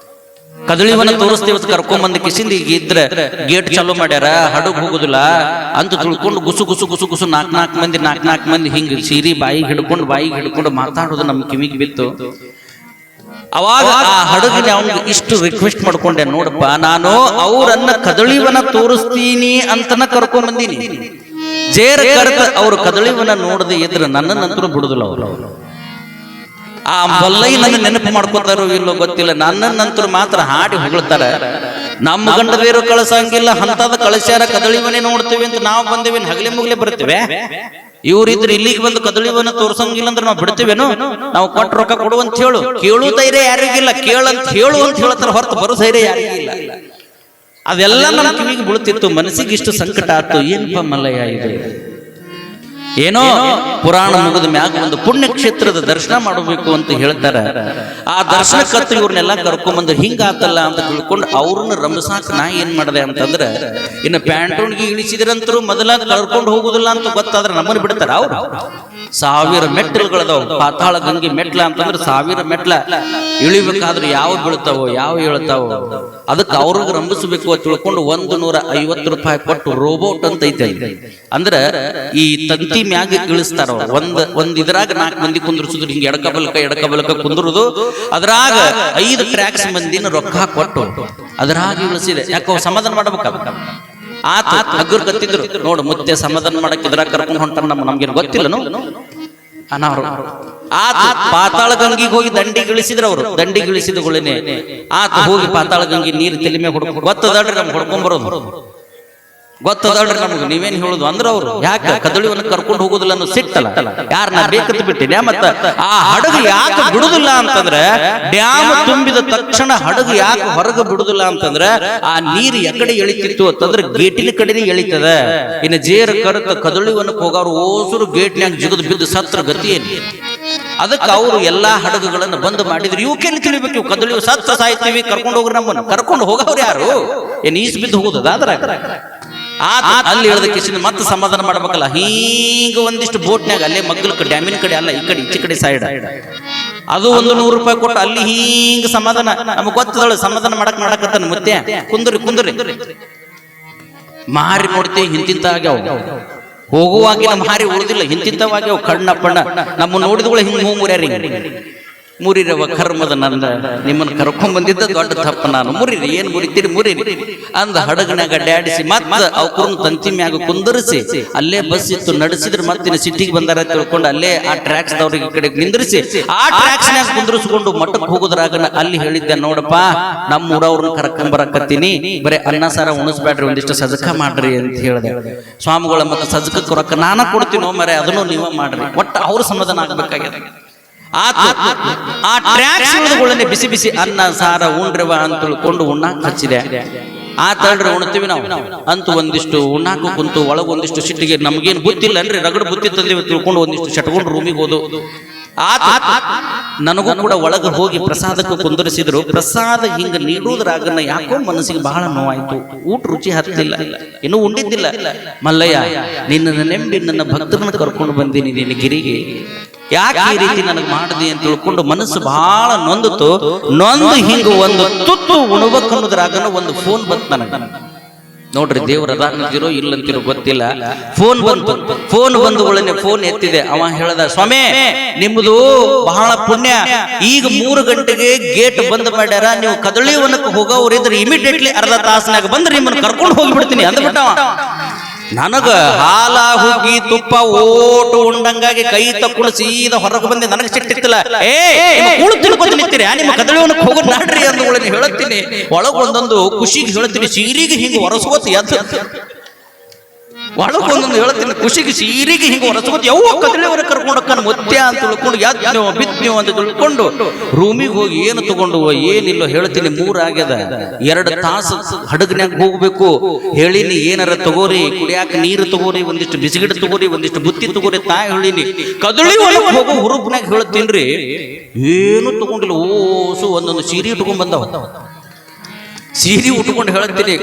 ಕದಳಿವನ ತೋರಿಸ್ತೇವೆ ಕರ್ಕೊಂಡ್ ಕಿಸಿಂದ ಈಗ ಇದ್ರೆ ಗೇಟ್ ಚಾಲೂ ಮಾಡ್ಯಾರ, ಹಡಗ್ ಹೋಗುದಿಲ್ಲ ಅಂತ ತಿಳ್ಕೊಂಡು ಗುಸು ಗುಸು ಗುಸು ಗುಸು 4 ಮಂದಿ ಹಿಂಗ ಸೀರಿ ಬಾಯಿಗೆ ಹಿಡ್ಕೊಂಡು ಮಾತಾಡೋದು ನಮ್ಮ ಕಿವಿಗೆ ಬಿತ್ತು. ಅವಾಗ ಆ ಹಡಗಿನ ಅವನಿಗೆ ಇಷ್ಟು ರಿಕ್ವೆಸ್ಟ್ ಮಾಡ್ಕೊಂಡೆ, ನೋಡಪ್ಪ ನಾನು ಅವರನ್ನ ಕದಳಿವನ ತೋರಿಸ್ತೀನಿ ಅಂತನ ಕರ್ಕೊಂಡ್ ಬಂದೀನಿ. ಜೇರ ಕರೆತ ಅವ್ರು ಕದಳಿವನ ನೋಡದೆ ಇದ್ರೆ ನನ್ನನ್ನಂತರೂ ಬಿಡುದಿಲ್ಲ ಅವರು. ಆ ಮಲ್ಲಯ್ಯ ನನ್ನ ನೆನಪು ಮಾಡ್ಕೊತಾರೋ ಇಲ್ಲೋ ಗೊತ್ತಿಲ್ಲ, ನನ್ನನ್ನಂತರೂ ಮಾತ್ರ ಹಾಡಿ ಹೊಗಳ್ತಾರೆ. ನಮ್ಮ ಗಂಡದೇರು ಕಳಸಂಗಿಲ್ಲ, ಅಂತದ ಕಳಸ್ಯಾರ, ಕದಳಿವನೇ ನೋಡ್ತೇವೆ ಅಂತ ನಾವು ಬಂದೇವೆ, ಹಗಲೆ ಮುಗ್ಲೆ ಬರ್ತೇವೆ. ಇವ್ರಿದ್ರೆ ಇಲ್ಲಿಗೆ ಬಂದು ಕದಳಿವನ ತೋರ್ಸಂಗಿಲ್ಲ ಅಂದ್ರೆ ನಾವು ಬಿಡ್ತೇವೇನು? ನಾವು ಕೊಟ್ಟು ರೊಕ್ಕ ಕೊಡುವಂತ ಕೇಳು ಧೈರ್ಯ ಯಾರಿಗಿಲ್ಲ, ಕೇಳಂತ ಹೇಳು ಅಂತ ಹೇಳ್ತಾರೆ ಹೊರತು ಬರೋ ಧೈರ್ಯ ಯಾರಿಗಿಲ್ಲ. ಅದೆಲ್ಲ ನಮ್ಮ ಕಿವಿಗೆ ಬೀಳ್ತಿತ್ತು. ಮನಸ್ಸಿಗೆ ಇಷ್ಟು ಸಂಕಟ ಆಯ್ತು, ಏನಪ್ಪ ಮಲ್ಲಯ್ಯ ಇದು, ಏನೋ ಪುರಾಣ ಮುಗಿದ ಮ್ಯಾಗ ಒಂದು ಪುಣ್ಯ ಕ್ಷೇತ್ರದ ದರ್ಶನ ಮಾಡಬೇಕು ಅಂತ ಹೇಳ್ತಾರೆ. ಆ ದರ್ಶನಕ್ಕತ್ತು ಇವ್ರನ್ನೆಲ್ಲ ಕರ್ಕೊಂಡ್ಬಂದು ಹಿಂಗಾತಲ್ಲ ಅಂತ ತಿಳ್ಕೊಂಡು ಅವ್ರನ್ನ ರಂಬಸಾಕ ನಾ ಏನ್ ಮಾಡಿದೆ ಅಂತಂದ್ರೆ, ಇನ್ನು ಪ್ಯಾಂಟೋನ್ಗೆ ಇಳಿಸಿದ್ರಂತರೂ ಮೊದಲ ಕರ್ಕೊಂಡು ಹೋಗುದಿಲ್ಲ ಅಂತ ಗೊತ್ತಾದ್ರೆ ನಮ್ಮನ್ನು ಬಿಡ್ತಾರ. ಅವ್ರು 1000 ಮೆಟ್ಟಲುಗಳದಾವ, ಪಾತಾಳ ಗಂಗೆ ಮೆಟ್ಲ ಅಂತಂದ್ರೆ 1000 ಮೆಟ್ಲ ಇಳಿಬೇಕಾದ್ರೆ ಯಾವ ಬೀಳ್ತಾವೋ ಯಾವ ಹೇಳ್ತಾವೋ, ಅದಕ್ಕೆ ಅವ್ರಿಗೆ ರಂಬಿಸ್ಬೇಕು ಅಂತ ತಿಳ್ಕೊಂಡು 150 ರೂಪಾಯಿ ಕೊಟ್ಟು ರೋಬೋಟ್ ಅಂತ ಐತೆ. ಅಂದ್ರೆ ಈ ತಂತಿ ಮ್ಯಾಗ ಇಳಿಸ್ತಾರ. ಒಂದ್ ಇದ್ರಾಗ 4 ಮಂದಿ ಕುಂದ್ರಿಸುದು, ಹಿಂಗೆ ಎಡಕ ಬಲಕ ಕುಂದ್ರುದು. ಅದ್ರಾಗ 5 ಟ್ರ್ಯಾಕ್ಸ್ ಮಂದಿನ ರೊಕ್ಕ ಕೊಟ್ಟು ಅದ್ರಾಗ ಇಳಿಸಿದೆ. ಯಾಕೋ ಸಮಾಧಾನ ಮಾಡ್ಬೇಕ. ಆತ ಹಗ್ಗರು ಕತ್ತಿದ್ರು, ನೋಡು ಮುತ್ತೆ ಸಮಾಧಾನ ಮಾಡಕ್ ಇದ್ರಾಗ ಕರ್ಕೊಂಡು ಹೊಂಟಾರ, ನಮ್ಗೇನು ಗೊತ್ತಿಲ್ಲನು ಅನಾರು. ಆತ ಪಾತಾಳ ಗಂಗಿಗೆ ಹೋಗಿ ದಂಡಿಗಿಳಿಸಿದ್ರು. ಅವರು ದಂಡಿಗಿಳಿಸಿದಗಳೇನೆ ಆತ ಹೋಗಿ ಪಾತಾಳ ಗಂಗಿ ನೀರು ತಲೆ ಮೇಲೆ ಹೊಡ್ಕೊಂಡು, ಗೊತ್ತದಾಡ್ರಿ ನಮ್ಗೆ ಹೊಡ್ಕೊಂಡ್ಬರೋದು, ಗೊತ್ತದಾಡ್ರಿ ನಮ್ಗೆ ನೀವೇನ್ ಹೇಳುದು ಅಂದ್ರೆ ಅವ್ರು ಯಾಕೆ ಕದಳಿವನ್ನ ಕರ್ಕೊಂಡು ಹೋಗುದಿಲ್ಲ ಅನ್ನೋ ಸಿಟ್ಟಲ್ಲ. ಯಾರನ್ನ ಬೇಕಂತ ಬಿಟ್ಟಿದ್ಯಾ? ಮತ್ತ ಆ ಹಡಗು ಯಾಕೆ ಬಿಡುದಿಲ್ಲ ಅಂತಂದ್ರೆ, ಡ್ಯಾಮ್ ತುಂಬಿದ ತಕ್ಷಣ ಹಡಗು ಯಾಕೆ ಹೊರಗೆ ಬಿಡುದಿಲ್ಲ ಅಂತಂದ್ರೆ, ಆ ನೀರು ಎಕಡೆ ಎಳಿತಿತ್ತು ಅಂತಂದ್ರೆ ಗೇಟಿನ ಕಡೆನೇ ಎಳಿತದ. ಇನ್ನು ಜೇರ ಕರೆತ ಕದಳಿವನ್ನಕ್ಕೆ ಹೋಗೋರು ಓಸರು ಗೇಟ್ನ್ಯಾಗ ಜಿಗದು ಬಿದ್ದು ಸತ್ರ ಗತಿಯಲ್ಲಿ. ಅದಕ್ಕೆ ಅವರು ಎಲ್ಲಾ ಹಡಗುಗಳನ್ನು ಬಂದ್ ಮಾಡಿದ್ರು. ಇವಕ್ಕೇನು ತಿಳಿಬೇಕು? ಇವು ಕದಳಿವು ಸತ್ತ ಸಾಯ್ತೀವಿ, ಕರ್ಕೊಂಡು ಹೋಗ್ರಿ, ನಮ್ಮನ್ನು ಕರ್ಕೊಂಡು ಹೋಗೋರು ಯಾರು? ಏನ್ ಈಸ್ ಬಿದ್ದು ಹೋಗುದ? ಅಲ್ಲಿ ಇಳಿದ ಕಿಶನ್ ಮತ್ತೆ ಸಮಾಧಾನ ಮಾಡ್ಬೇಕಲ್ಲ, ಹೀಗ ಒಂದಿಷ್ಟು ಬೋಟ್ನ್ಯಾಗ ಅಲ್ಲೇ ಮಗ್ಗಲ ಡ್ಯಾಮಿನ ಕಡೆ ಅಲ್ಲ, ಈ ಕಡೆ ಈಚೆ ಕಡೆ ಸೈಡ್ ಅದು ಒಂದು 100 ರೂಪಾಯಿ ಕೊಟ್ಟು ಅಲ್ಲಿ ಹಿಂಗ ಸಮಾಧಾನ. ನಮಗ್ ಗೊತ್ತದಳು ಸಮಾಧಾನ ಮಾಡಕತ್ತಾನ. ಮತ್ತೆ ಕುಂದ್ರಿ ಮಾರಿ ನೋಡ್ತೀವಿ ಹಿಂತಿಂತ ಆಗ್ಯಾವ, ಹೋಗುವಾಗಿನ ಮಾರಿ ಉಳಿದಿಲ್ಲ, ಹಿಂತಿಂತವಾಗ್ಯಾವ ಕಣ್ಣ ಪಣ್ಣ. ನಮ್ಮ ನೋಡಿದಗಳು ಹಿಂಗ್ ಮುರಿರವ ಕರ್ಮದ ನನ್ನ ನಿಮ್ಮನ್ನು ಕರ್ಕೊಂಡ್ ಬಂದಿದ್ದ ದೊಡ್ಡ ತಪ್ಪ, ನಾನು ಮುರಿರಿ, ಏನ್ ಮುರಿತೀರಿ ಮುರಿರಿ ಅಂದ ಹಡಗನಾಗ ಅಡ್ಡಾಡಿಸಿ ಮತ್ತೆ ಅವ್ರನ್ನ ತಂತಿ ಮ್ಯಾಗ ಕುಂದರಿಸಿ ಅಲ್ಲೇ ಬಸ್ ಇತ್ತು ನಡೆಸಿದ್ರೆ ಮತ್ತೆ ಸಿಟಿಗೆ ಬಂದಾರ ತಿಳ್ಕೊಂಡು ಅಲ್ಲೇ ಆ ಟ್ರ್ಯಾಕ್ಸ್ ದವ್ರಿಗೆ ಈ ಕಡೆ ನಿಂದ್ರಿಸಿ ಆ ಟ್ರ್ಯಾಕ್ಸ್ ನ್ಯಾಗ ಕುಂದರಿಸ್ಕೊಂಡು ಮಠಕ್ಕೆ ಹೋಗೋದ್ರಾಗ ಅಲ್ಲಿ ಹೇಳಿದ್ದೆ, ನೋಡಪ್ಪ ನಮ್ಮ ಊರವ್ರನ್ನ ಕರ್ಕೊಂಡ್ ಬರಕತ್ತೀನಿ, ಬರೀ ಅನ್ನ ಸಾರ ಉಣಿಸ್ಬೇಡ್ರಿ, ಒಂದಿಷ್ಟು ಸಜಕ ಮಾಡ್ರಿ ಅಂತ ಹೇಳಿದೆ. ಸ್ವಾಮಿಗಳ ಮತ್ತೆ ಸಜಕಕ್ಕೆ ರೊಕ್ಕ ನಾನ ಕೊಡ್ತೀನೋ ಮರೆ, ಅದನ್ನು ನೀವ ಮಾಡ್ರಿ, ಒಟ್ಟು ಅವ್ರ ಸಮಾಧಾನ ಆಗ್ಬೇಕಾಗ್ಯದ. ಆ ಟ್ರ್ಯಾಕ್ಸ್ ಬಿಸಿ ಬಿಸಿ ಅನ್ನ ಸಾರ ಉಂಡ್ರವ ಅಂತ ತಿಳ್ಕೊಂಡು ಉಣ್ಣಾಕ್ ಹಚ್ಚಿದೆ. ಆತಳ್ರಿ ಉಣ್ತೀವಿ ನಾವು ಅಂತೂ ಒಂದಿಷ್ಟು ಉಣ್ಣಾಕು ಕುಂತು ಒಳಗೊಂದಿಷ್ಟು ಸಿಟ್ಟಿಗೆ ನಮ್ಗೇನು ಬುತ್ತಿಲ್ಲ ಅನ್ರಿ, ರಗಡ್ ಬುತ್ತಿ ತಂದಿವಿ ತಿಳ್ಕೊಂಡು ಒಂದಿಷ್ಟು ಶಟ್ಕೊಂಡು ರೂಮಿಗೆ ಹೋದು. ನನಗೂ ಕೂಡ ಒಳಗೆ ಹೋಗಿ ಪ್ರಸಾದಕ್ಕೆ ಕುಂದರಿಸಿದ್ರು. ಪ್ರಸಾದ ಹಿಂಗ ನೀಡುವುದ್ರಾಗನ್ನ ಯಾಕೋ ಮನಸ್ಸಿಗೆ ಬಹಳ ನೋವಾಯ್ತು. ಊಟ ರುಚಿ ಹತ್ತಿಲ್ಲ, ಇನ್ನೂ ಉಂಡಿದ್ದಿಲ್ಲ. ಮಲ್ಲಯ್ಯ, ನಿನ್ನನ್ನು ನೆಂಬಿ ನನ್ನ ಭಕ್ತರನ್ನ ಕರ್ಕೊಂಡು ಬಂದೀನಿ ನಿನ್ನ ಗಿರಿಗೆ, ಯಾಕೆ ಈ ರೀತಿ ನನಗೆ ಮಾಡಿದೆ ಅಂತ ತಿಳ್ಕೊಂಡು ಮನಸ್ಸು ಬಹಳ ನೊಂದು ಹಿಂಗ ಒಂದು ತುತ್ತು ಉಣಬೇಕನ್ನೋದ್ರಾಗನ ಒಂದು ಫೋನ್ ಬಂತು ನನಗೆ. ನೋಡ್ರಿ, ದೇವ್ರ ಅದಾನಂತಿರೋ ಇಲ್ಲಂತಿರೋ ಗೊತ್ತಿಲ್ಲ, ಫೋನ್ ಬಂದು ಒಳನೆ ಫೋನ್ ಎತ್ತಿದೆ. ಅವ ಹೇಳ್ದ, ಸ್ವಾಮಿ ನಿಮ್ದು ಬಹಳ ಪುಣ್ಯ, ಈಗ 3 ಗಂಟೆಗೆ ಗೇಟ್ ಬಂದ್ ಮಾಡ್ಯಾರ, ನೀವು ಕದಳಿವನಕ್ಕೆ ಹೋಗೋರಿದ್ರೆ ಇಮಿಡಿಯೇಟ್ಲಿ ಅರ್ಧ ತಾಸನಾಗ ಬಂದ್ರೆ ನಿಮ್ಮನ್ನು ಕರ್ಕೊಂಡು ಹೋಗಿಬಿಡ್ತೀನಿ ಅಂದ್ಬಿಟ್ಟವ. ನನಗ ಹಾಲ ಹುಗ್ಗಿ ತುಪ್ಪ ಓಟು ಉಂಡಂಗಾಗಿ ಕೈ ತಕ್ಕೊಂಡು ಸೀದಾ ಹೊರಗೆ ಬಂದೆ. ನನಗೆ ಸಿಟ್ಟಿತ್ತಿಲ್ಲ, ಕೂಳು ತಿಳ್ಕೊಂಡು ನಿಂತೀರಿ, ನಿಮ್ಮ ಕದಳಿವನಕ್ಕೆ ಹೋಗೋ ನಾಡ್ರಿ ಅಂದ್ಗಳನ್ನ ಹೇಳುತ್ತೀನಿ. ಒಳಗೊಂದೊಂದು ಖುಷಿಗೆ ಹೇಳ್ತೀನಿ, ಸೀರಿಗೆ ಹಿಂಗೆ ಒರೆಸ್ಕೋತ ಒಳಗೊಂದೊಂದು ಹೇಳ್ತೀನಿ, ಖುಷಿಗೆ ಸೀರಿಗೆ ಹಿಂಗೆ ಒರೆಸ್ಕೋತ ಯಾವ ಕದಳಿವನ ಕರ್ಕೊಂಡಕ್ಕ ಮುತ್ಯ ಅಂತ ತಿಳ್ಕೊಂಡು ಯಾದ್ನೋ ಬಿತ್ನ್ಯೋ ಅಂತ ತಿಳ್ಕೊಂಡು ರೂಮಿಗೆ ಹೋಗಿ ಏನು ತಗೊಂಡು ಏನಿಲ್ಲ ಹೇಳ್ತೀನಿ. 3 ಆಗ್ಯದ, 2 ತಾಸು ಹಡಗನ್ಯಾಗ ಹೋಗ್ಬೇಕು. ಹೇಳಿನಿ ಏನಾರ ತಗೋರಿ, ಕುಡಿಯಾಕ ನೀರು ತಗೋರಿ, ಒಂದಿಷ್ಟು ಬಿಸಿಗಿಡ ತಗೋರಿ, ಒಂದಿಷ್ಟು ಬುತ್ತಿ ತಗೋರಿ ತಾ ಹೇಳಿನಿ. ಕದಳಿ ಒಳಗೆ ಹೋಗೋ ಹುರುಪ್ನ್ಯಾಗ ಹೇಳ್ತೀನ್ರಿ, ಏನು ತಗೊಂಡಿಲ್ಲ. ಓಸು ಒಂದೊಂದು ಸೀರೆ ಉಟ್ಕೊಂಡ್ ಬಂದವ, ಸೀರೆ ಉಟ್ಕೊಂಡು ಹೇಳ್ತೀನಿ.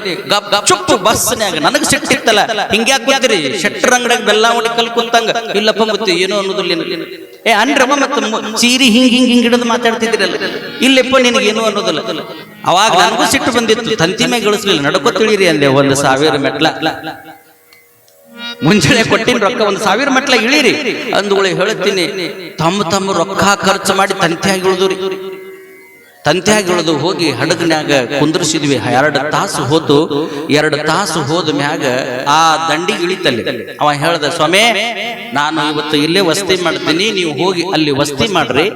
ಚುಪ್ಪು ಬಸ್ನ್ಯಾಗ ನನಗೆ ಸಿಟ್ಟಿತ್ತಲ್ಲ, ಹಿಂಗ್ಯಾಕ್ ಗೊತ್ತಿರಿ, ಶೆಟ್ರ ಅಂಗಡಿಯಾಗ ಬೆಲ್ಲ ಹೊಡಿ ಕಲ್ ಕುಂತಂಗ. ಇಲ್ಲಪ್ಪ ಮತ್ತೆ ಏನೋ ಅನ್ನೋದಿಲ್ಲ, ಅನ್ರಮ್ಮ ಮತ್ತೆ ಸೀರೆ ಹಿಂಗ್ ಹಿಡಿದು ಮಾತಾಡ್ತಿದ್ರಲ್ಲ, ಇಲ್ಲಪ್ಪ ನಿನಗೇನು ಅನ್ನೋದಿಲ್ಲ. ಅವಾಗ ನನಗೂ ಸಿಟ್ಟು ಬಂದಿತ್ತು, ತಂತಿ ಮ್ಯಾಗ ಗಳಿಸ್ಲಿಲ್ಲ, ನಡ್ಕೋ ತಿಳಿರಿ ಅಂದೆ. 1000 ಮೆಟ್ಲ ಮುಂಜಾನೆ ಕೊಟ್ಟಿನ ರೊಕ್ಕ 1000 ಮೆಟ್ಲ ಇಳಿರಿ ಅಂದುಗಳು ಹೇಳ್ತೀನಿ. ತಮ್ಮ ರೊಕ್ಕ ಖರ್ಚು ಮಾಡಿ ತಂತಿಯಾಗಿ ಇಳಿದ್ರಿ. ತಂತ್ಯಾಗಿ ಇಳಿದು ಹೋಗಿ ಹಡಗನ್ಯಾಗ ಕುಂದರ್ಸಿದ್ವಿ. 2 ತಾಸು ಹೋತು. 2 ತಾಸು ಹೋದ ಮ್ಯಾಗ ಆ ದಂಡಿಗೆ ಇಳಿತಲ್ಲಿ ಅವ ಹೇಳ್ದ, ಸ್ವಾಮಿ ನಾನು ಇವತ್ತು ಇಲ್ಲೇ ವಸತಿ ಮಾಡ್ತೀನಿ, ನೀವು ಹೋಗಿ ಅಲ್ಲಿ ವಸತಿ ಮಾಡ್ರಿ,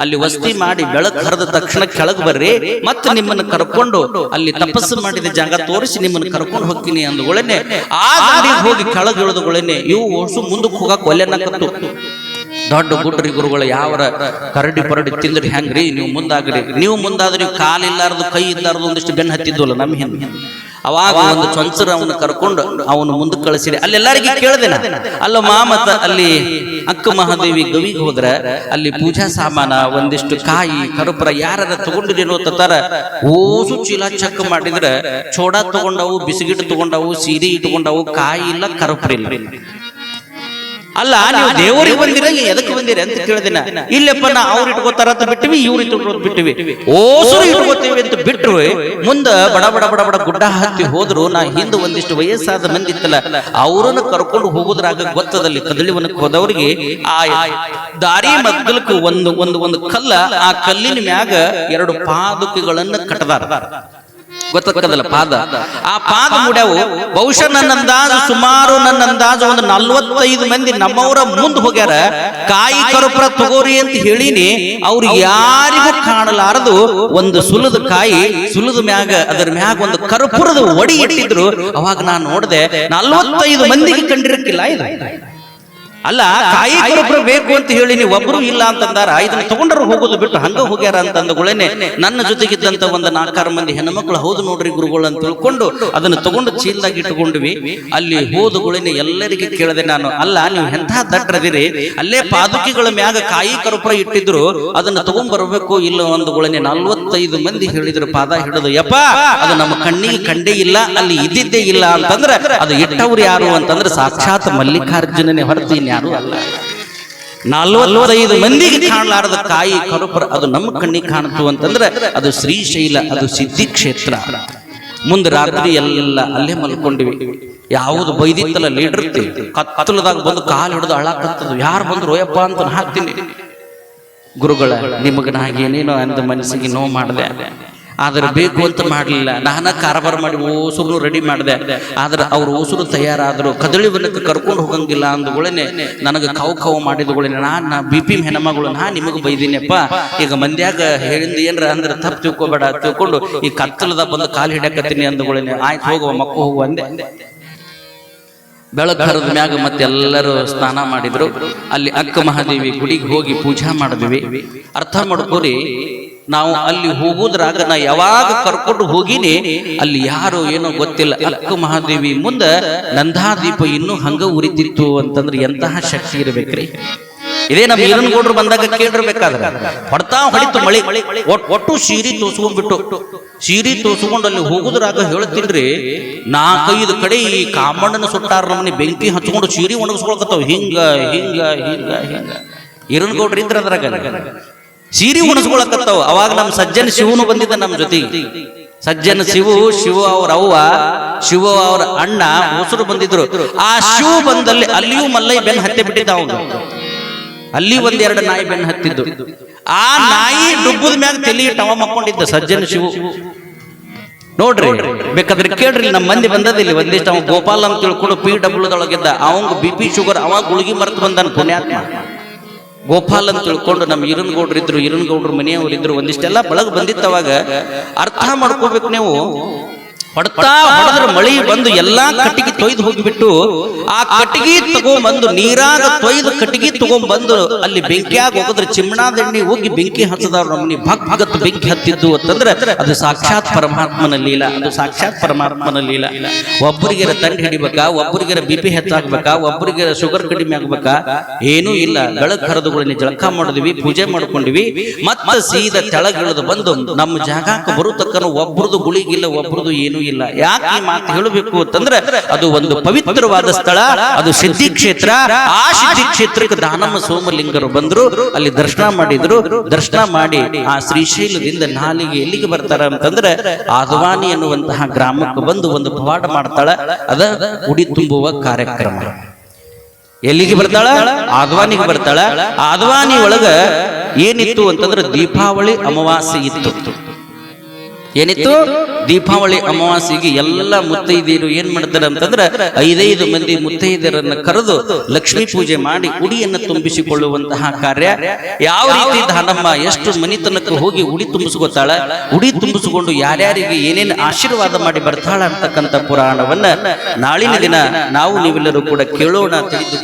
ಅಲ್ಲಿ ವಸತಿ ಮಾಡಿ ಬೆಳಕು ಹರಿದ ತಕ್ಷಣ ಕೆಳಗೆ ಬರ್ರಿ, ಮತ್ತೆ ನಿಮ್ಮನ್ನು ಕರ್ಕೊಂಡು ಅಲ್ಲಿ ತಪಸ್ಸು ಮಾಡಿದ ಜಾಗ ತೋರಿಸಿ ನಿಮ್ಮನ್ನು ಕರ್ಕೊಂಡು ಹೋಗ್ತೀನಿ ಅಂದಗಳನ್ನೇ ಆ ದಂಡಿಗೆ ಹೋಗಿ ಕೆಳಗೆ ಇಳಿದುಗಳನ್ನೇ ಇವು ವರ್ಷ ಮುಂದಕ್ಕೆ ಹೋಗಕ್ ಒಲ್ಲೆನಕತ್ತು. ದೊಡ್ಡ ಗುಡ್ರಿ ಗುರುಗಳು ಯಾವರ ಕರಡಿ ಪರಡಿ ತಿಂದ್ರಿ ಹೆಂಗ್ರಿ, ನೀವು ಮುಂದಾಗ್ರಿ, ನೀವು ಮುಂದಾದ್ರಿ ಕಾಲಿಲ್ಲಾರ್ದು ಕೈ ಇಲ್ಲಾರ್ದು ಒಂದಿಷ್ಟು ಬೆನ್ನು ಹತ್ತಿದ್ವಲ್ಲ ನಮ್ಮ ಹಿಂದೆ. ಅವಾಗ ಒಂದು ಚೊಂಚರ ಅವನು ಕರ್ಕೊಂಡು ಅವನು ಮುಂದಕ್ಕೆ ಕಳಿಸಿರಿ. ಅಲ್ಲೆಲ್ಲರಿಗೆ ಕೇಳ್ದೇನ, ಅಲ್ಲ ಮತ್ತ ಅಲ್ಲಿ ಅಕ್ಕ ಮಹಾದೇವಿ ಗವಿಗೆ ಹೋದ್ರ ಅಲ್ಲಿ ಪೂಜಾ ಸಾಮಾನ ಒಂದಿಷ್ಟು ಕಾಯಿ ಕರುಪುರ ಯಾರ ತಗೊಂಡಿರೇನೋ ತರ ಓಸು ಚೀಲ ಚೆಕ್ ಮಾಡಿದ್ರ ಚೋಡ ತಗೊಂಡವು, ಬಿಸಿಗಿಟ್ಟು ತಗೊಂಡವು, ಸೀರೆ ಇಟ್ಕೊಂಡವು, ಕಾಯಿ ಇಲ್ಲ ಕರುಪುರ ಇಲ್ಲ. ಅಲ್ಲ ನೀವು ದೇವರಿಗೆ ಬಂದಿರ ಎದಕ್ಕೆ ಬಂದಿರ ಅಂತ ಕೇಳಿದಿನ. ಇಲ್ಲಪ್ಪ ನಾ ಅವ್ರು ಇಟ್ಕೋತಾರ ಅಂತ ಬಿಟ್ಟಿವಿ, ಇವ್ರು ಇಟ್ಕೋದ್ ಬಿಟ್ಟಿವಿ, ಓಸರು ಇಟ್ಕೋತೀವಿ ಅಂತ ಬಿಟ್ರು. ಮುಂದ ಬಡ ಬಡ ಬಡ ಬಡ ಗುಡ್ಡ ಹತ್ತಿ ಹೋದ್ರು. ನಾ ಹಿಂದೆ ಒಂದಿಷ್ಟು ವಯಸ್ಸಾದ ಮಂದಿ ಇತ್ತಲ್ಲ, ಅವರನ್ನು ಕರ್ಕೊಂಡು ಹೋಗೋದ್ರಾಗ ಗೊತ್ತದಲ್ಲಿ ಕದಳಿವನಕ್ಕೆ ಹೋದವ್ರಿಗೆ ಆ ದಾರಿ ಮಗ್ಗಲಕ್ಕೆ ಒಂದು ಕಲ್ಲ, ಆ ಕಲ್ಲಿನ ಮ್ಯಾಗ 2 ಪಾದುಕೆಗಳನ್ನ ಕಟ್ಟದಾರ. ಗೊತ್ತಕ್ಕದಲ್ಲ ಪಾದ, ಆ ಪಾದ ಮುಡ್ಯಾವು. ಬಹುಶಃ ಸುಮಾರು ನನ್ನ ಅಂದಾಜು ಒಂದು 45 ಮಂದಿ ನಮ್ಮವರ ಮುಂದೆ ಹೋಗ್ಯಾರ. ಕಾಯಿ ಕರುಪುರ ತಗೋರಿ ಅಂತ ಹೇಳಿನಿ, ಅವ್ರು ಯಾರಿಗೂ ಕಾಣಲಾರದು ಒಂದು ಸುಲದ ಕಾಯಿ, ಸುಲದ ಮ್ಯಾಗ ಅದರ ಮ್ಯಾಗ ಒಂದು ಕರುಪುರದ ಒಡಿ ಇಟ್ಟಿದ್ರು. ಅವಾಗ ನಾನು ನೋಡಿದೆ 45 ಮಂದಿಗೆ ಕಂಡಿರಕ್ಕಿಲ್ಲ ಇದು. ಅಲ್ಲ ಕಾಯಿ ಕರುಪುರ ಬೇಕು ಅಂತ ಹೇಳಿ ನೀವು ಒಬ್ರು ಇಲ್ಲ ಅಂತಂದಾರ, ಇದನ್ನ ತಗೊಂಡ್ರು ಹೋಗೋದು ಬಿಟ್ಟು ಹಂಗ ಹೋಗ್ಯಾರ ಅಂತ ಅಂದಗಳೇನೆ ನನ್ನ ಜೊತೆಗಿದ್ದಂತ ಒಂದು 4-6 ಮಂದಿ ಹೆಣ್ಮಕ್ಳು ಹೌದು ನೋಡ್ರಿ ಗುರುಗಳು ಅಂತ ತಿಳ್ಕೊಂಡು ಅದನ್ನ ತಗೊಂಡು ಚೀಲದಾಗ ಇಟ್ಟುಕೊಂಡ್ವಿ. ಅಲ್ಲಿ ಹೋದಗಳೇನೆ ಎಲ್ಲರಿಗೆ ಕೇಳದೆ ನಾನು, ಅಲ್ಲ ನೀವು ಎಂಥ ದಡ್ರದಿರಿ, ಅಲ್ಲೇ ಪಾದುಕಿಗಳ ಮ್ಯಾಗ ಕಾಯಿ ಕರುಪುರ ಇಟ್ಟಿದ್ರು ಅದನ್ನ ತಗೊಂಡ್ ಬರ್ಬೇಕು ಇಲ್ಲ ಅಂದಗಳೇನೆ 45 ಮಂದಿ ಹೇಳಿದ್ರು ಪಾದ ಹಿಡಿದು, ಯಪ್ಪ ಅದು ನಮ್ಮ ಕಣ್ಣಿಗೆ ಕಂಡೇ ಇಲ್ಲ, ಅಲ್ಲಿ ಇದ್ದಿದ್ದೇ ಇಲ್ಲ ಅಂತಂದ್ರೆ ಅದು ಇಟ್ಟವ್ರು ಯಾರು ಅಂತಂದ್ರೆ ಸಾಕ್ಷಾತ್ ಮಲ್ಲಿಕಾರ್ಜುನನೇ ಹೊರತು ಇನ್ಯಾರು ಅಲ್ಲ. 45 ಮಂದಿಗೆ ಕಾಣಲಾರದ ಕಾಯಿ ಕರುಪುರ ಅದು ನಮ್ಮ ಕಣ್ಣಿಗೆ ಕಾಣಿತು ಅಂತಂದ್ರೆ ಅದು ಶ್ರೀಶೈಲ, ಅದು ಸಿದ್ಧಿ ಕ್ಷೇತ್ರ. ಮುಂದೆ ರಾತ್ರಿ ಎಲ್ಲ ಅಲ್ಲೇ ಮಲ್ಕೊಂಡಿವಿ. ಯಾವುದು ಬೈದಿತ್ತಲ್ಲ ಲೀಡರ್ ಕತ್ತಲದಾಗ ಬಂದು ಕಾಲು ಹಿಡಿದು ಅಳಾಕತ್ತದು. ಯಾರು ಬಂದ್ರು ಓಯಪ್ಪ ಅಂತ ಹಾಕ್ತೀನಿ. ಗುರುಗಳ ನಿಮಗ ನಾಗೇನೇನೋ ಅಂದ ಮನಸ್ಸಿಗೆ ನೋವು ಮಾಡಿದೆ, ಆದ್ರೆ ಬೇಕು ಅಂತ ಮಾಡಲಿಲ್ಲ. ನಾನ ಕಾರಬಾರ ಮಾಡಿ ಓಸುರು ರೆಡಿ ಮಾಡಿದೆ, ಆದ್ರೆ ಅವ್ರು ಓಸುರು ತಯಾರಾದ್ರು ಕದಳಿ ಬನಕ್ಕೆ ಕರ್ಕೊಂಡು ಹೋಗಂಗಿಲ್ಲ ಅಂದಗಳೇನೆ ನನಗೆ ಕಾವು ಮಾಡಿದಗಳೇನೆ ನಾನು BP ಹೆಣ್ಮಗಳು ನಾ ನಿಮಗೆ ಬೈದೀನಿಯಪ್ಪ, ಈಗ ಮಂದ್ಯಾಗ ಹೇಳಿಂದ ಏನ್ರ ಅಂದ್ರೆ ತಪ್ಪು ತಿಳ್ಕೊಬೇಡ ತಿಳ್ಕೊಂಡು ಈ ಕತ್ತಲದ ಬಂದು ಕಾಲು ಹಿಡಕತ್ತೀನಿ ಅಂದಗಳೇನೆ ಆಯ್ತು ಹೋಗುವ ಮಕ್ಕ ಹೋಗುವ ಅಂದೆ. ಬೆಳಗ್ಗೆ ಹರಿದ ಮ್ಯಾಗ ಮತ್ತೆ ಎಲ್ಲರೂ ಸ್ನಾನ ಮಾಡಿದ್ರು. ಅಲ್ಲಿ ಅಕ್ಕ ಮಹಾದೇವಿ ಗುಡಿಗೆ ಹೋಗಿ ಪೂಜಾ ಮಾಡಿದ್ವಿ. ಅರ್ಥ ಮಾಡ್ಕೋರಿ, ನಾವು ಅಲ್ಲಿ ಹೋಗುದ್ರಾಗ ನಾ ಯಾವಾಗ ಕರ್ಕೊಂಡು ಹೋಗಿನಿ ಅಲ್ಲಿ ಯಾರು ಏನೋ ಗೊತ್ತಿಲ್ಲ, ಅಕ್ಕ ಮಹಾದೇವಿ ಮುಂದೆ ನಂದಾದೀಪ ಇನ್ನೂ ಹಂಗ ಉರಿತಿತ್ತು ಅಂತಂದ್ರೆ ಎಂತಹ ಶಕ್ತಿ ಇರ್ಬೇಕ್ರಿ. ಇದೇ ನಮ್ಮ ಈರನಗೌಡರು ಬಂದಾಗ ಕೇಳಿರ್ಬೇಕಾದ್ರೆ ಹೊಡಿತು ಮಳಿ, ಒಟ್ಟು ಸೀರಿ ತೋಸ್ಕೊಂಡ್ಬಿಟ್ಟು ಸೀರಿ ತೋಸ್ಕೊಂಡು ಅಲ್ಲಿ ಹೋಗುದ್ರಾಗ ಹೇಳ್ತೀನ್ರಿ 4-5 ಕಡೆ ಈ ಕಾಮಣ್ಣನ ಸುಟ್ಟಾರ ನಮ್ಮನೆ ಬೆಂಕಿ ಹಚ್ಕೊಂಡು ಸೀರಿ ಒಣಗಿಸ್ಕೊಳಕತ್ತಾವ. ಹಿಂಗ ಹಿಂಗ ಹಿಂಗ ಹಿಂಗ ಈರನಗೌಡ್ರು ಇದ್ರ ಅದ್ರಾಗ ಸೀರಿ ಉಣಿಸ್ಕೊಳಕತ್ತಾವ. ಅವಾಗ ನಮ್ಮ ಸಜ್ಜನ ಶಿವನು ಬಂದಿದ್ದ ನಮ್ಮ ಜೊತೆಗೆ. ಸಜ್ಜನ ಶಿವ ಅವ್ರ ಅವ್ವ, ಶಿವ ಅವ್ರ ಅಣ್ಣ ಹೊಸರು ಬಂದಿದ್ರು. ಆ ಶಿವ ಬಂದಲ್ಲಿ ಅಲ್ಲಿಯೂ ಮಲ್ಲೈ ಬೆನ್ ಹತ್ತೆ ಬಿಟ್ಟಿದ್ದ ಅವನು. ಅಲ್ಲಿ 1-2 ನಾಯಿ ಬೆನ್ನು ಹತ್ತಿದ್ದು. ಆ ನಾಯಿ ಡುಬ್ಬದ ಮ್ಯಾಗ ತಲೆ ಇಟ್ಟು ಅವ ಮಕ್ಕೊಂಡಿದ್ದ ಸಜ್ಜನ ಶಿವ. ನೋಡ್ರಿ ಬೇಕಾದ್ರೆ ಕೇಳ್ರಿ, ನಮ್ಮ ಮಂದಿ ಬಂದದಿಲ್ಲ ಒಂದಿಷ್ಟು. ಅವ ಗೋಪಾಲ್ ಅಂತ ತಿಳ್ಕೊಂಡು PWದೊಳಗಿದ್ದ, ಅವಂಗ BP ಶುಗರ್, ಅವ ಗುಳಿಗೆ ಮರೆತು ಬಂದಾನ ಪುಣ್ಯಾತ್ಮ. ಗೋಪಾಲ್ ಅಂತ ತಿಳ್ಕೊಂಡು ನಮ್ಮ ಈರನಗೌಡ್ರು ಇದ್ರು, ಈರನಗೌಡ್ರು ಮನೆಯವರಿದ್ರು, ಒಂದಿಷ್ಟೆಲ್ಲ ಬೆಳಗ್ ಬಂದಿತ್ತವಾಗ. ಅರ್ಥ ಮಾಡ್ಕೋಬೇಕು ನೀವು, ಹೊಡೆದ್ರ ಮಳಿ ಬಂದು ಎಲ್ಲಾ ಕಟ್ಟಿಗೆ ತೊಯ್ದು ಹೋಗಿಬಿಟ್ಟು ಆ ಕಟ್ಟಿಗೆ ತಗೊಂಡ್ಬಂದು ನೀರಾಗ ತೊಯ್ದು ಕಟ್ಟಿಗೆ ತಗೊಂಡ್ಬಂದು ಅಲ್ಲಿ ಬೆಂಕಿಯಾಗ ಹೋಗಿದ್ರೆ ಚಿಮ್ಮಣಾದೆಣ್ಣೆ ಹೋಗಿ ಬೆಂಕಿ ಹಚ್ಚದವ್ರು ನಮ್ಮನಿ ಭಗತ್ ಬೆಂಕಿ ಹತ್ತಿದ್ದು ಅಂತಂದ್ರೆ ಅದು ಸಾಕ್ಷಾತ್ ಪರಮಾತ್ಮನ ಲೀಲಾ, ಅದು ಸಾಕ್ಷಾತ್ ಪರಮಾತ್ಮನ ಲೀಲಾ. ಒಬ್ಬರಿಗೆರ ತಂಡ ಹಿಡಿಬೇಕಾ, ಒಬ್ಬರಿಗೆರ BP ಹೆಚ್ಚಾಗ್ಬೇಕಾ, ಒಬ್ಬರಿಗೆರ ಶುಗರ್ ಕಡಿಮೆ ಆಗ್ಬೇಕಾ, ಏನೂ ಇಲ್ಲ. ಬೆಳಗ್ ಹರಿದುಗಳನ್ನ ಜಳಕ ಮಾಡಿದ್ವಿ, ಪೂಜೆ ಮಾಡ್ಕೊಂಡಿವಿ. ಮತ್ತೆ ಸೀದಾ ತೆಳಗಿಳಿದು ಬಂದು ನಮ್ಮ ಜಾಗಕ್ಕೆ ಬರುತ್ತಕ್ಕನು ಒಬ್ರದು ಗುಳಿಗಿಲ್ಲ, ಒಬ್ರದು ಏನೂ ಇಲ್ಲ. ಯಾಕೆ ಈ ಮಾತು ಹೇಳಬೇಕು ಅಂತಂದ್ರೆ ಅದು ಒಂದು ಪವಿತ್ರವಾದ ಸ್ಥಳ, ಅದು ಸಿದ್ಧಿ ಕ್ಷೇತ್ರ. ಆ ಸಿದ್ಧಿ ಕ್ಷೇತ್ರಕ್ಕೆ ದಾನಮ್ಮ ಸೋಮಲಿಂಗರು ಬಂದ್ರು, ಅಲ್ಲಿ ದರ್ಶನ ಮಾಡಿದ್ರು. ದರ್ಶನ ಮಾಡಿ ಆ ಶ್ರೀಶೈಲದಿಂದ ನಾಲಿಗೆ ಎಲ್ಲಿಗೆ ಬರ್ತಾರ ಅಂತಂದ್ರೆ ಆದ್ವಾನಿ ಎನ್ನುವಂತಹ ಗ್ರಾಮಕ್ಕೆ ಬಂದು ಒಂದು ಪವಾಡ ಮಾಡ್ತಾಳ. ಅದ ಉಡಿ ತುಂಬುವ ಕಾರ್ಯಕ್ರಮ. ಎಲ್ಲಿಗೆ ಬರ್ತಾಳ? ಆದ್ವಾನಿಗೆ ಬರ್ತಾಳ. ಆದ್ವಾನಿ ಒಳಗ ಏನಿತ್ತು ಅಂತಂದ್ರೆ ದೀಪಾವಳಿ ಅಮಾವಾಸ್ಯೆ ಇತ್ತು. ಏನಿತ್ತು? ದೀಪಾವಳಿ ಅಮಾವಾಸ್ಯೆಗೆ ಎಲ್ಲ ಮುತ್ತೈದೆಯರು ಏನ್ ಮಾಡ್ತಾರೆ ಅಂತಂದ್ರೆ 5 ಮಂದಿ ಮುತ್ತೈದೆಯರನ್ನ ಕರೆದು ಲಕ್ಷ್ಮೀ ಪೂಜೆ ಮಾಡಿ ಉಡಿಯನ್ನು ತುಂಬಿಸಿಕೊಳ್ಳುವಂತಹ ಕಾರ್ಯ. ಯಾವ ರೀತಿ ದಾನಮ್ಮ ಎಷ್ಟು ಮನಿತನಕ್ಕೆ ಹೋಗಿ ಉಡಿ ತುಂಬಿಸ್ಕೊತಾಳ, ಉಡಿ ತುಂಬಿಸಿಕೊಂಡು ಯಾರ್ಯಾರಿಗೆ ಏನೇನು ಆಶೀರ್ವಾದ ಮಾಡಿ ಬರ್ತಾಳ ಅಂತಕ್ಕಂಥ ಪುರಾಣವನ್ನ ನಾಳಿನ ದಿನ ನಾವು ನೀವೆಲ್ಲರೂ ಕೂಡ ಕೇಳೋಣ, ತಿಳಿದು